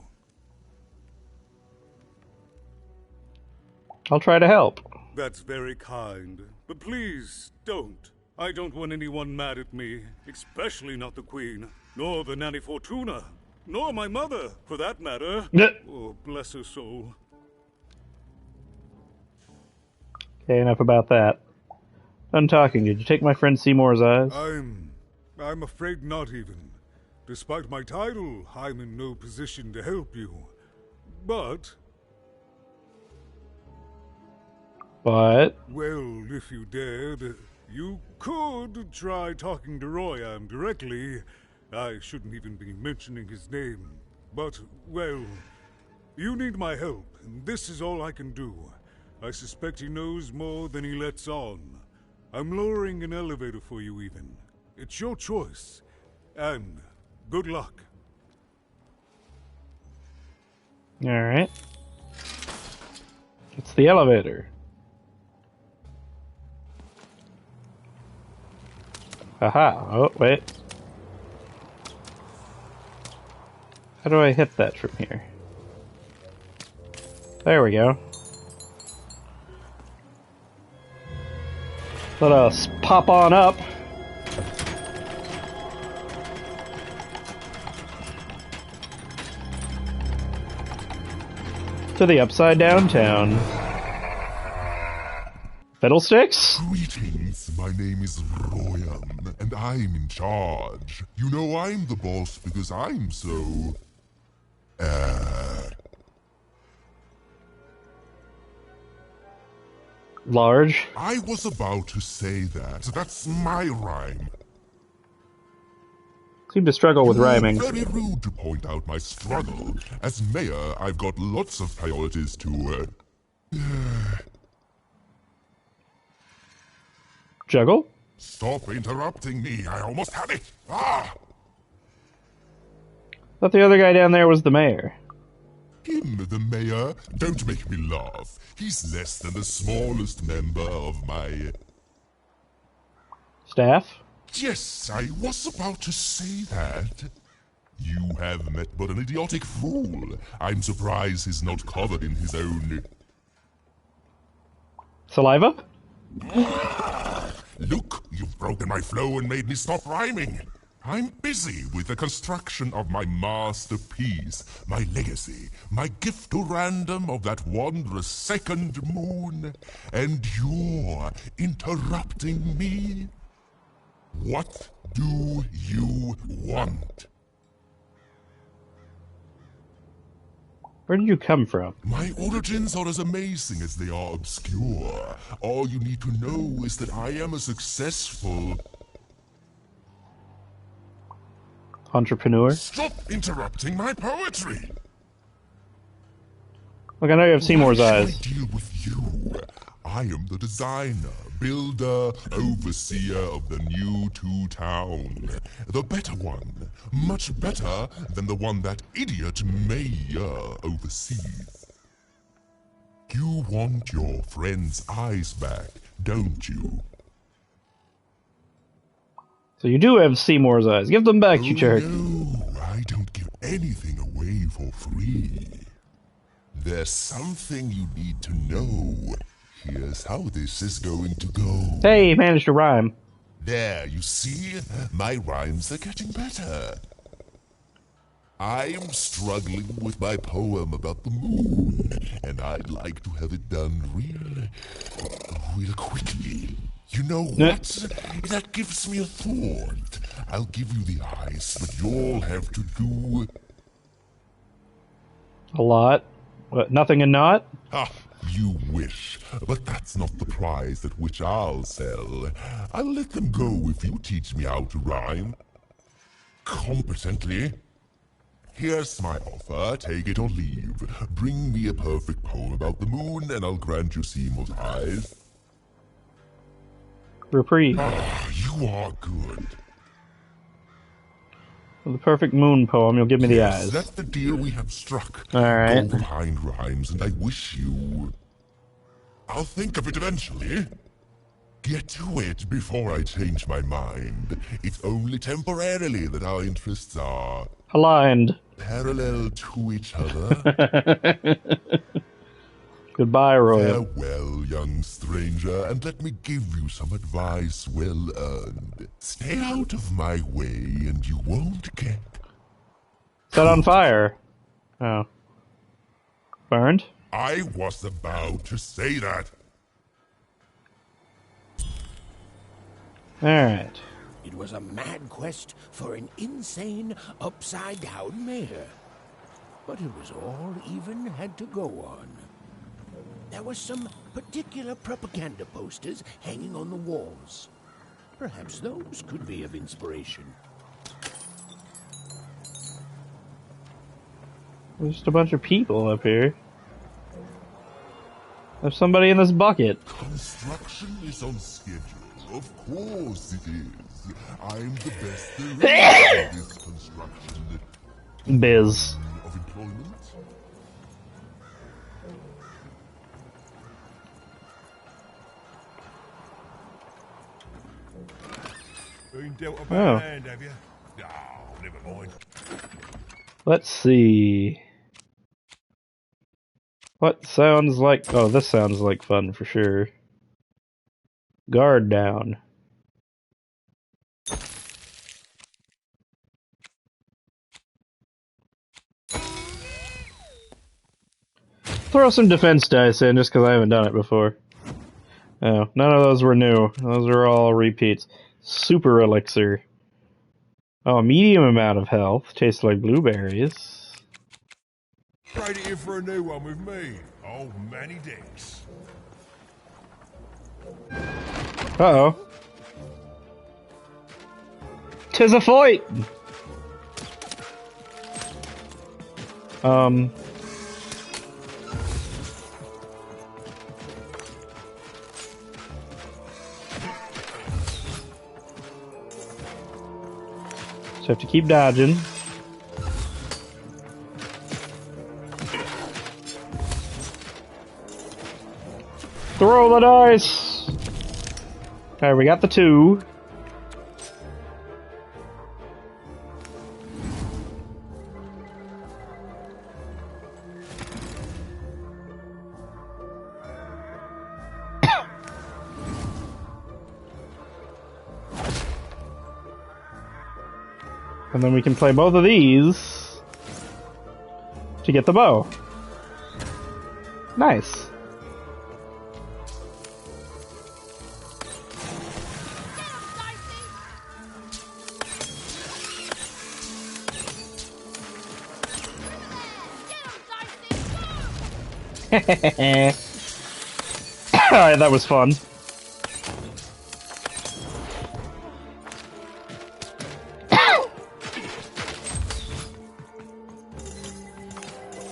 I'll try to help. That's very kind, but please don't. I don't want anyone mad at me, especially not the queen, nor the Nanny Fortuna, nor my mother, for that matter. Oh, bless her soul. Okay, enough about that. Done talking. Did you take my friend Seymour's eyes? I'm afraid not even. Despite my title, I'm in no position to help you. But... But? Well, if you dared, you could try talking to Royan directly. I shouldn't even be mentioning his name. But, well, you need my help, and this is all I can do. I suspect he knows more than he lets on. I'm lowering an elevator for you, even. It's your choice. And good luck. Alright. It's the elevator. Haha. Oh, wait. How do I hit that from here? There we go. Let us pop on up. To the upside down town. Fiddlesticks? Greetings, my name is Royan, and I'm in charge. You know I'm the boss because I'm so... large? I was about to say that. That's my rhyme. Seem to struggle with rhyming. Very rude to point out my struggle. As mayor, I've got lots of priorities to... Juggle? Stop interrupting me. I almost had it. Ah! Thought the other guy down there was the mayor. Him, the mayor? Don't make me laugh. He's less than the smallest member of my... staff? Yes, I was about to say that. You have met but an idiotic fool. I'm surprised he's not covered in his own... saliva? Look, you've broken my flow and made me stop rhyming. I'm busy with the construction of my masterpiece, my legacy, my gift to random of that wondrous second moon, and you're interrupting me? What do you want? Where did you come from? My origins are as amazing as they are obscure. All you need to know is that I am a successful... entrepreneur? Stop interrupting my poetry! Look, I know you have Seymour's eyes. I deal with you. I am the designer, builder, overseer of the new town. The better one. Much better than the one that idiot mayor oversees. You want your friend's eyes back, don't you? So you do have Seymour's eyes. Give them back, you jerk. No, I don't give anything away for free. There's something you need to know. Here's how this is going to go. Hey, you managed to rhyme. There, you see? My rhymes are getting better. I'm struggling with my poem about the moon, and I'd like to have it done real quickly. You know what? That gives me a thought. I'll give you the eyes, but you'll have to do... a lot. What, nothing and not? Ah, you wish. But that's not the prize at which I'll sell. I'll let them go if you teach me how to rhyme. Competently. Here's my offer, take it or leave. Bring me a perfect poem about the moon, and I'll grant you Seymour's eyes. Reprieve. Ah, you are good. The perfect moon poem. You'll give me the eyes. That's the deal we have struck. All right. Go behind rhymes, and I wish you. I'll think of it eventually. Get to it before I change my mind. It's only temporarily that our interests are aligned, parallel to each other. Goodbye, Royal. Farewell, young stranger, and let me give you some advice well earned. Stay out of my way, and you won't get set on fire. Oh, burned. I was about to say that. Alright. It was a mad quest for an insane, upside-down mayor. But it was all even had to go on. There were some particular propaganda posters hanging on the walls. Perhaps those could be of inspiration. There's just a bunch of people up here. There's somebody in this bucket. Construction is on schedule. Of course it is. I'm the best there is in this construction. Biz. Of employment. Been dealt a bad hand, have you? Oh, never mind. Let's see. What sounds like... Oh, this sounds like fun for sure. Guard down. Throw some defense dice in just because I haven't done it before. Oh, none of those were new. Those are all repeats. Super elixir. Oh, a medium amount of health. Tastes like blueberries. Trade it in for a new one with me. Old Manny Dix. Uh-oh. 'Tis a fight! Just have to keep dodging. Throw the dice! Alright, we got the 2. And then we can play both of these to get the bow. Nice. Alright, that was fun.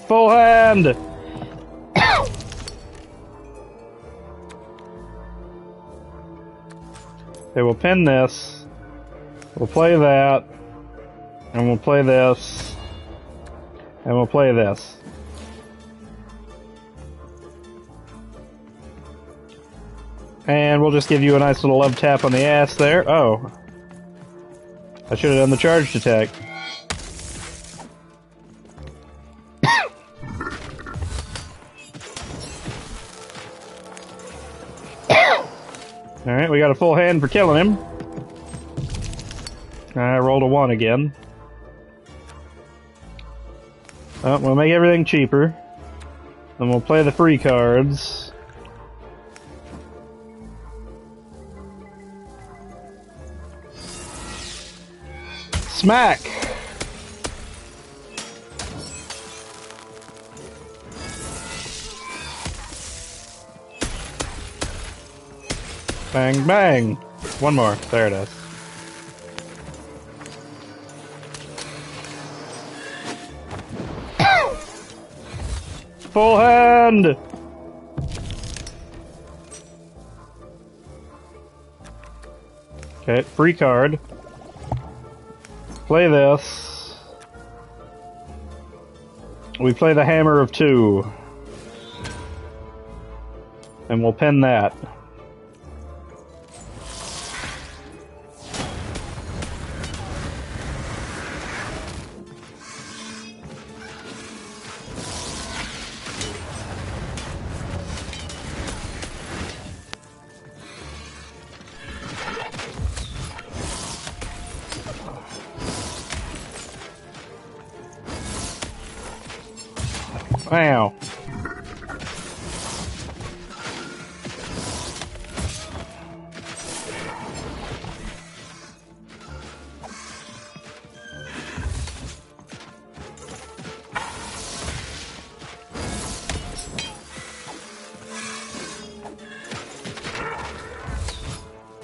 Full hand! Okay, we'll pin this. We'll play that. And we'll play this. And we'll play this. And we'll just give you a nice little love tap on the ass there. Oh. I should have done the charged attack. Alright, we got a full hand for killing him. I rolled a 1 again. Oh, we'll make everything cheaper. Then we'll play the free cards. Smack! Bang, bang! One more. There it is. Full hand! Okay, free card. play this. We play the Hammer of Two. And we'll pin that. Wow.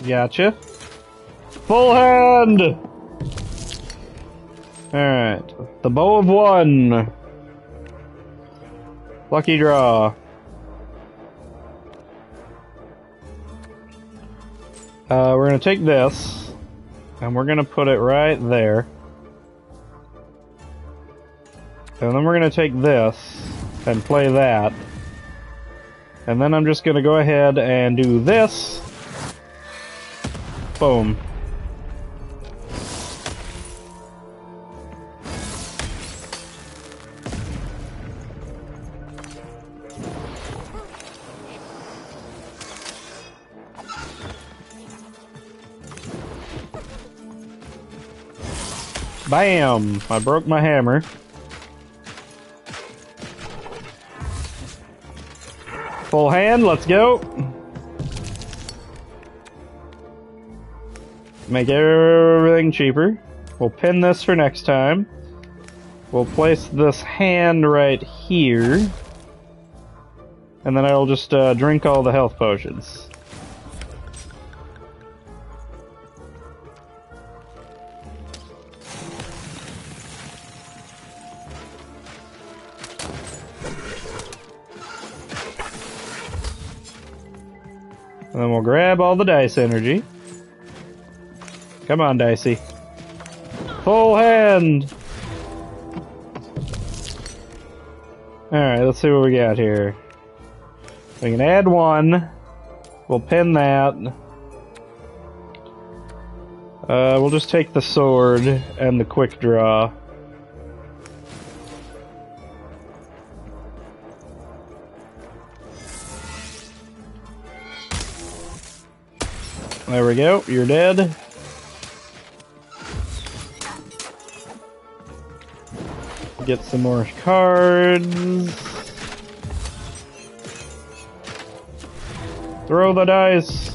Gotcha. Full hand! Alright. The Bow of One. Lucky draw. We're gonna take this, and we're gonna put it right there. And then we're gonna take this, and play that. And then I'm just gonna go ahead and do this. Boom. Bam! I broke my hammer. Full hand, let's go. Make everything cheaper. We'll pin this for next time. We'll place this hand right here. And then I'll just drink all the health potions. And then we'll grab all the dice energy. Come on, Dicey. Full hand! Alright, let's see what we got here. We can add one. We'll pin that. We'll just take the sword and the quick draw. There we go, you're dead. Get some more cards. Throw the dice.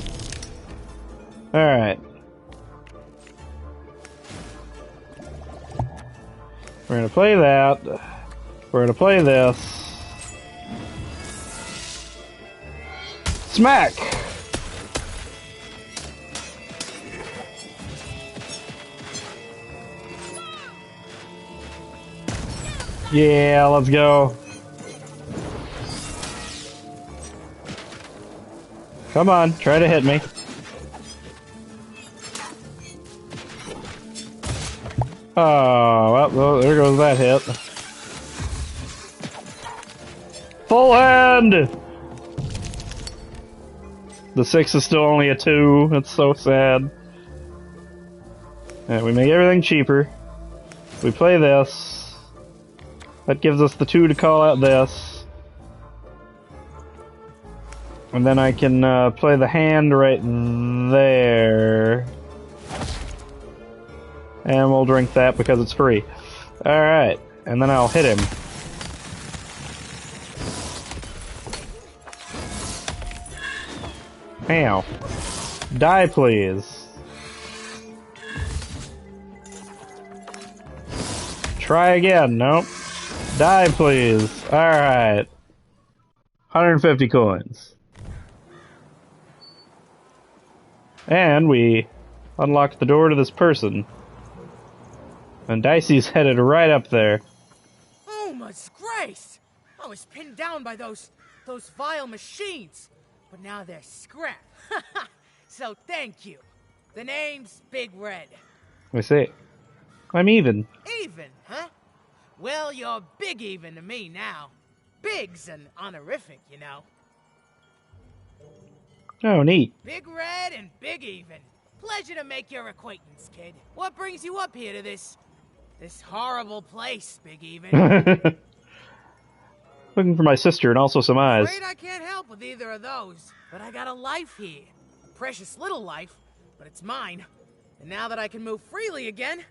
Alright. We're gonna play that. We're gonna play this. Smack! Yeah, let's go. Come on, try to hit me. Oh, well, there goes that hit. Full hand! The 6 is still only a 2. That's so sad. Alright, we make everything cheaper. We play this. That gives us the 2 to call out this. And then I can play the hand right there. And we'll drink that because it's free. Alright, and then I'll hit him. Ow. Die, please. Try again. Nope. Die, please. Alright. 150 coins. And we unlocked the door to this person. And Dicey's headed right up there. Oh my grace! I was pinned down by those vile machines. But now they're scrap. So thank you. The name's Big Red. Let me see. I'm even. Even, huh? Well, you're big even to me now. Big's an honorific, you know. Oh, neat. Big Red and Big Even. Pleasure to make your acquaintance, kid. What brings you up here to this horrible place, Big Even? Looking for my sister and also some eyes. Afraid I can't help with either of those, but I got a life here. Precious little life, but it's mine. And now that I can move freely again,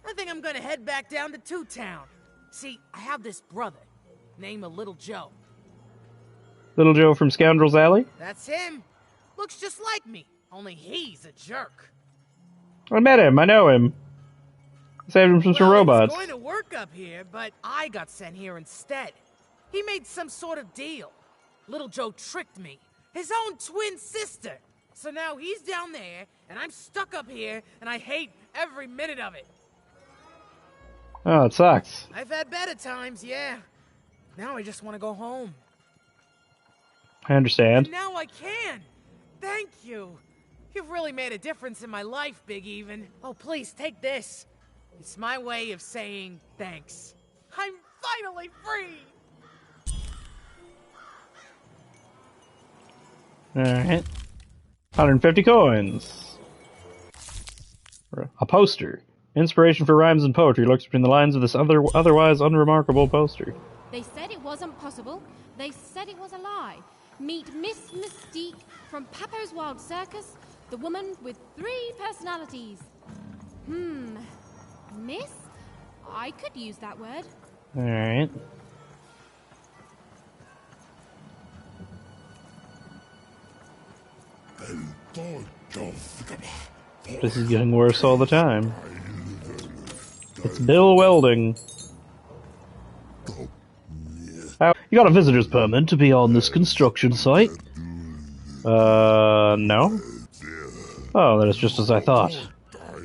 I think I'm gonna head back down to Two Town. See, I have this brother, named Little Joe. Little Joe from Scoundrel's Alley? That's him. Looks just like me, only he's a jerk. I met him. I know him. I saved him from some robots. He was going to work up here, but I got sent here instead. He made some sort of deal. Little Joe tricked me. His own twin sister. So now he's down there, and I'm stuck up here, and I hate every minute of it. Oh, it sucks. I've had better times, yeah. Now I just want to go home. I understand. And now I can. Thank you. You've really made a difference in my life, Big Even. Oh, please, take this. It's my way of saying thanks. I'm finally free! Alright. 150 coins. A poster. Inspiration for rhymes and poetry lurks between the lines of this otherwise unremarkable poster. They said it wasn't possible. They said it was a lie. Meet Miss Mystique from Papo's Wild Circus, the woman with 3 personalities. Miss? I could use that word. Alright. This is getting worse all the time. It's Bill Welding. You got a visitor's permit to be on this construction site? No? Oh, that is just as I thought.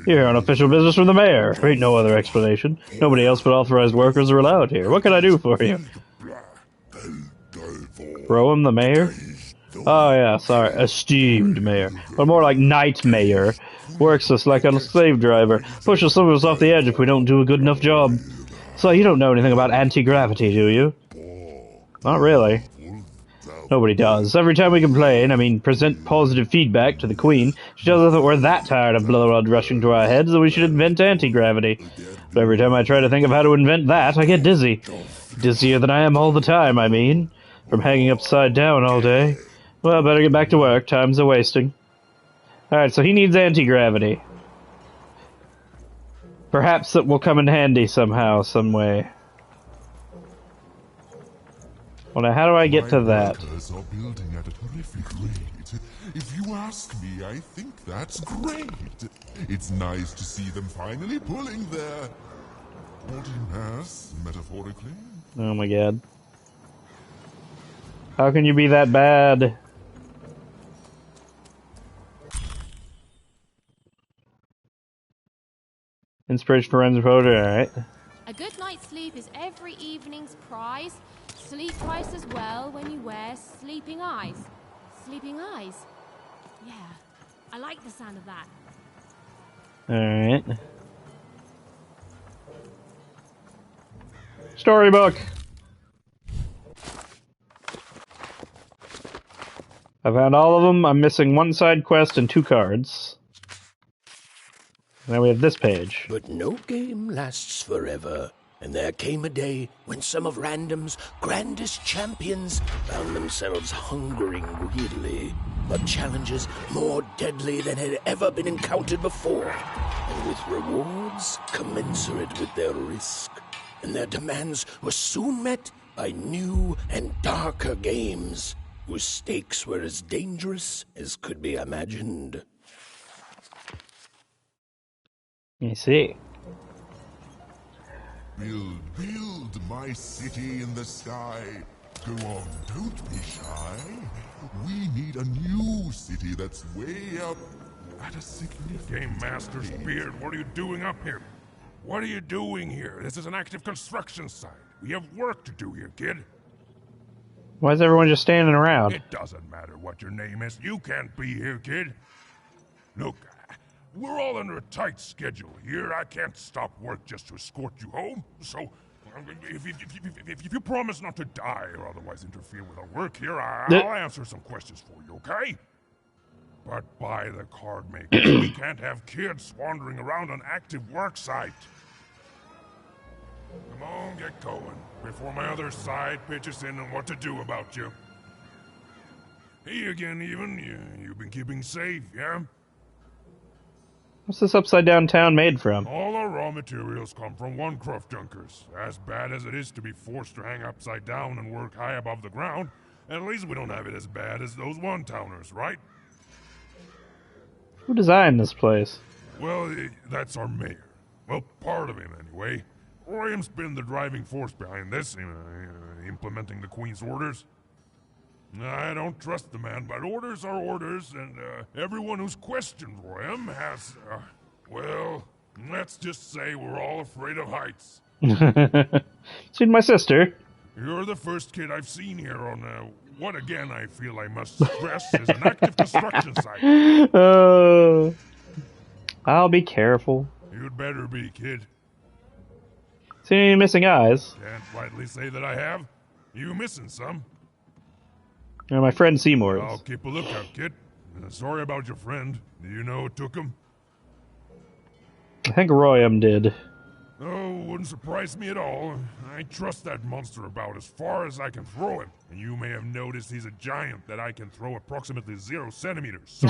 You're here on official business from the mayor. There ain't no other explanation. Nobody else but authorized workers are allowed here. What can I do for you? Rowan, the mayor? Oh, yeah, sorry. Esteemed mayor. But more like night mayor. Works us like a slave driver. Pushes some of us off the edge if we don't do a good enough job. So you don't know anything about anti-gravity, do you? Not really. Nobody does. Every time we complain, present positive feedback to the Queen, she tells us that we're that tired of blood rushing to our heads that we should invent anti-gravity. But every time I try to think of how to invent that, I get dizzy. Dizzier than I am all the time, from hanging upside down all day. Well, better get back to work. Time's a-wasting. Alright, so he needs anti-gravity. Perhaps it will come in handy somehow, some way. Well, now, how do I get to that? Are building at a terrific rate. If you ask me, I think that's great. It's nice to see them finally pulling their boarding pass, metaphorically. Oh my god. How can you be that bad? Inspiration for rhymes and poetry, alright. A good night's sleep is every evening's prize. Sleep twice as well when you wear sleeping eyes. Sleeping eyes? Yeah, I like the sound of that. Alright. Storybook! I found all of them. I'm missing 1 side quest and 2 cards. Now we have this page. But no game lasts forever, and there came a day when some of Random's grandest champions found themselves hungering greedily for challenges more deadly than had ever been encountered before, and with rewards commensurate with their risk. And their demands were soon met by new and darker games, whose stakes were as dangerous as could be imagined. You see. Build my city in the sky. Go on, don't be shy. We need a new city that's way up at a significant Game Master's beard, what are you doing up here? What are you doing here? This is an active construction site. We have work to do here, kid. Why is everyone just standing around? It doesn't matter what your name is. You can't be here, kid. Look, we're all under a tight schedule here. I can't stop work just to escort you home. So, if you promise not to die or otherwise interfere with our work here, I'll answer some questions for you, okay? But by the card makers, we can't have kids wandering around an active work site. Come on, get going, before my other side pitches in on what to do about you. Hey again, even. You've been keeping safe, yeah? What's this upside-down town made from? All our raw materials come from one Croft Junkers. As bad as it is to be forced to hang upside down and work high above the ground, at least we don't have it as bad as those one-towners, right? Who designed this place? Well, that's our mayor. Well, part of him, anyway. Royam's been the driving force behind this, implementing the Queen's orders. I don't trust the man, but orders are orders, and everyone who's questioned Royam has, well, let's just say we're all afraid of heights. Seen my sister. You're the first kid I've seen here on, what again I feel I must stress is an active construction site. I'll be careful. You'd better be, kid. Seen any missing eyes? Can't rightly say that I have. You missing some? My friend Seymour's. I'll keep a lookout, kid. Sorry about your friend. Do you know who took him? I think Royam did. Oh, wouldn't surprise me at all. I trust that monster about as far as I can throw him. And you may have noticed he's a giant that I can throw approximately 0 centimeters. So...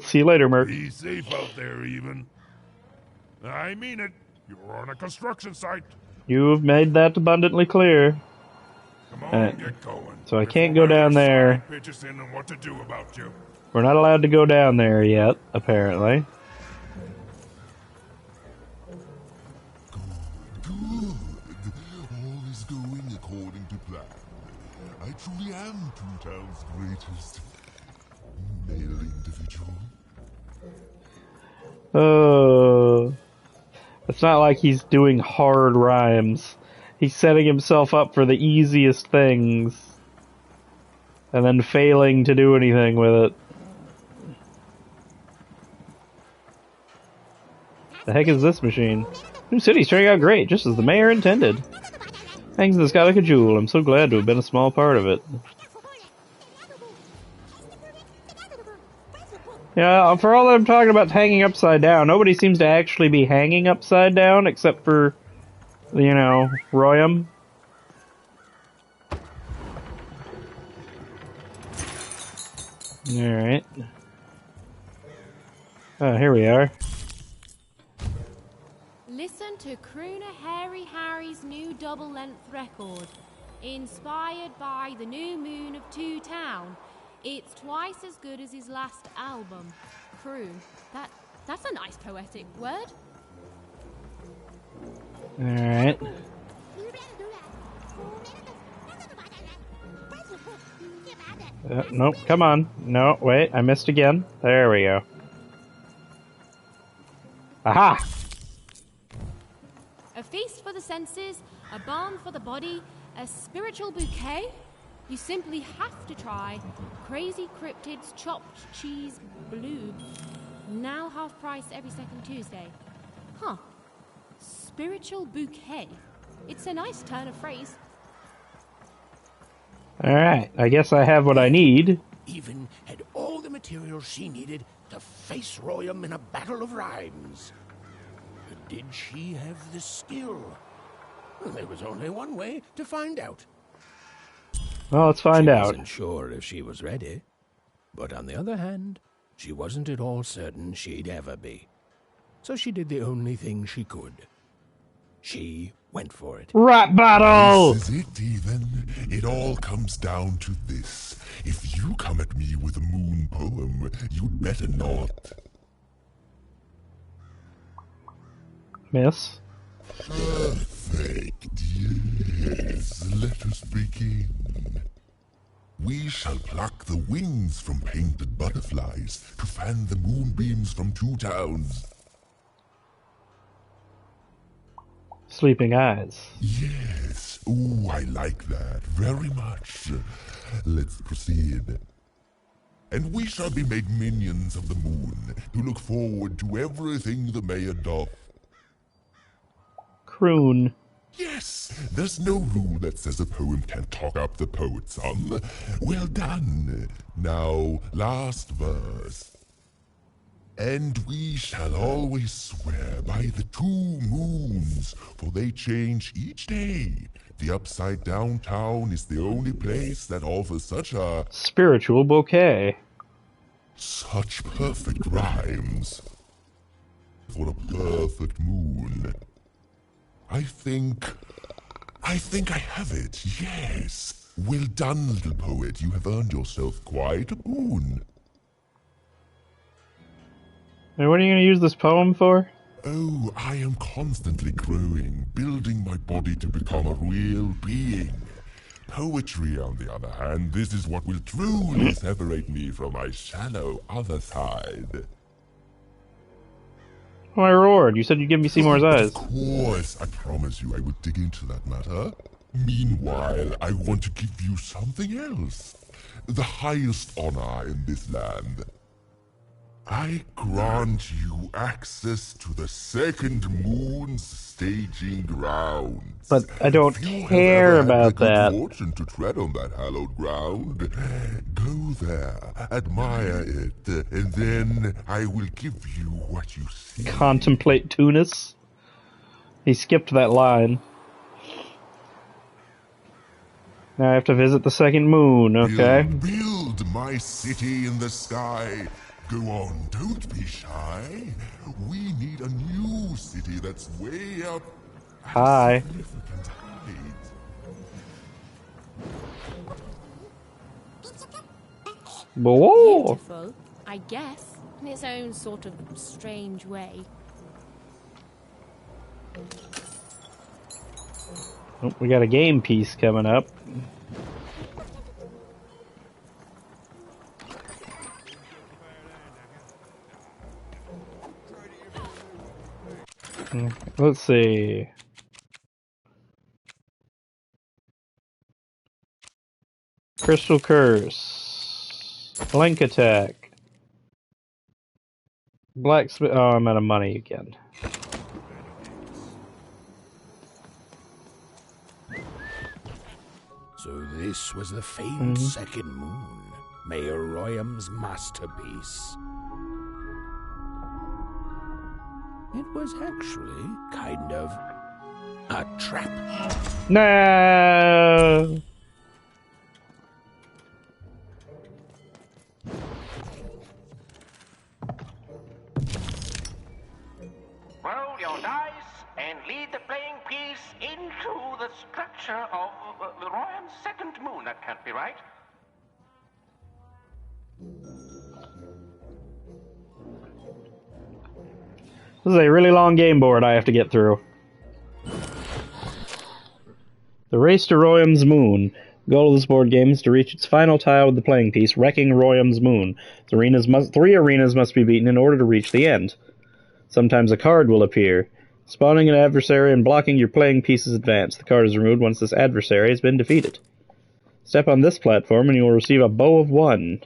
See you later, Merc. Be safe out there, even. I mean it. You're on a construction site. You've made that abundantly clear. Come on, get going. So I can't go down there. Pitches in on what to do about you. We're not allowed to go down there yet, apparently. Good. All is going according to plan. I truly am Two Town's greatest male individual. It's not like he's doing hard rhymes. He's setting himself up for the easiest things. And then failing to do anything with it. The heck is this machine? New city's turning out great, just as the mayor intended. Hangs in the sky like a jewel. I'm so glad to have been a small part of it. Yeah, for all that I'm talking about hanging upside down, nobody seems to actually be hanging upside down except for, you know, Royam. Alright. Oh, here we are. Listen to Crooner Hairy Harry's new double-length record. Inspired by the new moon of Two Town. It's twice as good as his last album. Croon. That's a nice poetic word. Alright. Nope, come on. No, wait, I missed again. There we go. Aha! A feast for the senses, a balm for the body, a spiritual bouquet. You simply have to try Crazy Cryptid's Chopped Cheese Blue. Now half price every second Tuesday. Huh. Spiritual bouquet. It's a nice turn of phrase. Alright, I guess I have what I need. Even had all the materials she needed to face Royam in a battle of rhymes. But did she have the skill? Well, there was only one way to find out. Well, let's find out. She wasn't sure if she was ready, but on the other hand, she wasn't at all certain she'd ever be. So she did the only thing she could. She went for it. Rap battle! This is it, even. It all comes down to this. If you come at me with a moon poem, you'd better not. Miss? Perfect. Yes. Let us begin. We shall pluck the wings from painted butterflies to fan the moonbeams from Two Towns. Sleeping eyes. Yes. Ooh, I like that very much. Let's proceed. and we shall be made minions of the moon to look forward to everything the mayor doth. Croon. Yes, there's no rule that says a poem can't talk up the poet some. Well done. Now, last verse. And we shall always swear by the 2 moons, for they change each day. The Upside Down Town is the only place that offers such a... spiritual bouquet. Such perfect rhymes. For a perfect moon. I think I have it, yes. Well done, little poet. You have earned yourself quite a boon. Hey, what are you going to use this poem for? Oh, I am constantly growing, building my body to become a real being. Poetry, on the other hand, this is what will truly separate me from my shallow other side. My lord, you said you'd give me Seymour's eyes. Of course, I promise you I would dig into that matter. Meanwhile, I want to give you something else. The highest honor in this land. I grant you access to the second moon's staging grounds. But I don't care about that. If you have ever had the good fortune to tread on that hallowed ground, go there, admire it, and then I will give you what you see. Contemplate Tunis. He skipped that line. Now I have to visit the second moon, okay? Build my city in the sky. Go on, don't be shy. We need a new city that's way up. Hi. Whoa. Beautiful, I guess, in its own sort of strange way. Oh, we got a game piece coming up. Let's see. Crystal Curse. Blink Attack. Blacksmith. Oh, I'm out of money again. So this was the famed second moon, Mayor Royam's masterpiece. It was actually kind of a trap. No. Roll your dice and lead the playing piece into the structure of Royan's second moon. That can't be right. This is a really long game board I have to get through. The Race to Royam's Moon. The goal of this board game is to reach its final tile with the playing piece, wrecking Royam's Moon. Three arenas must be beaten in order to reach the end. Sometimes a card will appear, spawning an adversary and blocking your playing piece's advance. The card is removed once this adversary has been defeated. Step on this platform and you will receive a bow of 1.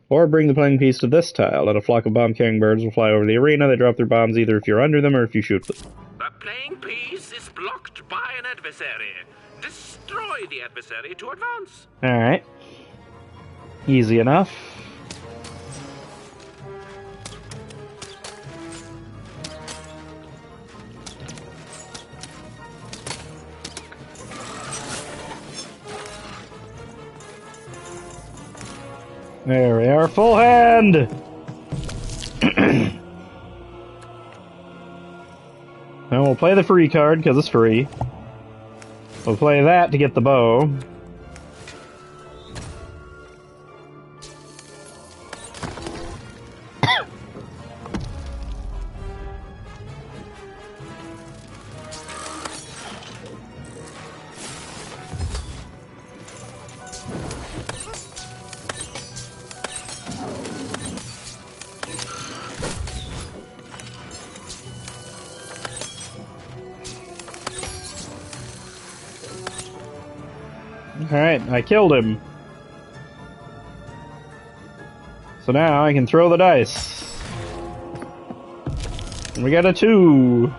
Or bring the playing piece to this tile, and a flock of bomb-carrying birds will fly over the arena. They drop their bombs either if you're under them or if you shoot them. The playing piece is blocked by an adversary. Destroy the adversary to advance. Alright. Easy enough. There we are, full hand! And we'll play the free card, because it's free. We'll play that to get the bow. Alright, I killed him. So now I can throw the dice. And we got a 2.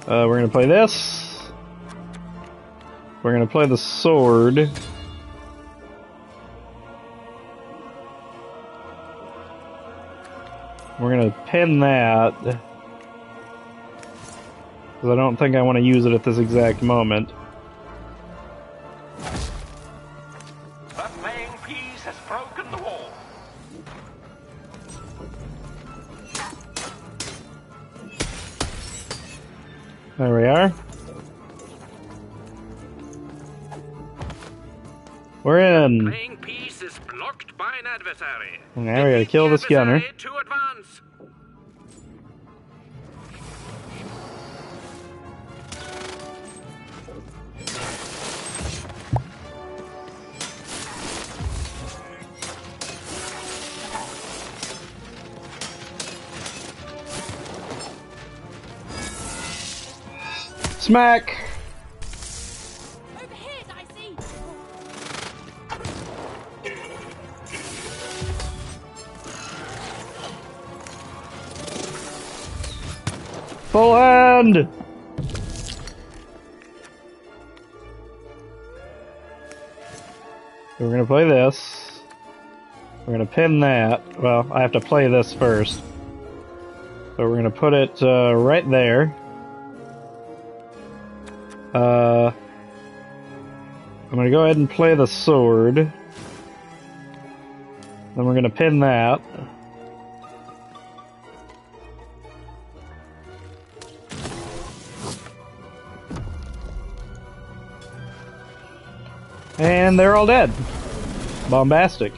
We're gonna play this. We're gonna play the sword. We're gonna pin that. Because I don't think I want to use it at this exact moment. The playing piece has broken the wall. There we are. We're in. Playing piece is blocked by an adversary. Now we gotta kill this gunner. To advance. Smack! Over here, Dicey! Full hand! We're gonna play this. We're gonna pin that. Well, I have to play this first. So we're gonna put it right there. I'm gonna go ahead and play the sword. Then we're gonna pin that. And they're all dead. Bombastic.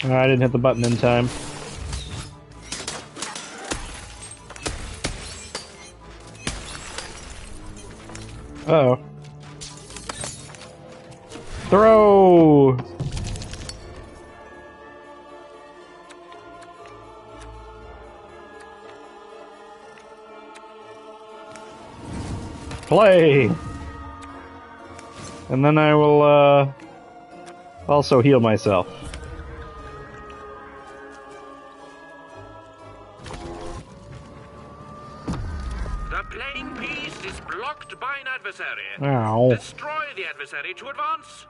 I didn't hit the button in time. Uh-oh. Throw! Play! And then I will, also heal myself. The playing piece is blocked by an adversary. Ow. Destroy the adversary to advance.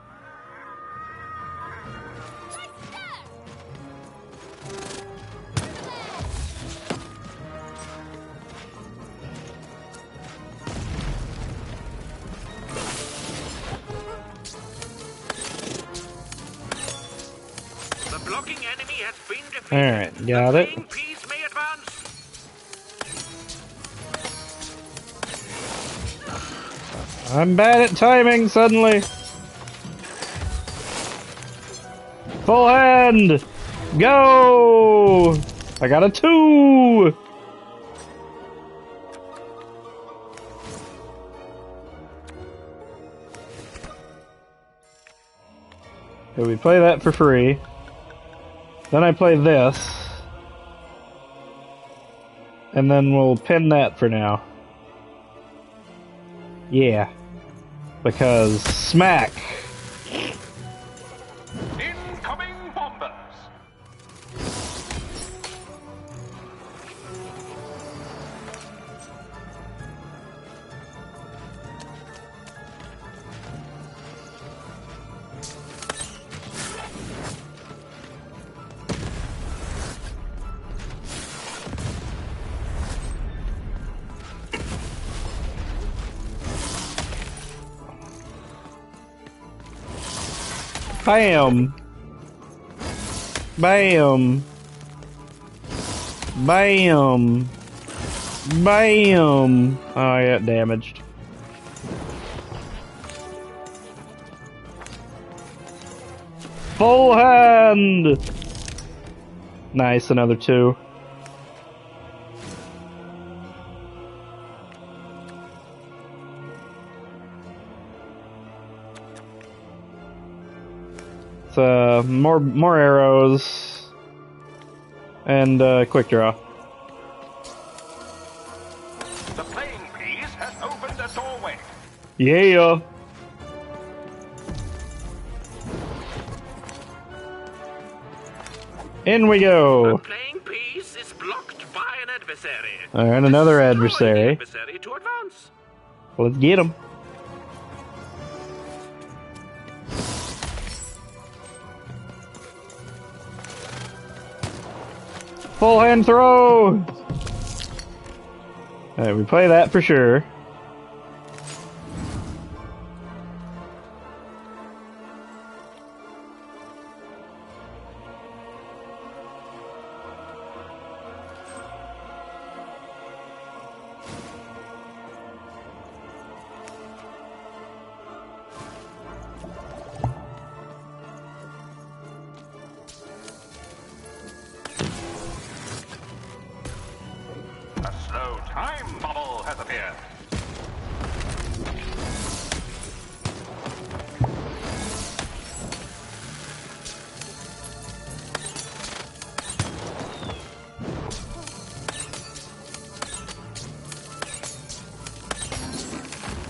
The blocking enemy has been defeated. Alright, got it. Playing piece may advance. I'm bad at timing suddenly. Full hand! Go! I got a 2! So we play that for free. Then I play this. And then we'll pin that for now. Yeah. Because smack! Incoming bombers. Bam! Bam! Bam! Bam! Oh, I got damaged. Full hand! Nice, another 2. It's more arrows and quick draw. The playing piece has opened a doorway. Yeah. In we go. The playing piece is blocked by an adversary. Alright, another adversary. Adversary to advance. Let's get him. Full hand throw! Alright, we play that for sure. A slow time bubble has appeared.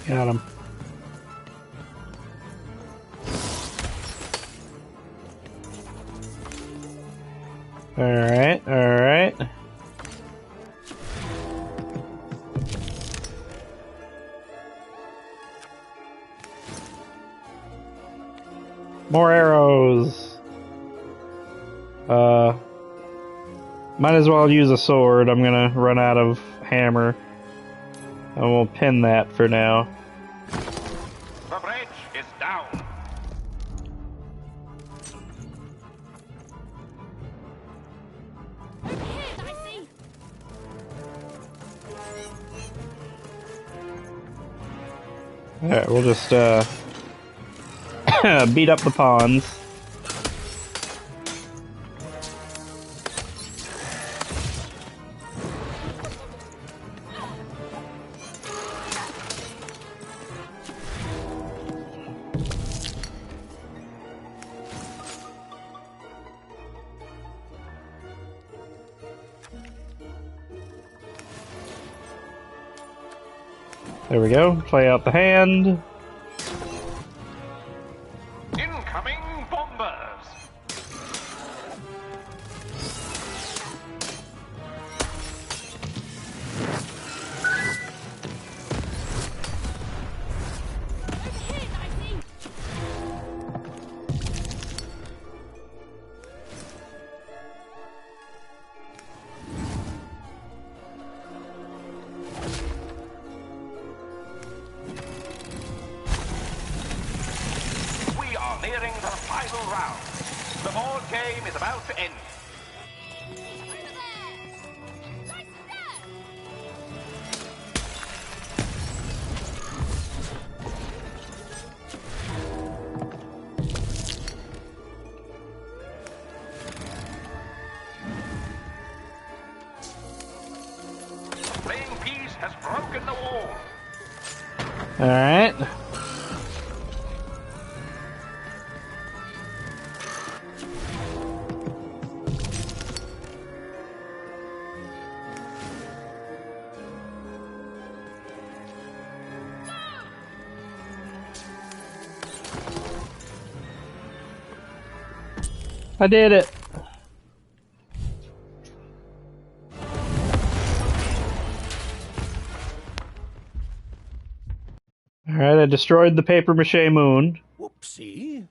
Got him. Alright, alright. More arrows. Might as well use a sword. I'm gonna run out of hammer. And we'll pin that for now. The bridge is down. Alright, we'll just beat up the pawns. There we go. Play out the hand. Incoming bombers. We are nearing the final round. The board game is about to end. The playing piece has broken the wall. Alright. I did it. Alright, I destroyed the paper mache moon. Whoopsie.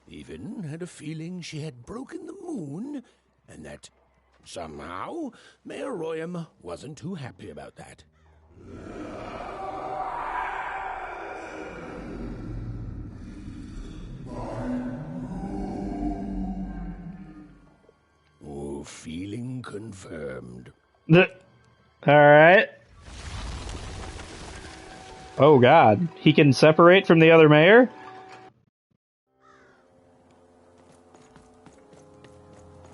Even had a feeling she had broken the moon, and that somehow Mayor Royam wasn't too happy about that. Oh, feeling confirmed. Alright. Oh god, he can separate from the other mayor?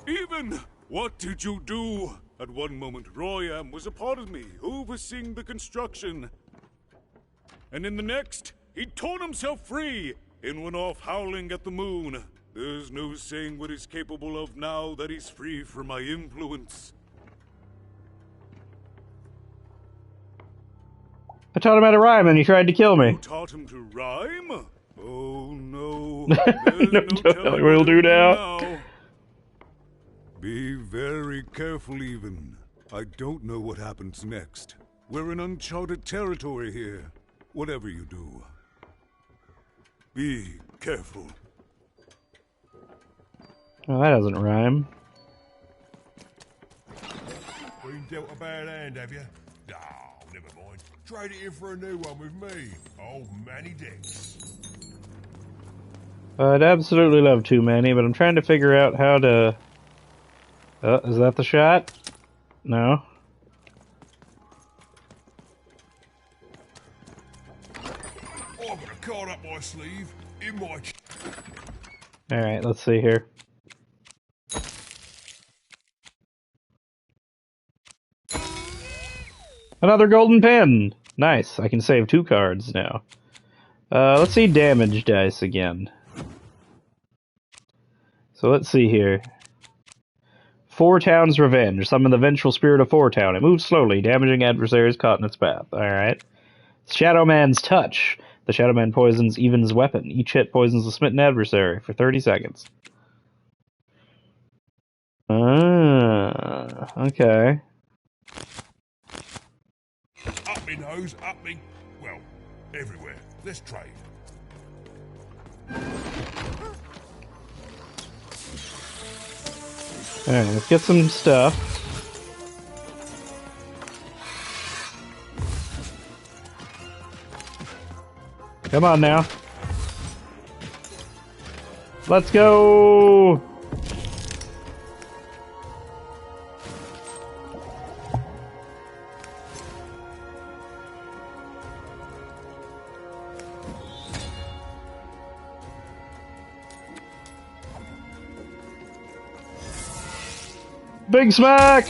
Even, what did you do? At one moment, Royam was a part of me, overseeing the construction. And in the next, he torn himself free and went off howling at the moon. There's no saying what he's capable of now that he's free from my influence. I taught him how to rhyme and he tried to kill me. You taught him to rhyme? Oh no. No, we'll do now. Be very careful, even. I don't know what happens next. We're in uncharted territory here. Whatever you do, be careful. Oh, that doesn't rhyme. Been dealt a bad hand, have you? Oh, never mind. Trade it in for a new one with me. Old Manny Dix. I'd absolutely love Too Many, but I'm trying to figure out how to... is that the shot? No. I've got a card up my sleeve, in my... Alright, let's see here. Another golden pin! Nice, I can save 2 cards now. Let's see damage dice again. So let's see here. 4 Towns Revenge. Summon the vengeful spirit of 4 Town. It moves slowly, damaging adversaries caught in its path. Alright. Shadow Man's Touch. The Shadow Man poisons Even's weapon. Each hit poisons the smitten adversary for 30 seconds. Okay. Up me nose, up me... well, everywhere. Let's trade. Alright, let's get some stuff. Come on now. Let's go! Big smack!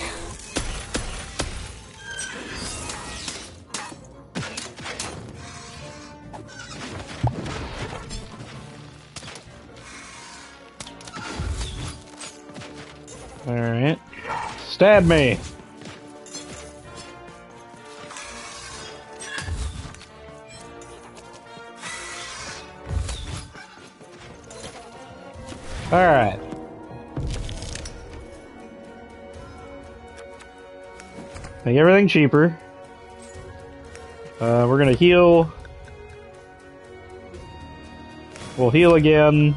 Alright. Stab me! Alright. Make everything cheaper. We're gonna heal. We'll heal again.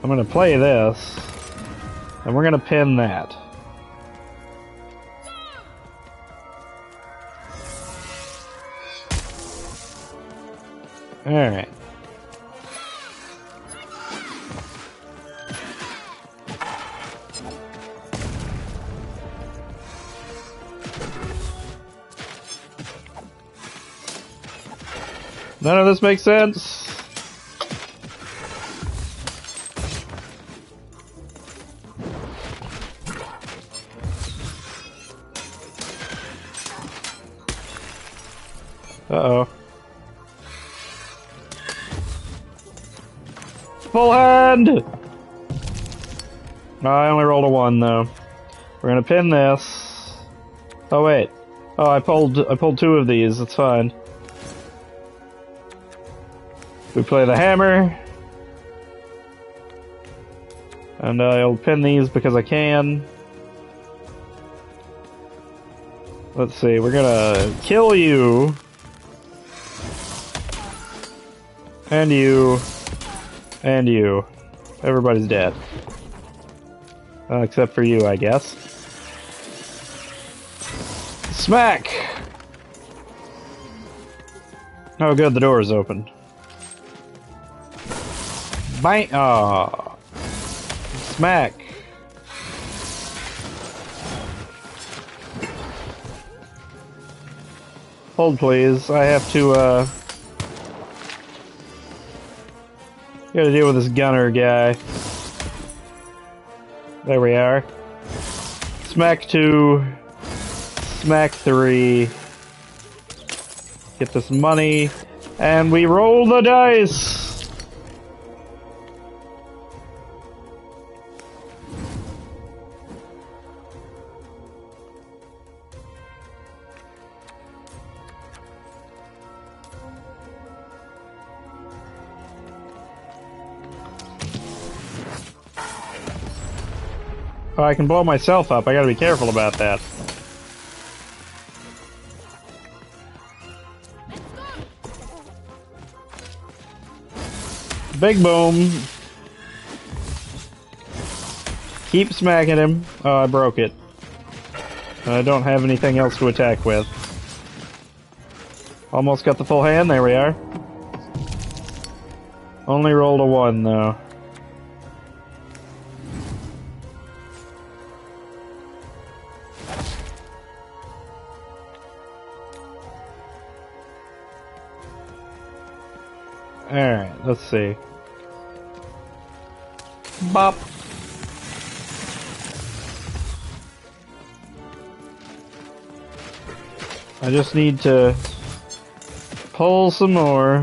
I'm gonna play this. And we're gonna pin that. Alright. None of this makes sense. Uh-oh. Full hand! No, I only rolled a 1 though. We're gonna pin this. Oh wait. Oh, I pulled 2 of these, it's fine. We play the hammer. And I'll pin these because I can. Let's see, we're gonna kill you. And you. And you. Everybody's dead. Except for you, I guess. Smack! Oh good, the door is open. Bang! Aww. Smack! Hold please, I have to, gotta deal with this gunner guy. There we are. Smack 2. Smack 3. Get this money. And we roll the dice! Oh, I can blow myself up. I gotta be careful about that. Big boom. Keep smacking him. Oh, I broke it. I don't have anything else to attack with. Almost got the full hand. There we are. Only rolled a 1, though. Alright, let's see. Bop. I just need to pull some more.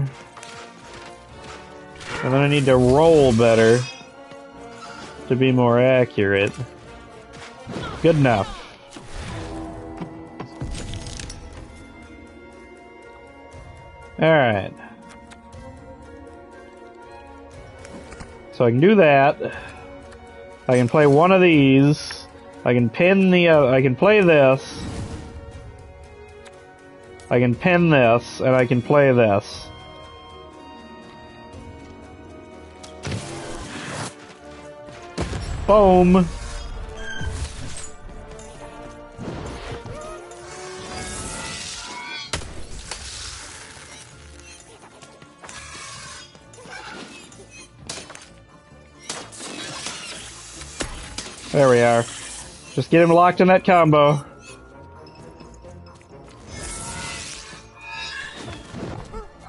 And then I need to roll better to be more accurate. Good enough. Alright. So I can do that. I can play one of these. I can pin the I can play this. I can pin this, and I can play this. Boom! There we are. Just get him locked in that combo.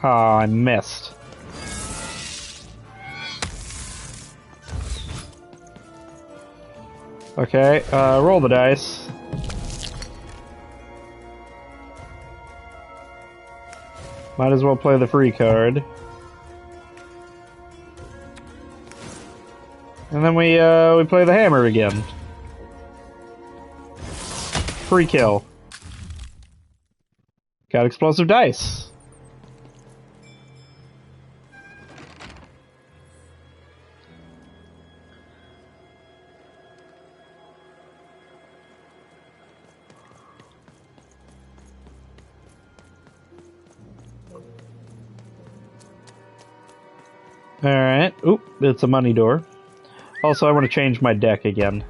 Oh, I missed. Okay, roll the dice. Might as well play the free card. And then we play the hammer again. Free kill. Got explosive dice. Alright. Oop, it's a money door. Also, I want to change my deck again.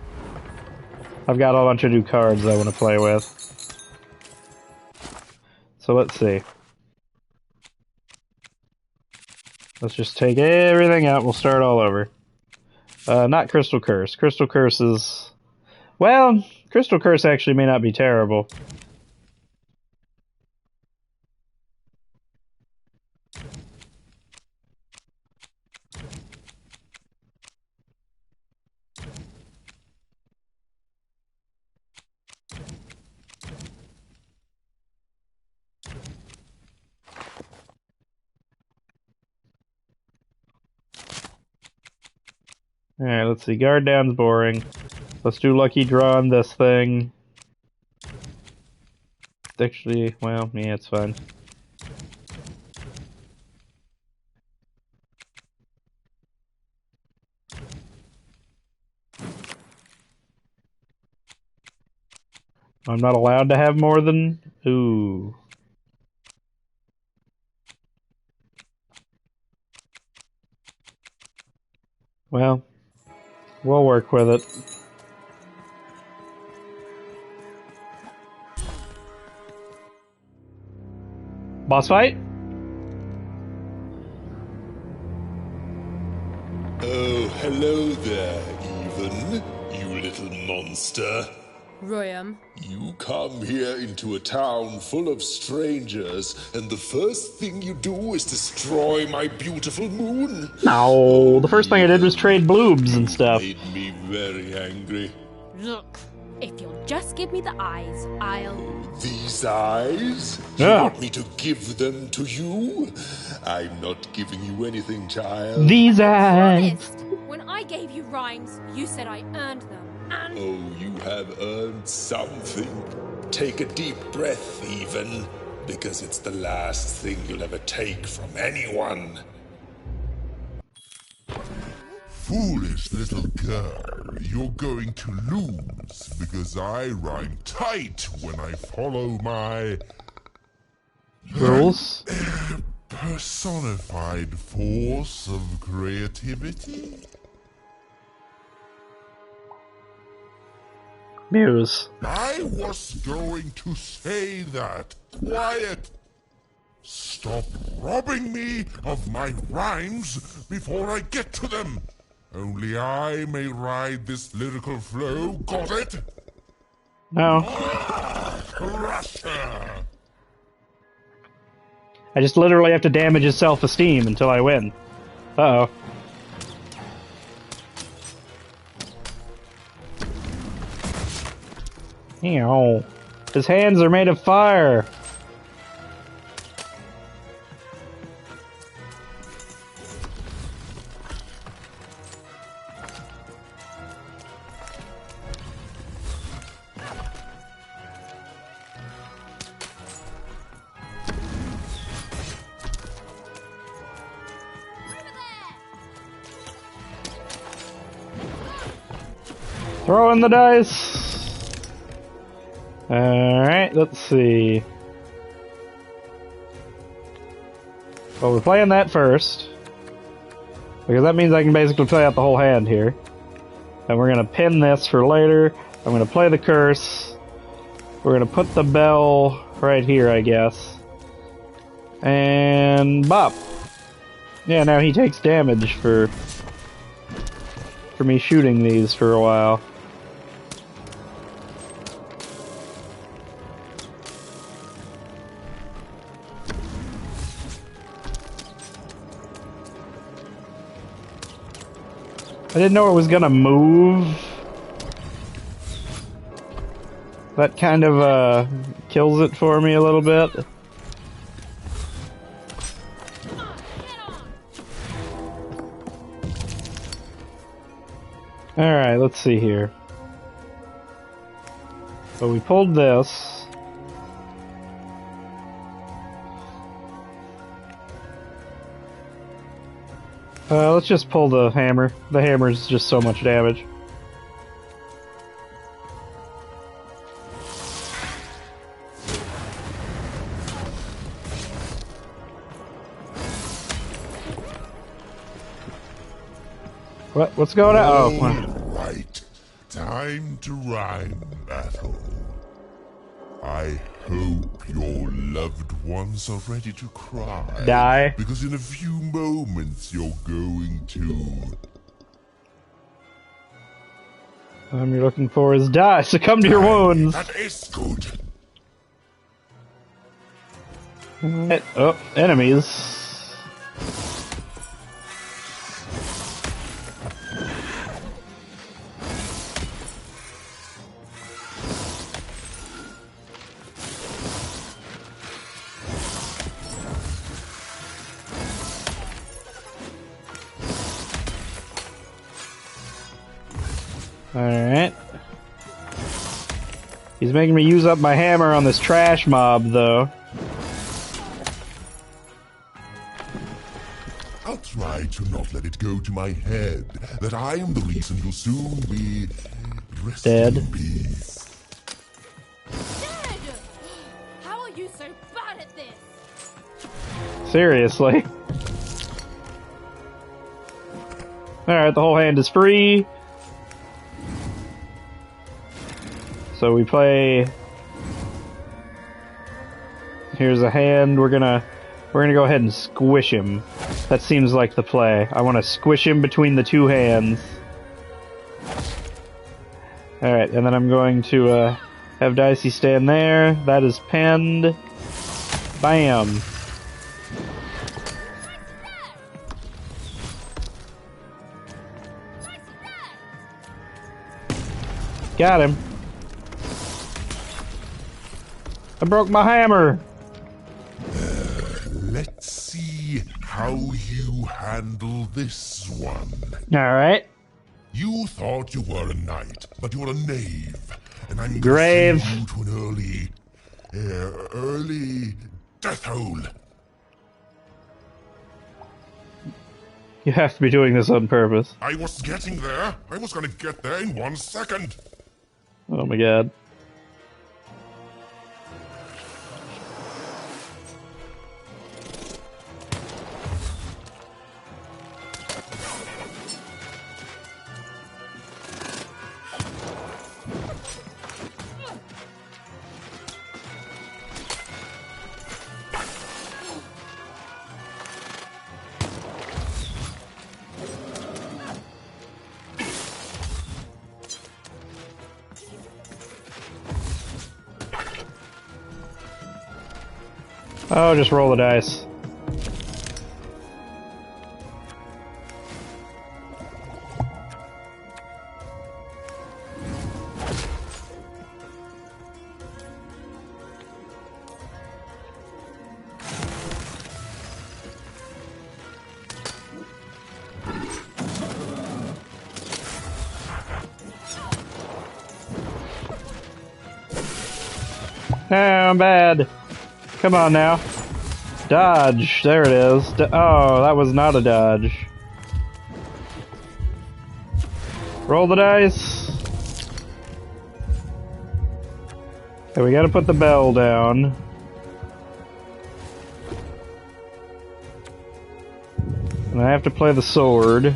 I've got a bunch of new cards I want to play with. So let's see. Let's just take everything out. We'll start all over. Not Crystal Curse. Crystal Curse is... Well, Crystal Curse actually may not be terrible. Alright, let's see. Guard down's boring. Let's do Lucky Draw on this thing. Actually, well, yeah, it's fine. I'm not allowed to have more than... Ooh. Well, we'll work with it. Boss fight? Oh, hello there, Even, you little monster. Royam. You come here into a town full of strangers, and the first thing you do is destroy my beautiful moon. No, the first thing I did was trade bloobs and stuff. Made me very angry. Look, if you'll just give me the eyes, I'll... These eyes? You Yeah. want me to give them to you? I'm not giving you anything, child. These eyes. Honest, when I gave you rhymes, you said I earned them. And... Oh, you have earned something. Take a deep breath, Even, because it's the last thing you'll ever take from anyone. Foolish little girl. you're going to lose because I rhyme tight when I follow my rules. Personified force of creativity. Muse. I was going to say that. Quiet! Stop robbing me of my rhymes before I get to them. Only I may ride this lyrical flow. Got it? No. Crusher! I just literally have to damage his self-esteem until I win. Uh-oh. Ew. His hands are made of fire. Throw in the dice. Alright, let's see. Well, we're playing that first. Because that means I can basically play out the whole hand here. And we're going to pin this for later. I'm going to play the curse. We're going to put the bell right here, I guess. And bop. Yeah, now he takes damage for me shooting these for a while. I didn't know it was gonna move. That kind of kills it for me a little bit. Alright, let's see here. So we pulled this. Let's just pull the hammer. The hammer's just so much damage. What's going on? Oh, right. Time to rhyme battle. I hope your loved ones are ready to cry. Die. Because in a few moments you're going to... You're looking for is die. Succumb to your wounds. That is good. Oh, enemies. Alright. He's making me use up my hammer on this trash mob, though. I'll try to not let it go to my head that I am the reason you'll soon be... dead. In peace. Dead! How are you so bad at this? Seriously. Alright, the whole hand is free. So we play... Here's a hand. We're gonna go ahead and squish him. That seems like the play. I want to squish him between the two hands. Alright, and then I'm going to have Dicey stand there. That is pinned. Bam. Got him. I broke my hammer. Let's see how you handle this one. Alright. You thought you were a knight, but you're a knave. And I'm Grave. going you to an early... death hole. You have to be doing this on purpose. I was getting there. I was gonna get there in 1 second. Oh my god. Oh, just roll the dice. Ah, I'm bad. Come on now. Dodge. There it is. Oh, that was not a dodge. Roll the dice. Okay, we gotta put the bell down. And I have to play the sword.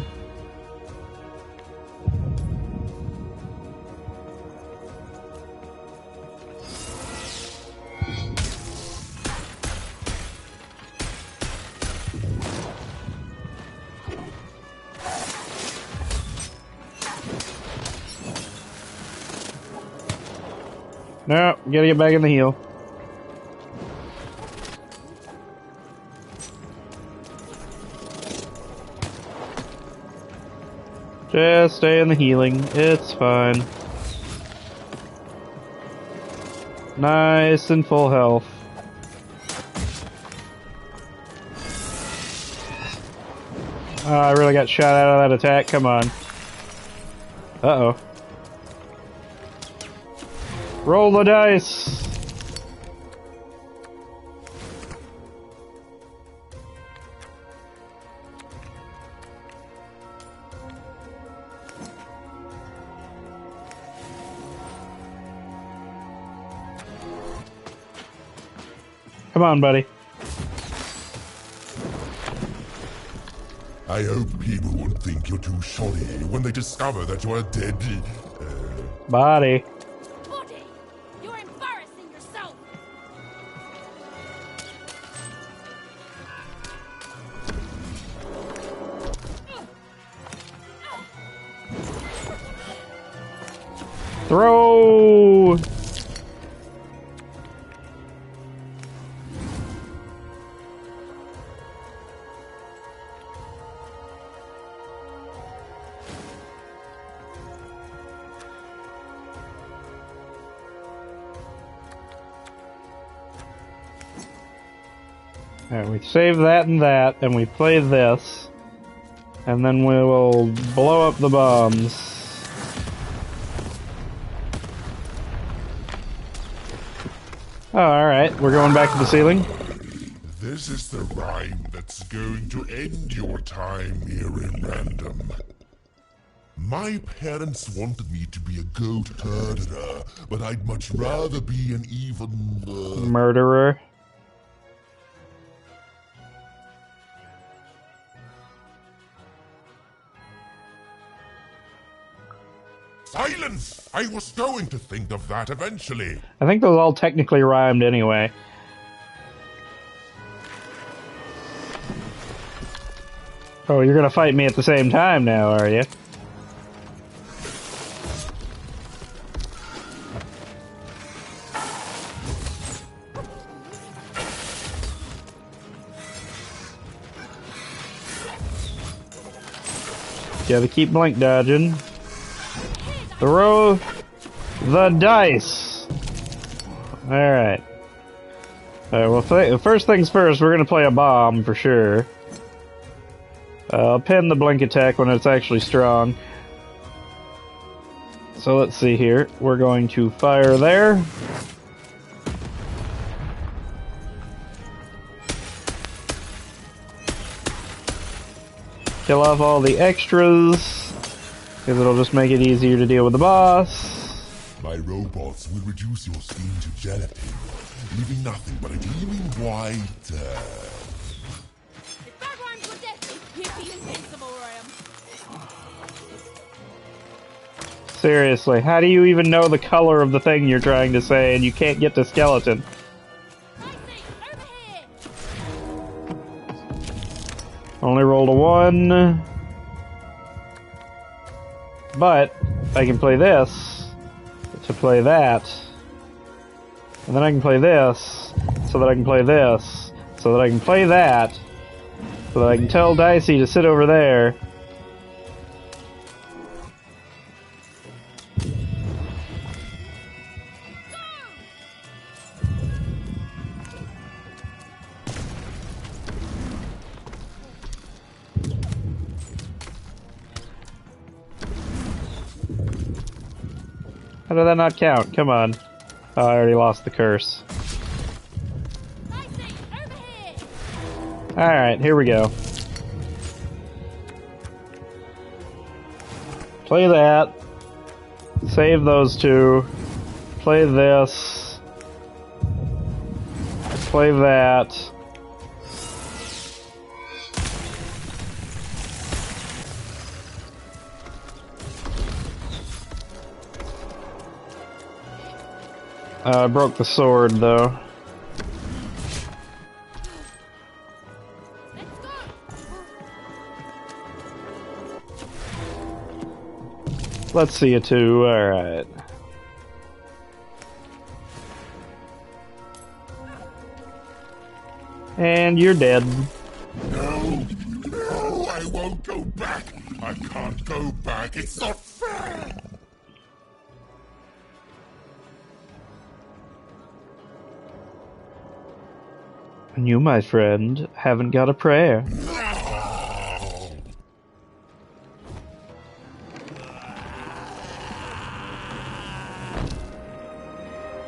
No, gotta get back in the heel. Just stay in the healing. It's fine. Nice and full health. Oh, I really got shot out of that attack. Come on. Uh-oh. Roll the dice! Come on, buddy. I hope people won't think you're too shoddy when they discover that you are dead. Body. You're embarrassing yourself! Throw! Alright, we save that, and we play this. And then we will blow up the bombs. Oh, alright, we're going back to the ceiling. This is the rhyme that's going to end your time here in Random. My parents wanted me to be a goat herder, but I'd much rather be an even... Murderer. Silence! I was going to think of that eventually. I think those all technically rhymed anyway. Oh, you're gonna fight me at the same time now, are you? Gotta keep blink dodging. Throw the dice. Alright. Alright, well, first things first, we're gonna play a bomb for sure. I'll pin the blink attack when it's actually strong. So let's see here. We're going to fire there. Kill off all the extras, because it'll just make it easier to deal with the boss. My robots will reduce your skin to gelatin, leaving nothing but a gleaming white. If that rhymes with death, it's hippie invincible, Ram. Seriously, how do you even know the color of the thing you're trying to say and you can't get to skeleton? Only rolled a 1. But I can play this to play that. And then I can play this so that I can play this so that I can play that so that I can tell Dicey to sit over there. How did that not count? Come on. Oh, I already lost the curse. Alright, here we go. Play that. Save those two. Play this. Play that. I broke the sword, though. Let's see a 2, alright. And you're dead. No, no, I won't go back. I can't go back. It's not fair. And you, my friend, haven't got a prayer.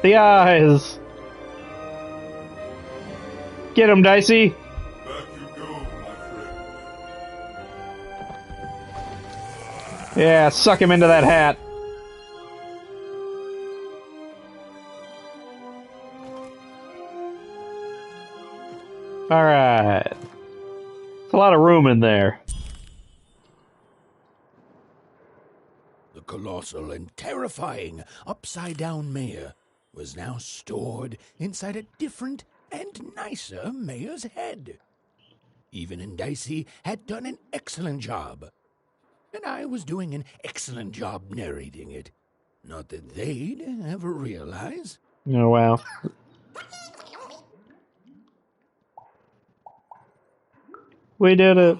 The eyes! Get him, Dicey! Yeah, suck him into that hat. Alright. There's a lot of room in there. The colossal and terrifying upside-down mayor was now stored inside a different and nicer mayor's head. Even and Dicey had done an excellent job. And I was doing an excellent job narrating it. Not that they'd ever realize. Oh, wow. We did it.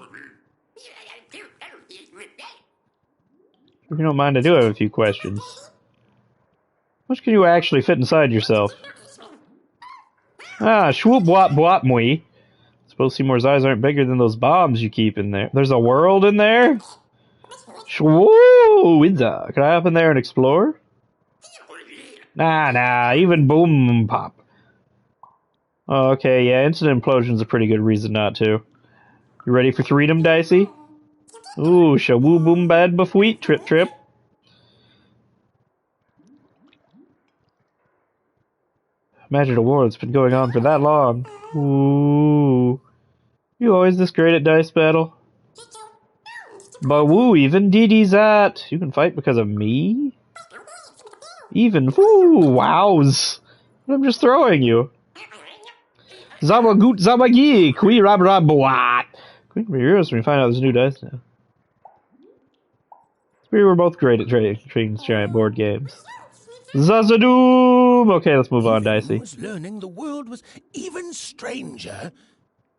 If you don't mind, I do have a few questions. How much can you actually fit inside yourself? Ah, swoop wop wop moi. Suppose Seymour's eyes aren't bigger than those bombs you keep in there. There's a world in there? Shwoo! Winza. Can I hop in there and explore? Nah, even boom pop. Oh, okay, yeah, instant implosion's a pretty good reason not to. You ready for freedom, Dicey? Ooh, shawoo boom bad bafweet, trip trip. Imagine a war that's been going on for that long. Ooh. You always this great at dice battle? But woo, even DD's at. You can fight because of me? Even, woo, wows. I'm just throwing you. Zabagoot zabagi, kui rab rab boat. Queen of Heroes when we find out there's new dice now. We were both great at trading giant board games. Zazadoom! Okay, let's move on, Dicey. Was learning the world was even stranger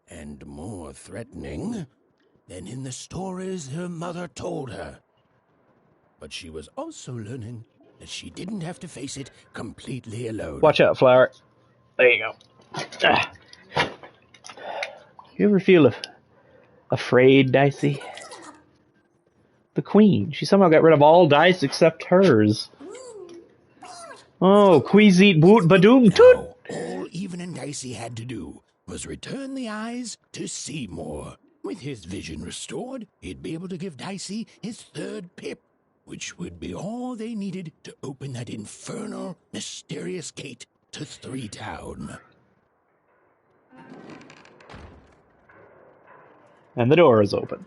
and more threatening than in the stories her mother told her. But she was also learning that she didn't have to face it completely alone. Watch out, Flower. There you go. Ah. You ever feel afraid, Dicey? The Queen. She somehow got rid of all dice except hers. Oh, Queezeet boot badoom toot! All Even and Dicey had to do was return the eyes to Seymour. With his vision restored, he'd be able to give Dicey his third pip, which would be all they needed to open that infernal, mysterious gate to Three Town. And the door is open.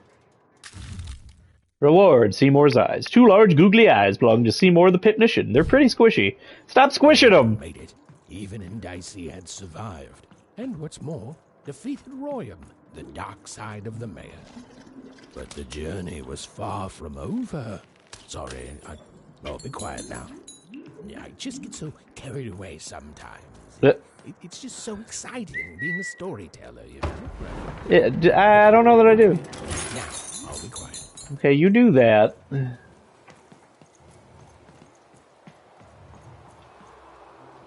Reward, Seymour's eyes. 2 large googly eyes belong to Seymour the Pitnician. They're pretty squishy. Stop squishing them! Made it. Even and Dicey had survived. And what's more, defeated Royam, the dark side of the mayor. But the journey was far from over. Sorry, I'll be quiet now. I just get so carried away sometimes. It's just so exciting being a storyteller, you know? I don't know that I do. Now, I'll be quiet. Okay, you do that.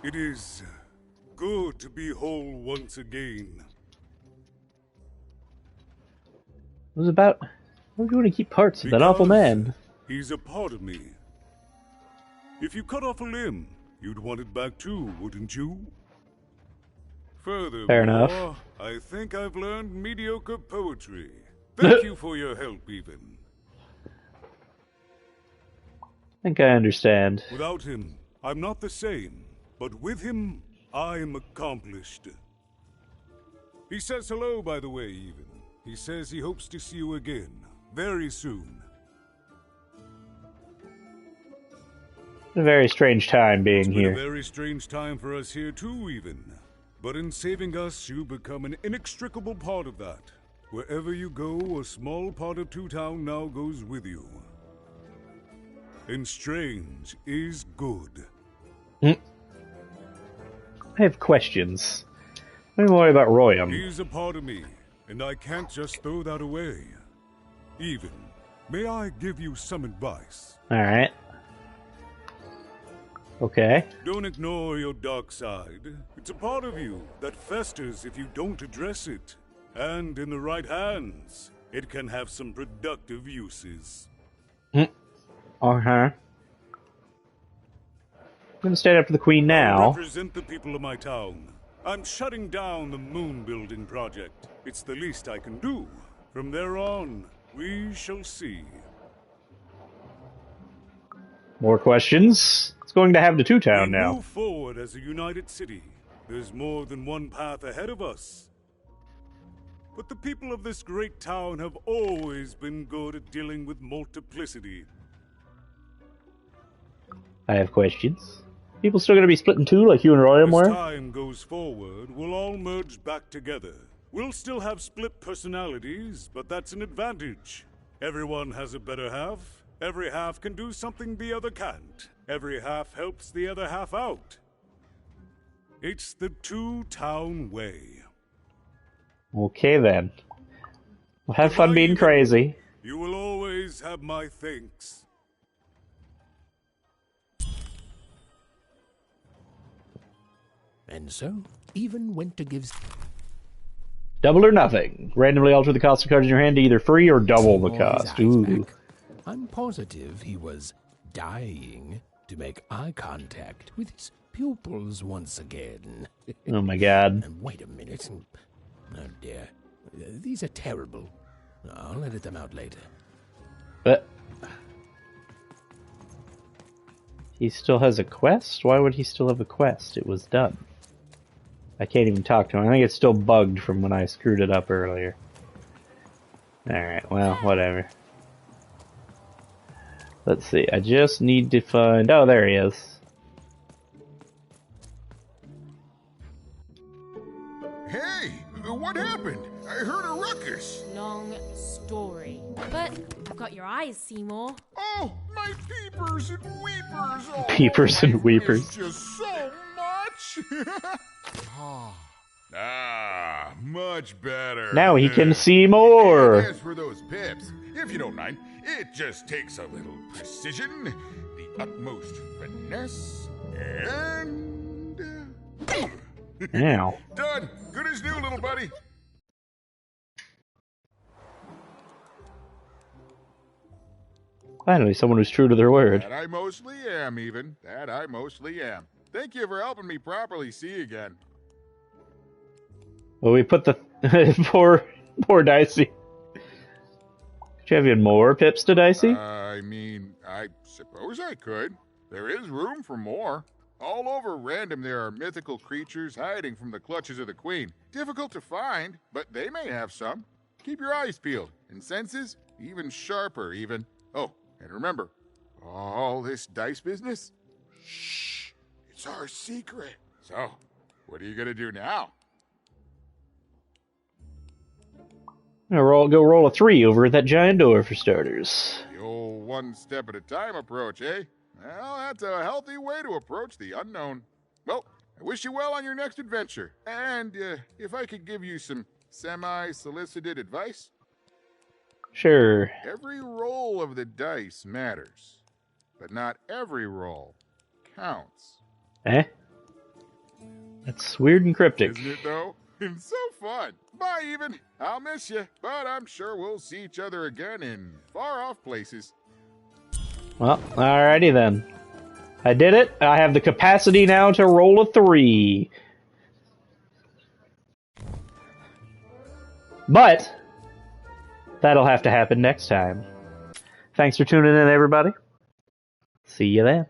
It is good to be whole once again. It was about... What do you want to keep parts of that awful man? He's a part of me. If you cut off a limb, you'd want it back too, wouldn't you? Furthermore, Fair enough. I think I've learned mediocre poetry. Thank you for your help, even. I think I understand. Without him, I'm not the same. But with him, I'm accomplished. He says hello, by the way, even. He says he hopes to see you again, very soon. A very strange time being here. It's been a very strange time for us here too, even. But in saving us, you become an inextricable part of that. Wherever you go, a small part of Two Town now goes with you. And strange is good. I have questions. Let me worry about Royam. He's a part of me, and I can't just throw that away. Even, may I give you some advice? Alright. Okay. Don't ignore your dark side. It's a part of you that festers if you don't address it. And in the right hands, it can have some productive uses. Uh-huh. I'm gonna stand up for the Queen now. I represent the people of my town. I'm shutting down the moon building project. It's the least I can do. From there on, we shall see. More questions? It's going to have the Two Town now. Move forward as a united city. There's more than one path ahead of us. But the people of this great town have always been good at dealing with multiplicity. I have questions. People still gonna be split in two like you and Royam were? As time goes forward, we'll all merge back together. We'll still have split personalities, but that's an advantage. Everyone has a better half. Every half can do something the other can't. Every half helps the other half out. It's the Two-Town way. Okay then. Well, have fun being crazy. You will always have my thanks. And so, even went to give... Double or nothing. Randomly alter the cost of cards in your hand to either free or double the cost. Ooh. I'm positive he was dying to make eye contact with his pupils once again. Oh my god. And wait a minute. Oh dear. These are terrible. I'll edit them out later. But... he still has a quest? Why would he still have a quest? It was done. I can't even talk to him. I think it's still bugged from when I screwed it up earlier. Alright, well, whatever. Let's see. I just need to find... oh, there he is. Hey! What happened? I heard a ruckus. Long story. But I've got your eyes, Seymour. Oh, my peepers and weepers! Oh, Peepers and weepers. It's just so much! Much better. Now he can see more. As for those pips, if you don't mind, it just takes a little precision, the utmost finesse, and... Ow. Done. Good as new, little buddy. Finally, someone who's true to their word. That I mostly am, even. That I mostly am. Thank you for helping me properly see again. Well, we put the... poor Dicey. Do you have even more pips to Dicey? I mean, I suppose I could. There is room for more. All over Random there are mythical creatures hiding from the clutches of the Queen. Difficult to find, but they may have some. Keep your eyes peeled, and senses even sharper, even. Oh, and remember, all this dice business? Shh, it's our secret. So, what are you gonna do now? Go roll a 3 over at that giant door for starters. The old one step at a time approach, eh? Well, that's a healthy way to approach the unknown. Well, I wish you well on your next adventure. And if I could give you some semi-solicited advice? Sure. Every roll of the dice matters, but not every roll counts. Eh? That's weird and cryptic. Isn't it, though? It's so fun. Bye, even. I'll miss you, but I'm sure we'll see each other again in far-off places. Well, alrighty then. I did it. I have the capacity now to roll a 3. But that'll have to happen next time. Thanks for tuning in, everybody. See you then.